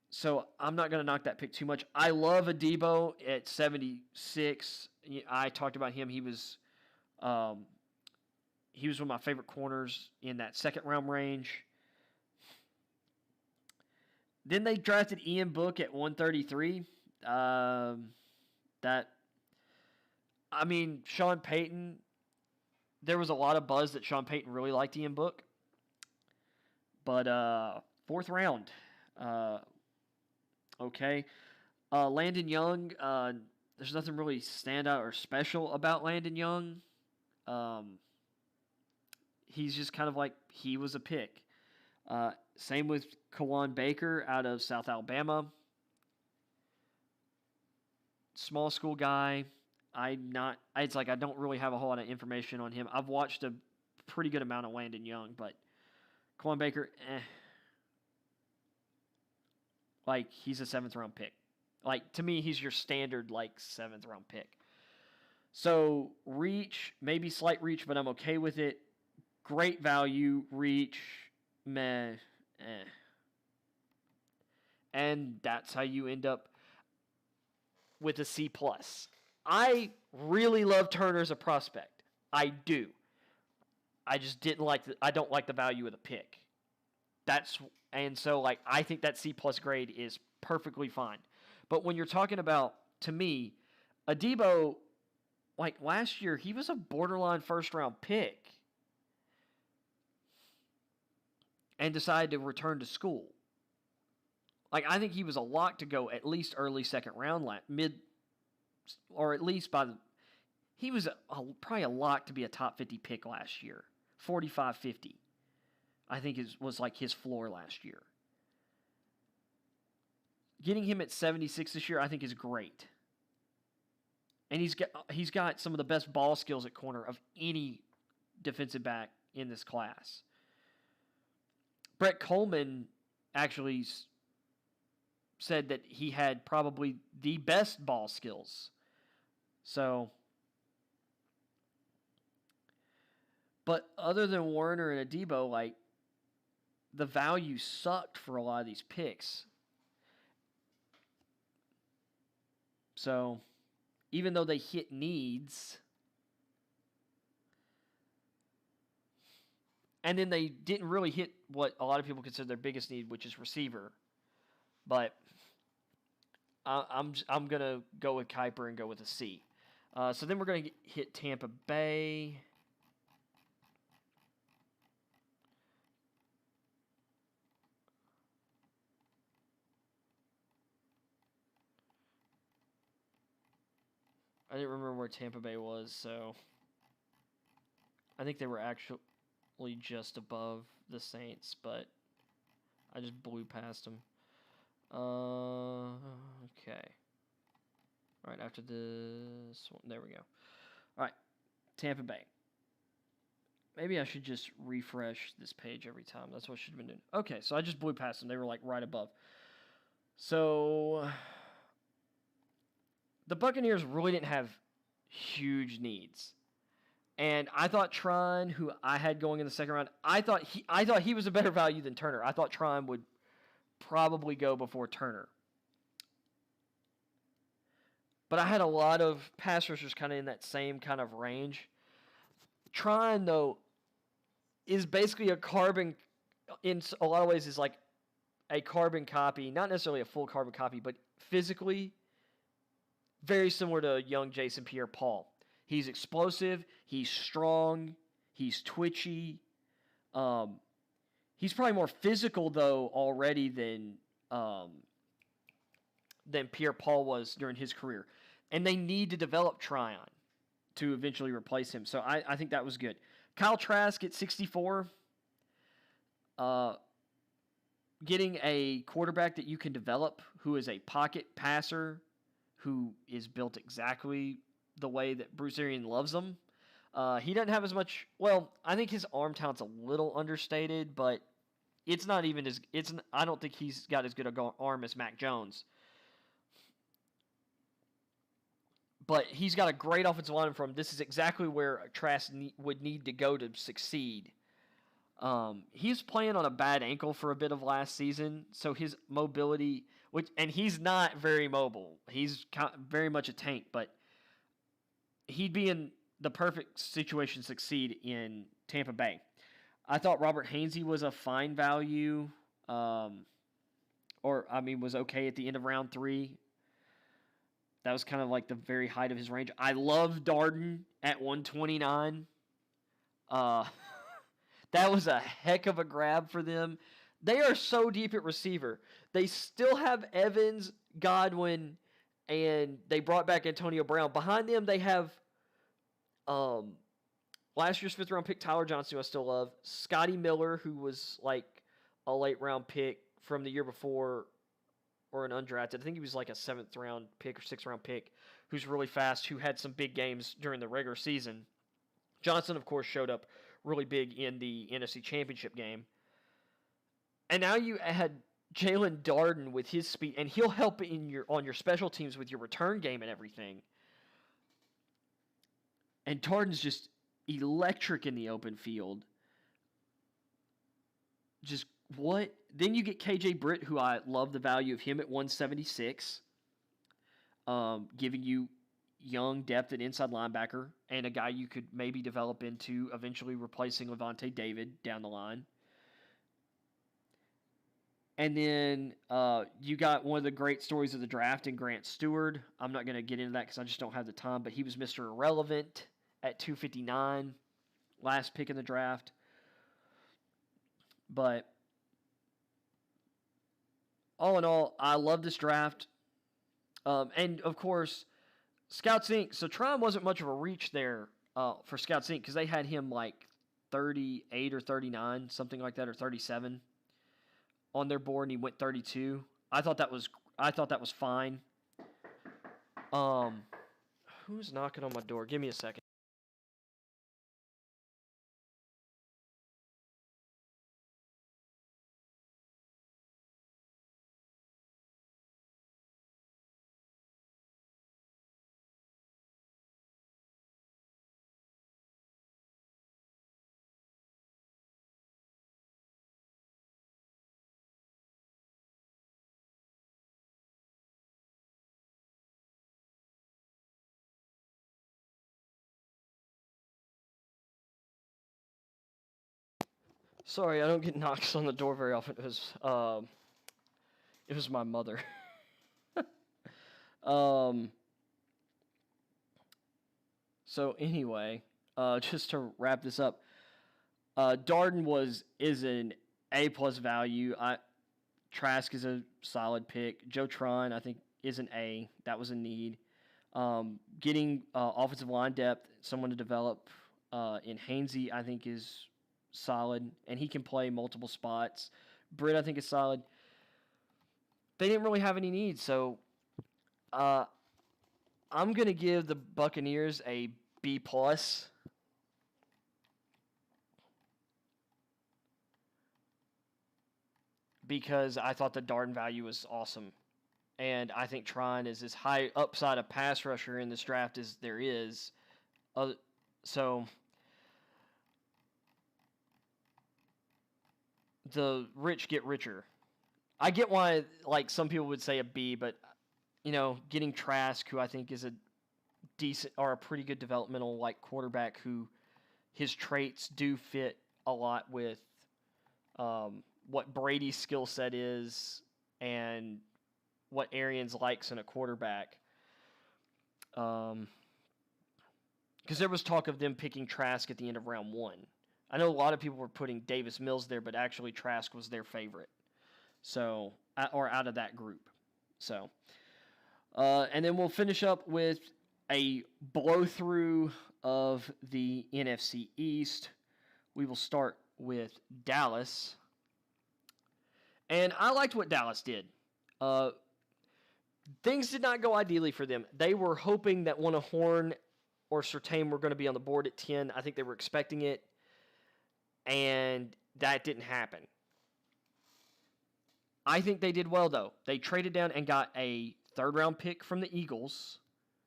So I'm not going to knock that pick too much. I love Adebo at 76. I talked about him. He was one of my favorite corners in that 2nd round range. Then they drafted Ian Book at 133. Sean Payton, there was a lot of buzz that Sean Payton really liked Ian Book. But 4th round. Okay. Landon Young, there's nothing really standout or special about Landon Young. He's just kind of like, he was a pick. Same with Kawan Baker out of South Alabama. Small school guy. I don't really have a whole lot of information on him. I've watched a pretty good amount of Landon Young, but Kawan Baker, Like, he's a 7th round pick. Like, to me, he's your standard, 7th round pick. So, reach, maybe slight reach, but I'm okay with it. Great value, reach, meh, eh. And that's how you end up with a C+. I really love Turner as a prospect. I do. I just I don't like the value of the pick. So I think that C+ grade is perfectly fine. But when you're talking about, to me, Adebo, last year, he was a borderline 1st round pick and decided to return to school. I think he was a lock to go at least early 2nd round, or at least he was probably a lock to be a top 50 pick last year, 45-50. I think was his floor last year. Getting him at 76 this year, I think, is great. And he's got some of the best ball skills at corner of any defensive back in this class. Brett Coleman actually said that he had probably the best ball skills. So, but other than Werner and Adebo, the value sucked for a lot of these picks. So, even though they hit needs, and then they didn't really hit what a lot of people consider their biggest need, which is receiver. But I'm gonna go with Kiper and go with a C. So then we're gonna hit Tampa Bay. I didn't remember where Tampa Bay was, so I think they were actually just above the Saints, but I just blew past them. Okay. Right after this one. There we go. All right, Tampa Bay. Maybe I should just refresh this page every time. That's what I should have been doing. Okay, so I just blew past them. They were like right above. So the Buccaneers really didn't have huge needs. And I thought Trine, who I had going in the second round, I thought he was a better value than Turner. I thought Trine would probably go before Turner. But I had a lot of pass rushers kind of in that same kind of range. Trine, though, is basically a carbon, in a lot of ways, is like a carbon copy. Not necessarily a full carbon copy, but physically very similar to young Jason Pierre-Paul. He's explosive. He's strong. He's twitchy. He's probably more physical, though, already than Pierre-Paul was during his career. And they need to develop Tryon to eventually replace him. So I think that was good. Kyle Trask at 64. Getting a quarterback that you can develop who is a pocket passer, who is built exactly the way that Bruce Arians loves them. He doesn't have as much. Well, I think his arm talent's a little understated, but it's not even as. I don't think he's got as good an arm as Mac Jones. But he's got a great offensive line from. This is exactly where Trask would need to go to succeed. He's playing on a bad ankle for a bit of last season, so his mobility, and he's not very mobile. He's very much a tank, but he'd be in the perfect situation to succeed in Tampa Bay. I thought Robert Hainsey was a fine value, was okay at the end of round 3. That was kind of like the very height of his range. I love Darden at 129. That was a heck of a grab for them. They are so deep at receiver. They still have Evans, Godwin, and they brought back Antonio Brown. Behind them, they have last year's 5th-round pick Tyler Johnson, who I still love. Scotty Miller, who was like a late-round pick from the year before, or an undrafted. I think he was like a 7th-round pick or 6th-round pick, who's really fast, who had some big games during the regular season. Johnson, of course, showed up really big in the NFC Championship game. And now you add Jalen Darden with his speed, and he'll help on your special teams with your return game and everything. And Darden's just electric in the open field. Just what? Then you get KJ Britt, who I love the value of him at 176, giving you young depth at inside linebacker and a guy you could maybe develop into eventually replacing Levante David down the line. And then you got one of the great stories of the draft in Grant Stewart. I'm not going to get into that because I just don't have the time, but he was Mr. Irrelevant at 259, last pick in the draft. But all in all, I love this draft. And, of course, Scouts Inc. So Tryon wasn't much of a reach there for Scouts Inc. because they had him like 38 or 39, something like that, or 37 on their board, and he went 32. I thought that was fine. Who's knocking on my door? Give me a second. Sorry, I don't get knocks on the door very often. It was my mother. So anyway, just to wrap this up, Darden is an A+ value. Trask is a solid pick. Joe Tryon, I think, is an A. That was a need. Getting offensive line depth, someone to develop in Hainsey, I think, is solid, and he can play multiple spots. Britt, I think, is solid. They didn't really have any needs, so I'm going to give the Buccaneers a B+. Because I thought the Darden value was awesome. And I think Trine is as high upside a pass rusher in this draft as there is. So the rich get richer. I get why, like, some people would say a B, but, getting Trask, who I think is a decent or a pretty good developmental, like, quarterback who his traits do fit a lot with what Brady's skill set is and what Arians likes in a quarterback. Because there was talk of them picking Trask at the end of round 1. I know a lot of people were putting Davis Mills there, but actually Trask was their favorite. So, or out of that group. So, and then we'll finish up with a blow through of the NFC East. We will start with Dallas. And I liked what Dallas did. Things did not go ideally for them. They were hoping that one of Horn or Surtain were going to be on the board at 10. I think they were expecting it. And that didn't happen. I think they did well, though. They traded down and got a third-round pick from the Eagles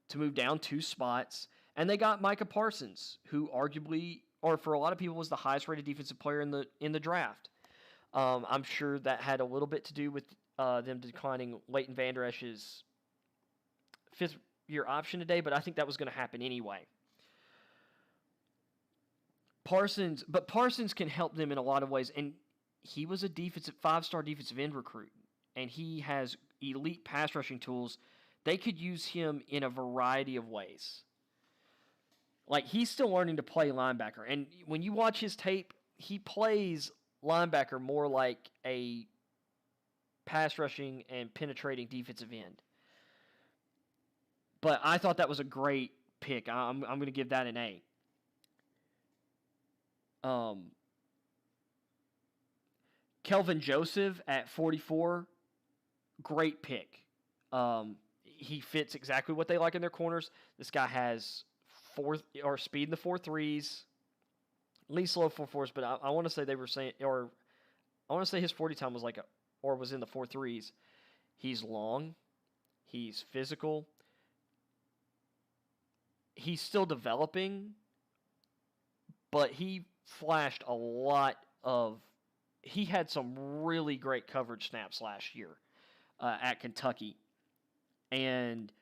to move down 2 spots. And they got Micah Parsons, who arguably, or for a lot of people, was the highest-rated defensive player in the draft. I'm sure that had a little bit to do with them declining Leighton Vander Esch's 5th-year option today, but I think that was going to happen anyway. Parsons can help them in a lot of ways, and he was a 5-star defensive end recruit, and he has elite pass rushing tools. They could use him in a variety of ways. Like, he's still learning to play linebacker, and when you watch his tape, he plays linebacker more like a pass rushing and penetrating defensive end. But I thought that was a great pick. I'm going to give that an A. Kelvin Joseph at 44, great pick. He fits exactly what they like in their corners. This guy has speed in the 4.3s, at least low 4.4s, but I want to say they were saying, or I want to say his 40 time was was in the 4.3s. He's long. He's physical. He's still developing, but he flashed a lot of. He had some really great coverage snaps last year at Kentucky, and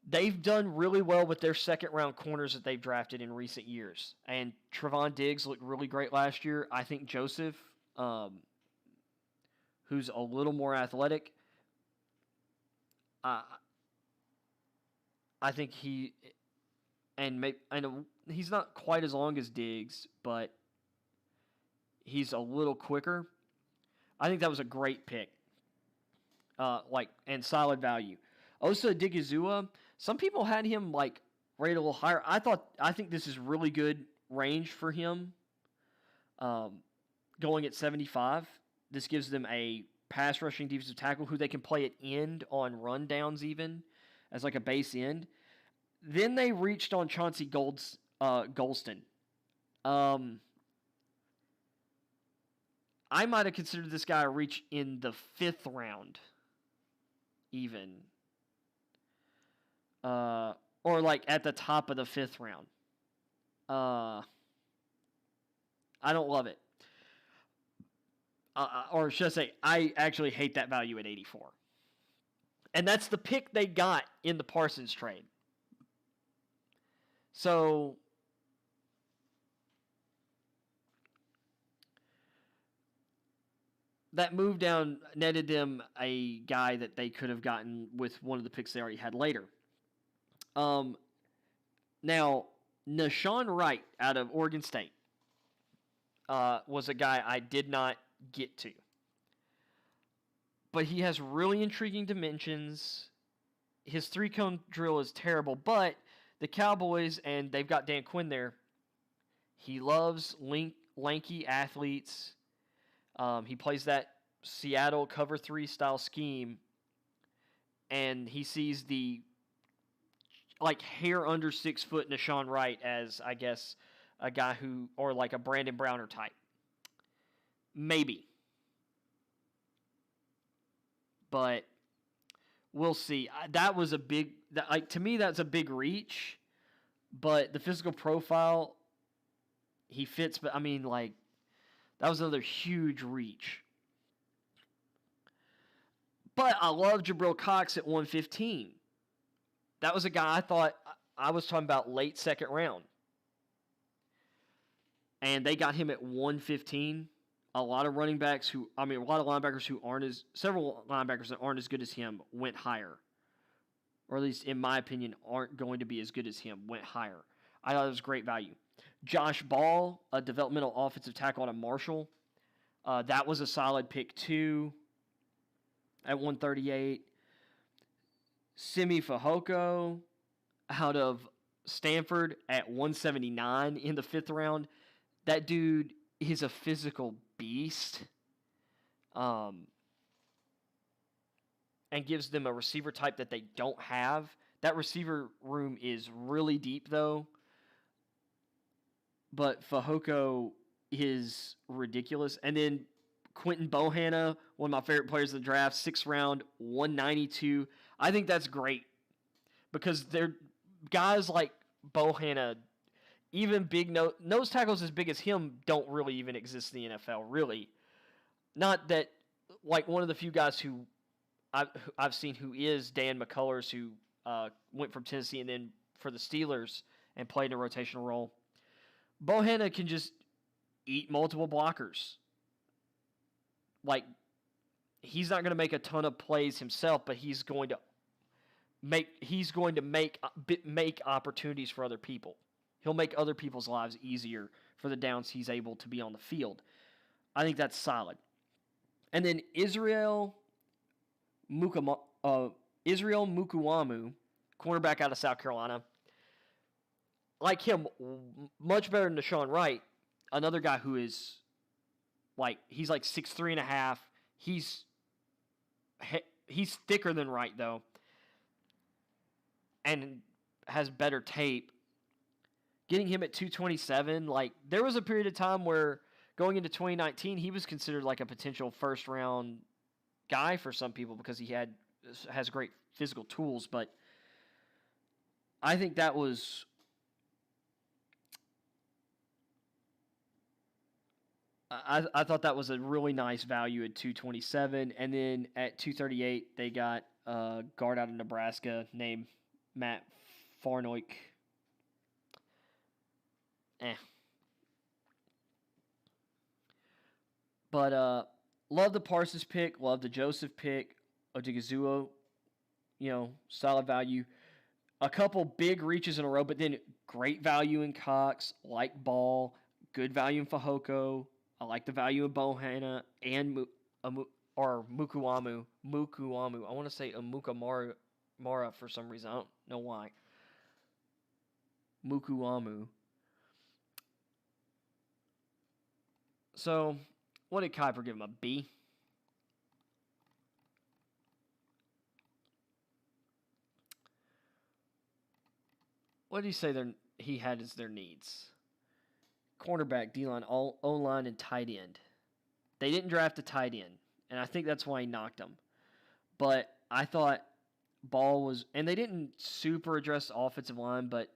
they've done really well with their second-round corners that they've drafted in recent years. And Trevon Diggs looked really great last year. I think Joseph, who's a little more athletic, I think he's not quite as long as Diggs, but he's a little quicker. I think that was a great pick, and solid value. Osa Odighizuwa, some people had him rated a little higher. I think this is really good range for him. Going at 75, this gives them a pass rushing defensive tackle who they can play at end on run downs even as like a base end. Then they reached on Chauncey Golston. I might have considered this guy a reach in the 5th round, even. Or at the top of the 5th round. I don't love it. Or should I say, I actually hate that value at 84. And that's the pick they got in the Parsons trade. So that move down netted them a guy that they could have gotten with one of the picks they already had later. Now, Nashawn Wright out of Oregon State was a guy I did not get to. But he has really intriguing dimensions. His 3-cone drill is terrible, but the Cowboys, and they've got Dan Quinn there, he loves lanky athletes. He plays that Seattle cover 3 style scheme, and he sees the like hair under 6 foot Nashawn Wright as, I guess, a guy who, or like a Brandon Browner type. Maybe. But we'll see. That was a big, like, to me, that's a big reach. But the physical profile, he fits. But I mean, like, that was another huge reach. But I love Jabril Cox at 115. That was a guy I thought I was talking about late second round. And they got him at 115. A lot of linebackers who aren't as, several linebackers that aren't as good as him went higher. Or at least, in my opinion, aren't going to be as good as him, went higher. I thought it was great value. Josh Ball, a developmental offensive tackle out of Marshall. That was a solid pick, too, at 138. Simi Fehoko out of Stanford at 179 in the 5th round. That dude is a physical beast. And gives them a receiver type that they don't have. That receiver room is really deep, though. But Fehoko is ridiculous. And then Quentin Bohanna, one of my favorite players in the draft, 6th round, 192. I think that's great because they're guys like Bohanna, even big nose tackles as big as him, don't really even exist in the NFL, really. Not that, like, one of the few guys who I've seen who is Dan McCullers, who went from Tennessee and then for the Steelers and played in a rotational role. Bohanna can just eat multiple blockers. Like, he's not going to make a ton of plays himself, but he's going to make opportunities for other people. He'll make other people's lives easier for the downs he's able to be on the field. I think that's solid. And then Israel Mukuamu, cornerback out of South Carolina. Like him, much better than Nashawn Wright. Another guy who is he's like 6'3.5". He's thicker than Wright, though, and has better tape. Getting him at 227, there was a period of time where going into 2019, he was considered like a potential first-round guy for some people because he has great physical tools, but I think that was I thought that was a really nice value at 227, and then at 238 they got a guard out of Nebraska named Matt Farnoik. But love the Parsons pick, love the Joseph pick, Odighizuwa, solid value. A couple big reaches in a row, but then great value in Cox, like Ball, good value in Fehoko. I like the value in Bohanna and Mukuamu. I want to say Mara for some reason. I don't know why. Mukuamu. So, what did Kuiper give him? A B? What did he say he had as their needs? Cornerback, D-line, O-line, and tight end. They didn't draft a tight end, and I think that's why he knocked them. But I thought Ball was... And they didn't super address the offensive line, but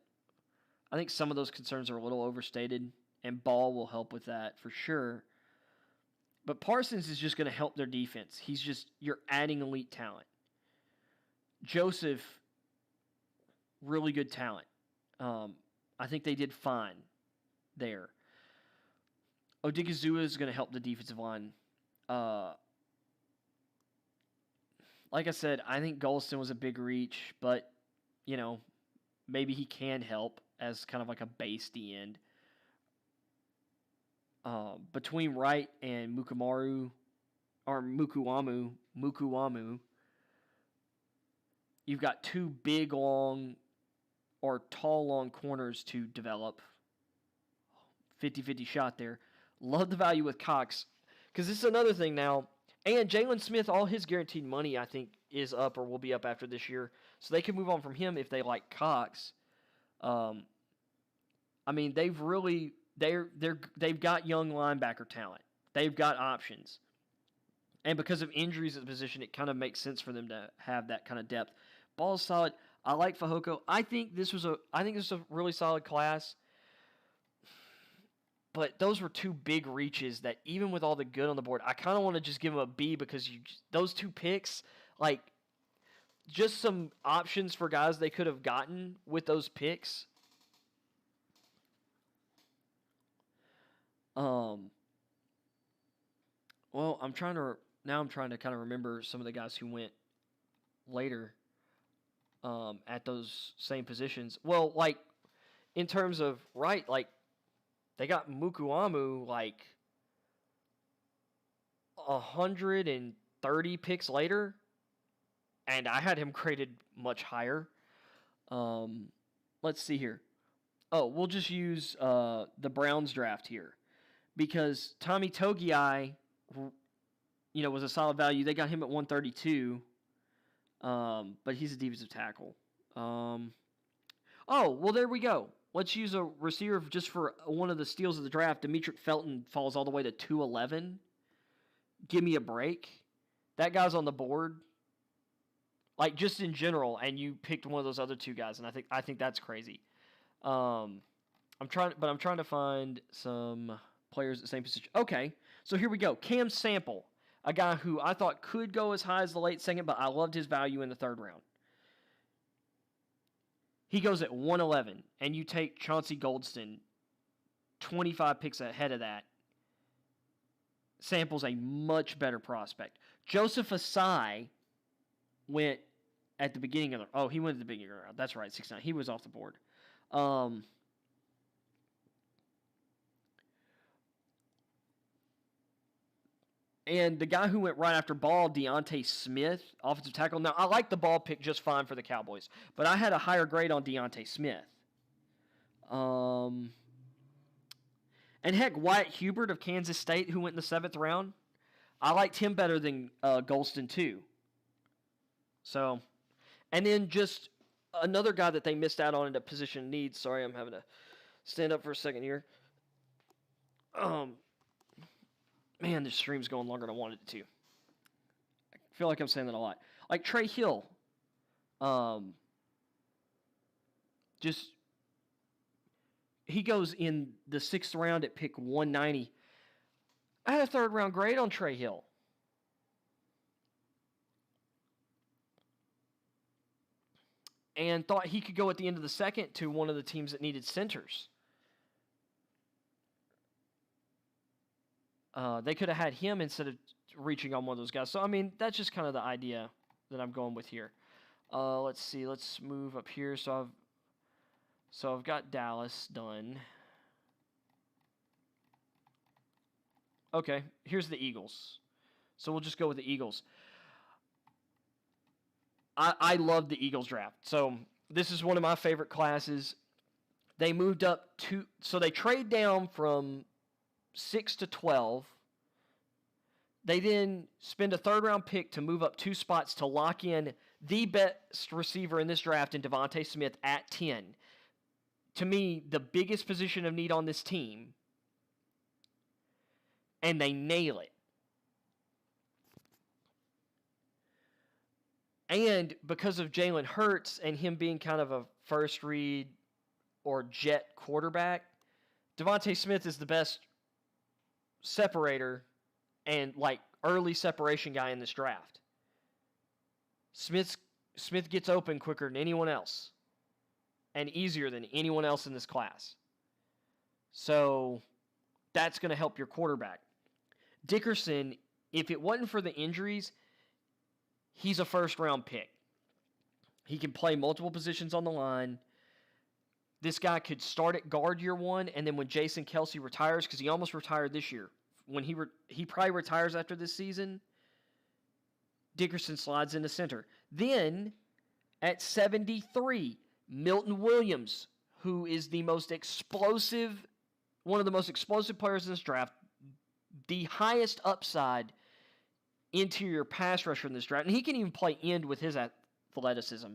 I think some of those concerns are a little overstated, and Ball will help with that for sure. But Parsons is just going to help their defense. You're adding elite talent. Joseph, really good talent. I think they did fine there. Odighizuwa is going to help the defensive line. Like I said, I think Golston was a big reach, but, maybe he can help as kind of like a base D end. Between Wright and Mukuamu, you've got two big, long, or tall, long corners to develop. 50-50 shot there. Love the value with Cox. Because this is another thing now. And Jalen Smith, all his guaranteed money, I think, is up or will be up after this year. So they can move on from him if they like Cox. I mean, they've got young linebacker talent. They've got options. And because of injuries at the position, it kind of makes sense for them to have that kind of depth. Ball is solid. I like Fehoko. I think this was a really solid class. But those were two big reaches that even with all the good on the board, I kind of want to just give them a B because those two picks, like, just some options for guys they could have gotten with those picks. Well, I'm trying to kind of remember some of the guys who went later at those same positions. Well, like, in terms of, right, like, they got Mukuamu, like, 130 picks later, and I had him graded much higher. Let's see here. Oh, we'll just use the Browns draft here because Tommy Togiai, was a solid value. They got him at 132, but he's a defensive tackle. Oh, well, there we go. Let's use a receiver just for one of the steals of the draft. Demetric Felton falls all the way to 211. Give me a break. That guy's on the board. Like, just in general, and you picked one of those other two guys, and I think that's crazy. I'm trying to find some players at the same position. Okay, so here we go. Cam Sample, a guy who I thought could go as high as the late second, but I loved his value in the third round. He goes at 111, and you take Chauncey Goldston, 25 picks ahead of that. Sample's a much better prospect. Joseph Asai went at the beginning of the... Oh, he went at the beginning of the round. That's right, 6'9". He was off the board. And the guy who went right after Ball, Deontay Smith, offensive tackle. Now, I like the Ball pick just fine for the Cowboys, but I had a higher grade on Deontay Smith. And heck, Wyatt Hubert of Kansas State, who went in the 7th round, I liked him better than Golston, too. So, and then just another guy that they missed out on in a position of need. Sorry, I'm having to stand up for a second here. Man, this stream's going longer than I wanted it to. I feel like I'm saying that a lot. Like Trey Hill. He goes in the 6th round at pick 190. I had a 3rd round grade on Trey Hill. And thought he could go at the end of the 2nd to one of the teams that needed centers. They could have had him instead of reaching on one of those guys. So, I mean, that's just kind of the idea that I'm going with here. Let's see. Let's move up here. So I've got Dallas done. Okay, here's the Eagles. So we'll just go with the Eagles. I love the Eagles draft. So this is one of my favorite classes. They moved up so they trade down from 6 to 12. They then spend a 3rd round pick to move up 2 spots to lock in the best receiver in this draft in Devontae Smith at 10. To me, the biggest position of need on this team. And they nail it. And because of Jalen Hurts and him being kind of a first read or jet quarterback, Devontae Smith is the best separator and like early separation guy in this draft. Smith gets open quicker than anyone else and easier than anyone else in this class. So that's going to help your quarterback. Dickerson, if it wasn't for the injuries, he's a 1st round pick. He can play multiple positions on the line. This guy could start at guard year 1, and then when Jason Kelsey retires, because he almost retired this year, when he probably retires after this season, Dickerson slides into center. Then, at 73, Milton Williams, who is one of the most explosive players in this draft, the highest upside interior pass rusher in this draft, and he can even play end with his athleticism.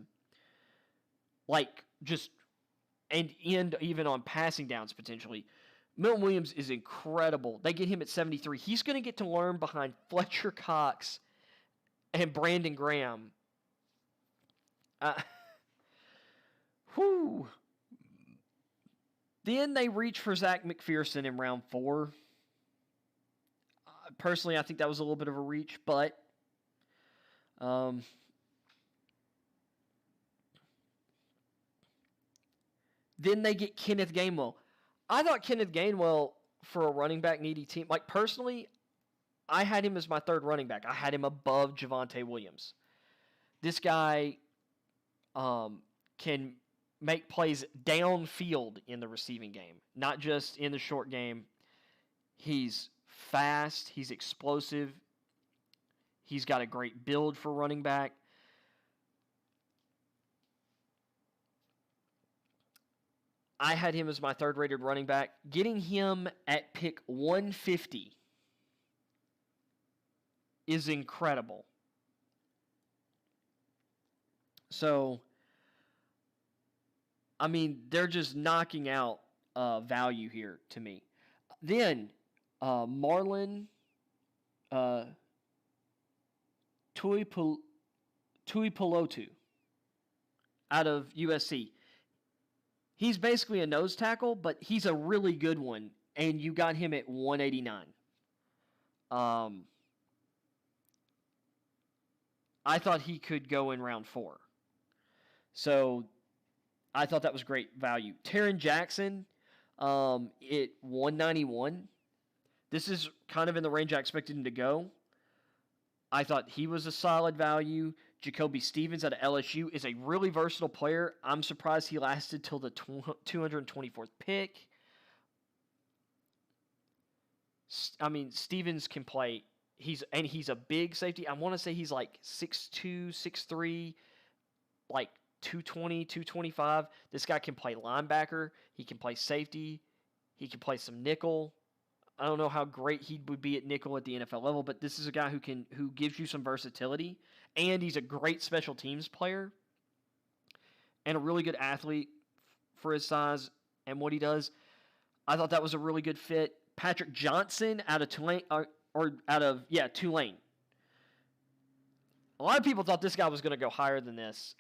Like, just, and end even on passing downs potentially. Milton Williams is incredible. They get him at 73. He's going to get to learn behind Fletcher Cox and Brandon Graham. Whew. Then they reach for Zach McPherson in round 4. Personally, I think that was a little bit of a reach, but then they get Kenneth Gainwell. I thought Kenneth Gainwell, for a running back needy team, like personally, I had him as my third running back. I had him above Javonte Williams. This guy can make plays downfield in the receiving game, not just in the short game. He's fast. He's explosive. He's got a great build for running back. I had him as my third-rated running back. Getting him at pick 150 is incredible. So, I mean, they're just knocking out value here to me. Then, Marlon Tuipulotu out of USC. He's basically a nose tackle, but he's a really good one, and you got him at 189. I thought he could go in round 4. So I thought that was great value. Taron Jackson at 191. This is kind of in the range I expected him to go. I thought he was a solid value. Jacoby Stevens out of LSU is a really versatile player. I'm surprised he lasted till the 224th pick. I mean, Stevens can play. He's a big safety. I want to say he's like 6'2", 6'3", like 220, 225. This guy can play linebacker. He can play safety. He can play some nickel. I don't know how great he would be at nickel at the NFL level, but this is a guy who gives you some versatility, and he's a great special teams player and a really good athlete for his size and what he does. I thought that was a really good fit. Patrick Johnson out of Tulane, Tulane. A lot of people thought this guy was going to go higher than this.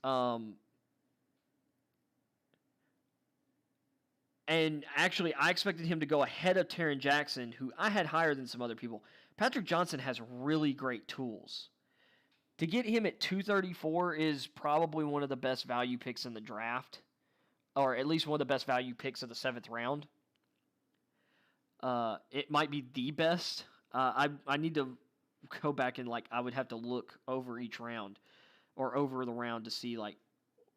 And actually, I expected him to go ahead of Taron Jackson, who I had higher than some other people. Patrick Johnson has really great tools. To get him at 234 is probably one of the best value picks in the draft, or at least one of the best value picks of the 7th round. It might be the best. I need to go back and I would have to look over each round or over the round to see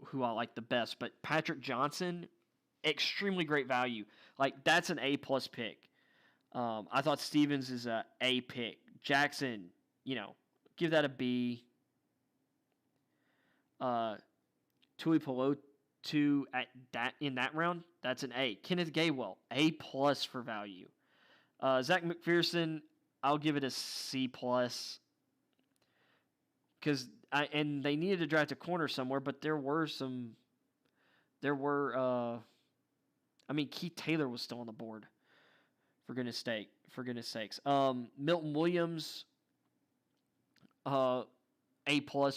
who I like the best. But Patrick Johnson, extremely great value. That's an A+ pick. I thought Stevens is a A pick. Jackson, give that a B. Tuipulotu in that round, that's an A. Kenneth Gainwell, A+ for value. Zach McPherson, I'll give it a C+. Because and they needed to draft a corner somewhere, but Keith Taylor was still on the board. For goodness sakes. Milton Williams, A+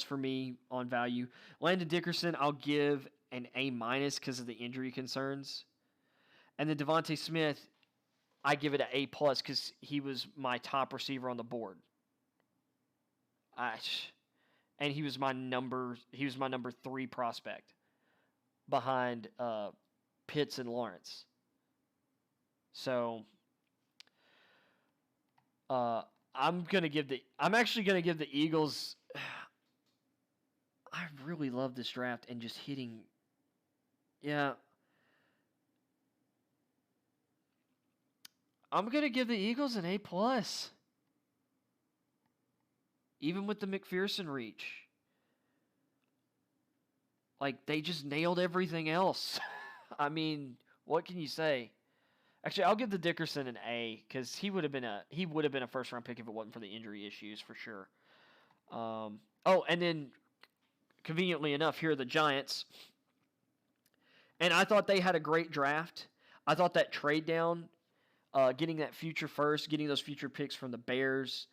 for me on value. Landon Dickerson, I'll give an A- because of the injury concerns. And then Devontae Smith, I give it an A+ because he was my top receiver on the board. And he was my number 3 prospect behind Pitts and Lawrence. So I'm actually gonna give the Eagles. I really love this draft and just hitting. Yeah. I'm gonna give the Eagles an A+. Even with the McPherson reach. They just nailed everything else. I mean, what can you say? Actually, I'll give the Dickerson an A because he would have been a first round pick if it wasn't for the injury issues for sure. And then conveniently enough, here are the Giants. And I thought they had a great draft. I thought that trade down, getting that future first, getting those future picks from the Bears,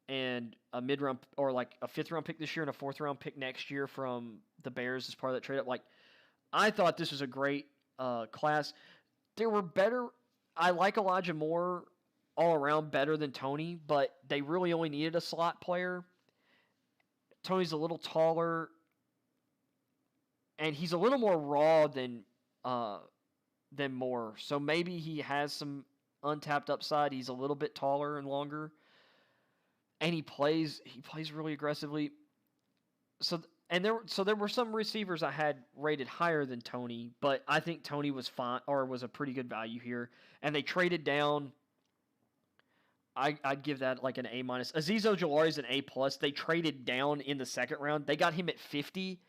and a mid-round or like a fifth-round pick this year and a fourth-round pick next year from the Bears as part of that trade up. Like, I thought this was a great class. There were better. I like Elijah Moore all around better than Tony, but they really only needed a slot player. Tony's a little taller, and he's a little more raw than Moore. So maybe he has some untapped upside. He's a little bit taller and longer, and he plays really aggressively. So there were some receivers I had rated higher than Tony, but I think Tony was fine or was a pretty good value here. And they traded down. I'd give that like an A minus. Azeez Ojulari is an A plus. They traded down in the second round. They got him at 50.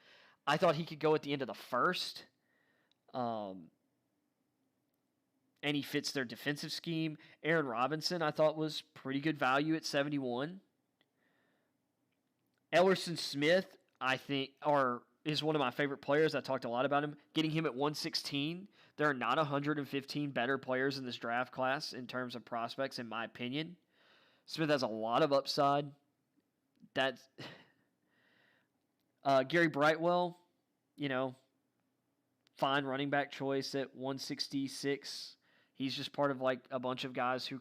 I thought he could go at the end of the first. And he fits their defensive scheme. Aaron Robinson, I thought, was pretty good value at 71. Ellerson Smith, I think, is one of my favorite players. I talked a lot about him. Getting him at 116. There are not 115 better players in this draft class in terms of prospects, in my opinion. Smith has a lot of upside. That's Gary Brightwell, fine running back choice at 166. He's just part of like a bunch of guys who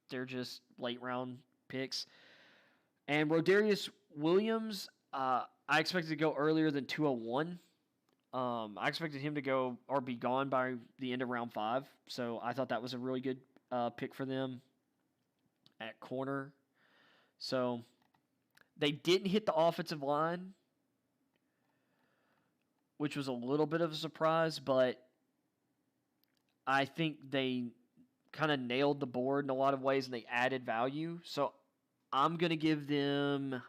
they're just late round picks. And Rodarius Williams, I expected to go earlier than 201. I expected him to go or be gone by the end of round 5. So I thought that was a really good pick for them at corner. So they didn't hit the offensive line, which was a little bit of a surprise, but I think they kind of nailed the board in a lot of ways and they added value. So I'm going to give them...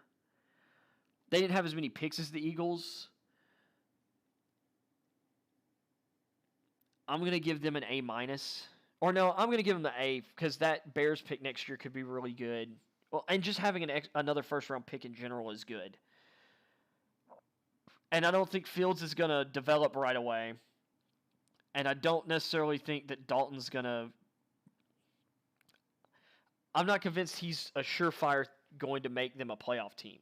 They didn't have as many picks as the Eagles. I'm going to give them an A minus. Or no, I'm going to give them the A because that Bears pick next year could be really good. Well, and just having another first-round pick in general is good. And I don't think Fields is going to develop right away. And I don't necessarily think that Dalton's going to... I'm not convinced he's a surefire going to make them a playoff team.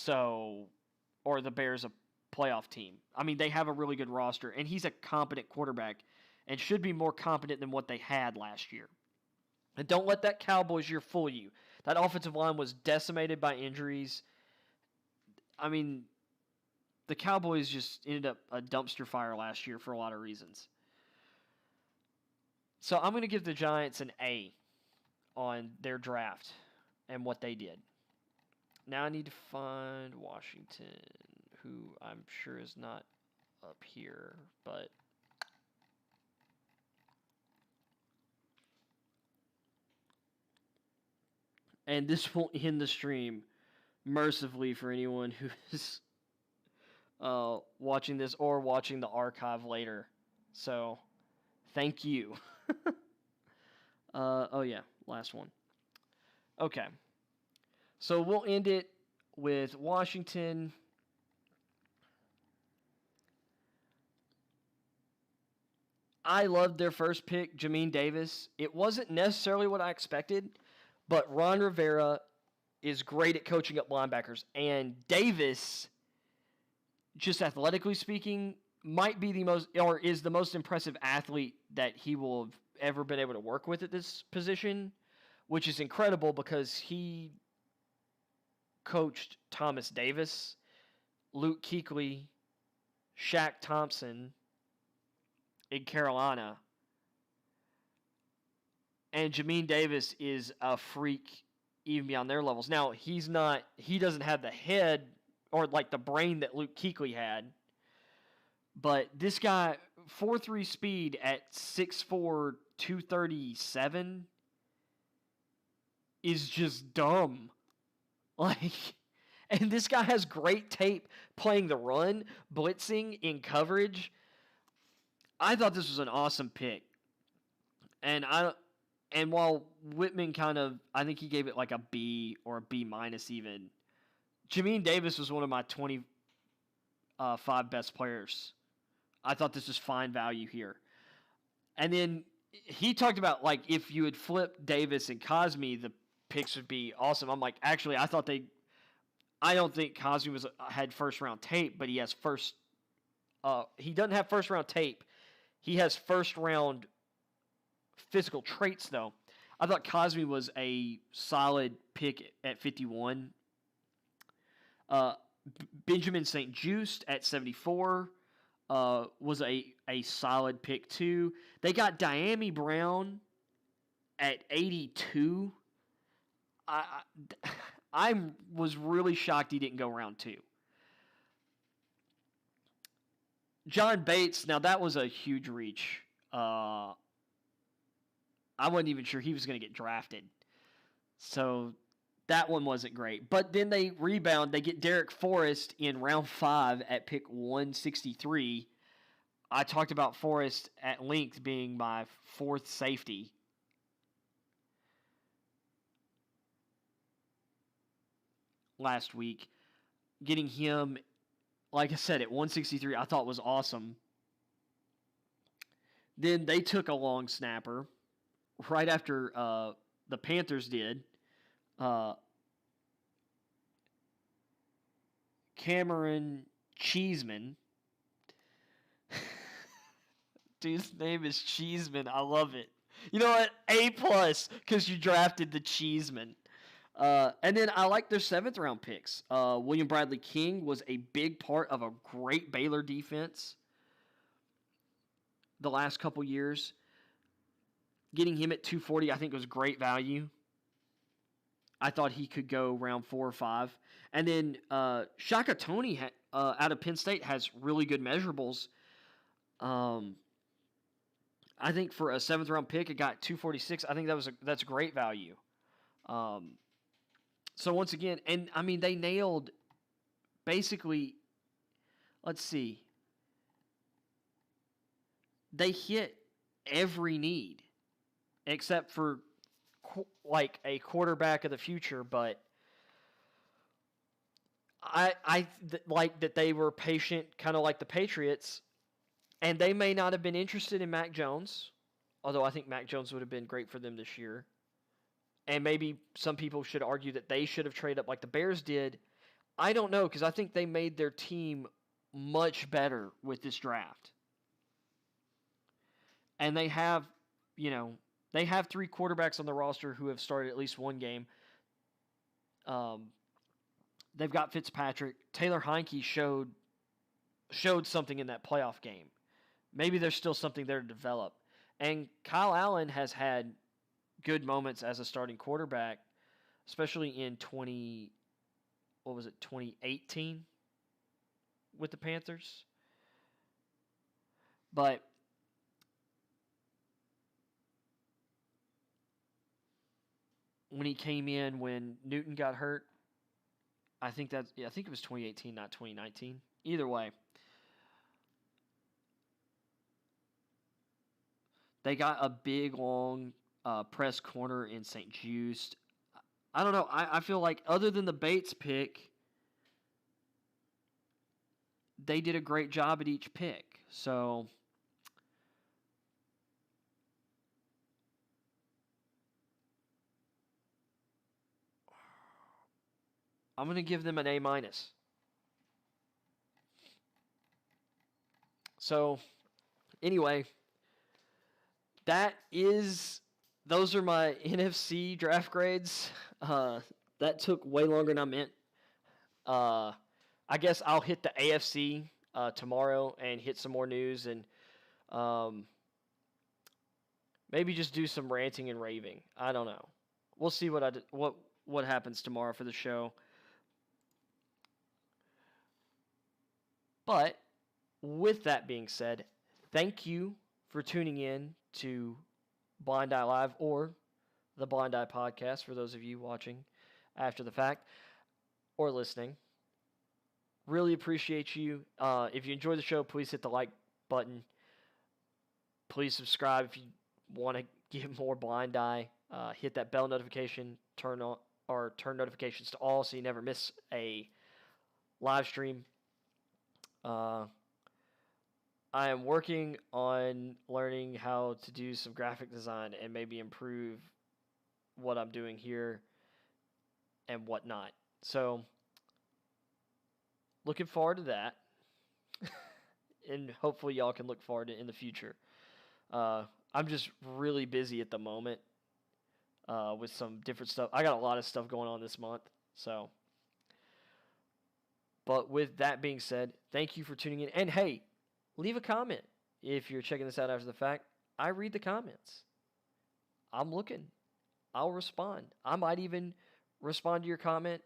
Or the Bears a playoff team. I mean, they have a really good roster, and he's a competent quarterback and should be more competent than what they had last year. And don't let that Cowboys year fool you. That offensive line was decimated by injuries. I mean, the Cowboys just ended up a dumpster fire last year for a lot of reasons. So I'm going to give the Giants an A on their draft and what they did. Now I need to find Washington, who I'm sure is not up here, but... And this won't end the stream, mercifully, for anyone who is watching this or watching the archive later. So, thank you. Oh yeah, last one. Okay. So we'll end it with Washington. I loved their first pick, Jamin Davis. It wasn't necessarily what I expected, but Ron Rivera is great at coaching up linebackers. And Davis, just athletically speaking, might be is the most impressive athlete that he will have ever been able to work with at this position, which is incredible because he coached Thomas Davis, Luke Kuechly, Shaq Thompson in Carolina. And Jamin Davis is a freak even beyond their levels. Now, he doesn't have the head or like the brain that Luke Kuechly had. But this guy, 4.3 speed at 6'4", 237 is just dumb. And this guy has great tape playing the run, blitzing, in coverage. I thought this was an awesome pick. And And while Whitman I think he gave it like a B or a B minus even. Jamin Davis was one of my 25 best players. I thought this was fine value here. And then he talked about, like, if you had flipped Davis and Cosme, the picks would be awesome. I'm like, actually, I don't think Cosme had first round tape, but he has he doesn't have first round tape. He has first round physical traits, though. I thought Cosme was a solid pick at 51. Benjamin St. Juste at 74 was a solid pick, too. They got Diami Brown at 82. I was really shocked he didn't go round 2. John Bates, now that was a huge reach. I wasn't even sure he was going to get drafted. So that one wasn't great. But then they rebound. They get Derek Forrest in round 5 at pick 163. I talked about Forrest at length being my 4th safety. Last week. Getting him, like I said, at 163, I thought was awesome. Then they took a long snapper right after the Panthers did. Cameron Cheeseman. Dude's name is Cheeseman. I love it. You know what? A+, because you drafted the Cheeseman. And then I like their 7th round picks. William Bradley King was a big part of a great Baylor defense the last couple years. Getting him at 240, I think, was great value. I thought he could go round 4 or 5. And then Shaka Toney out of Penn State has really good measurables. I think for a 7th round pick, it got 246. I think that's great value. So once again, and I mean, they nailed basically, let's see, they hit every need except for like a quarterback of the future. But I like that they were patient, kind of like the Patriots, and they may not have been interested in Mac Jones, although I think Mac Jones would have been great for them this year. And maybe some people should argue that they should have traded up like the Bears did. I don't know, because I think they made their team much better with this draft. And they have, they have 3 quarterbacks on the roster who have started at least one game. They've got Fitzpatrick. Taylor Heineke showed something in that playoff game. Maybe there's still something there to develop. And Kyle Allen has had good moments as a starting quarterback, especially in 2018 with the Panthers. But when he came in when Newton got hurt, I think it was 2018, not 2019. Either way, they got a big, long press corner in St. Juste. I don't know. I feel like other than the Bates pick, they did a great job at each pick. So I'm going to give them an A-. So anyway, those are my NFC draft grades. That took way longer than I meant. I guess I'll hit the AFC tomorrow and hit some more news and maybe just do some ranting and raving. I don't know. We'll see what happens tomorrow for the show. But with that being said, thank you for tuning in to Blind Eye Live or the Blind Eye Podcast for those of you watching after the fact or listening. Really appreciate you. If you enjoy the show, please hit the like button. Please subscribe if you want to get more Blind Eye. Hit that bell notification, turn notifications to all so you never miss a live stream. I am working on learning how to do some graphic design and maybe improve what I'm doing here and whatnot. So, looking forward to that. And hopefully y'all can look forward to it in the future. I'm just really busy at the moment with some different stuff. I got a lot of stuff going on this month. So, but with that being said, thank you for tuning in. And hey, leave a comment if you're checking this out after the fact. I read the comments. I'm looking. I'll respond. I might even respond to your comment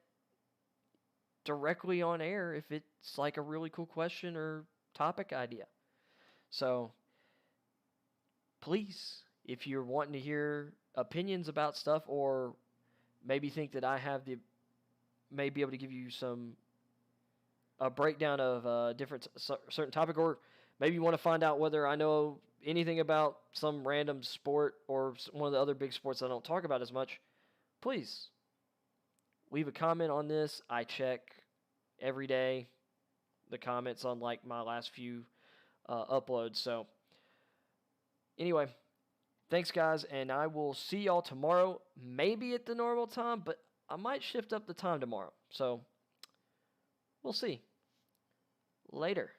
directly on air if it's like a really cool question or topic idea. So please, if you're wanting to hear opinions about stuff or maybe think that I may be able to give you a breakdown of a certain topic, or maybe you want to find out whether I know anything about some random sport or one of the other big sports I don't talk about as much, please leave a comment on this. I check every day the comments on like my last few uploads. So anyway, thanks guys, and I will see y'all tomorrow, maybe at the normal time, but I might shift up the time tomorrow. So we'll see. Later.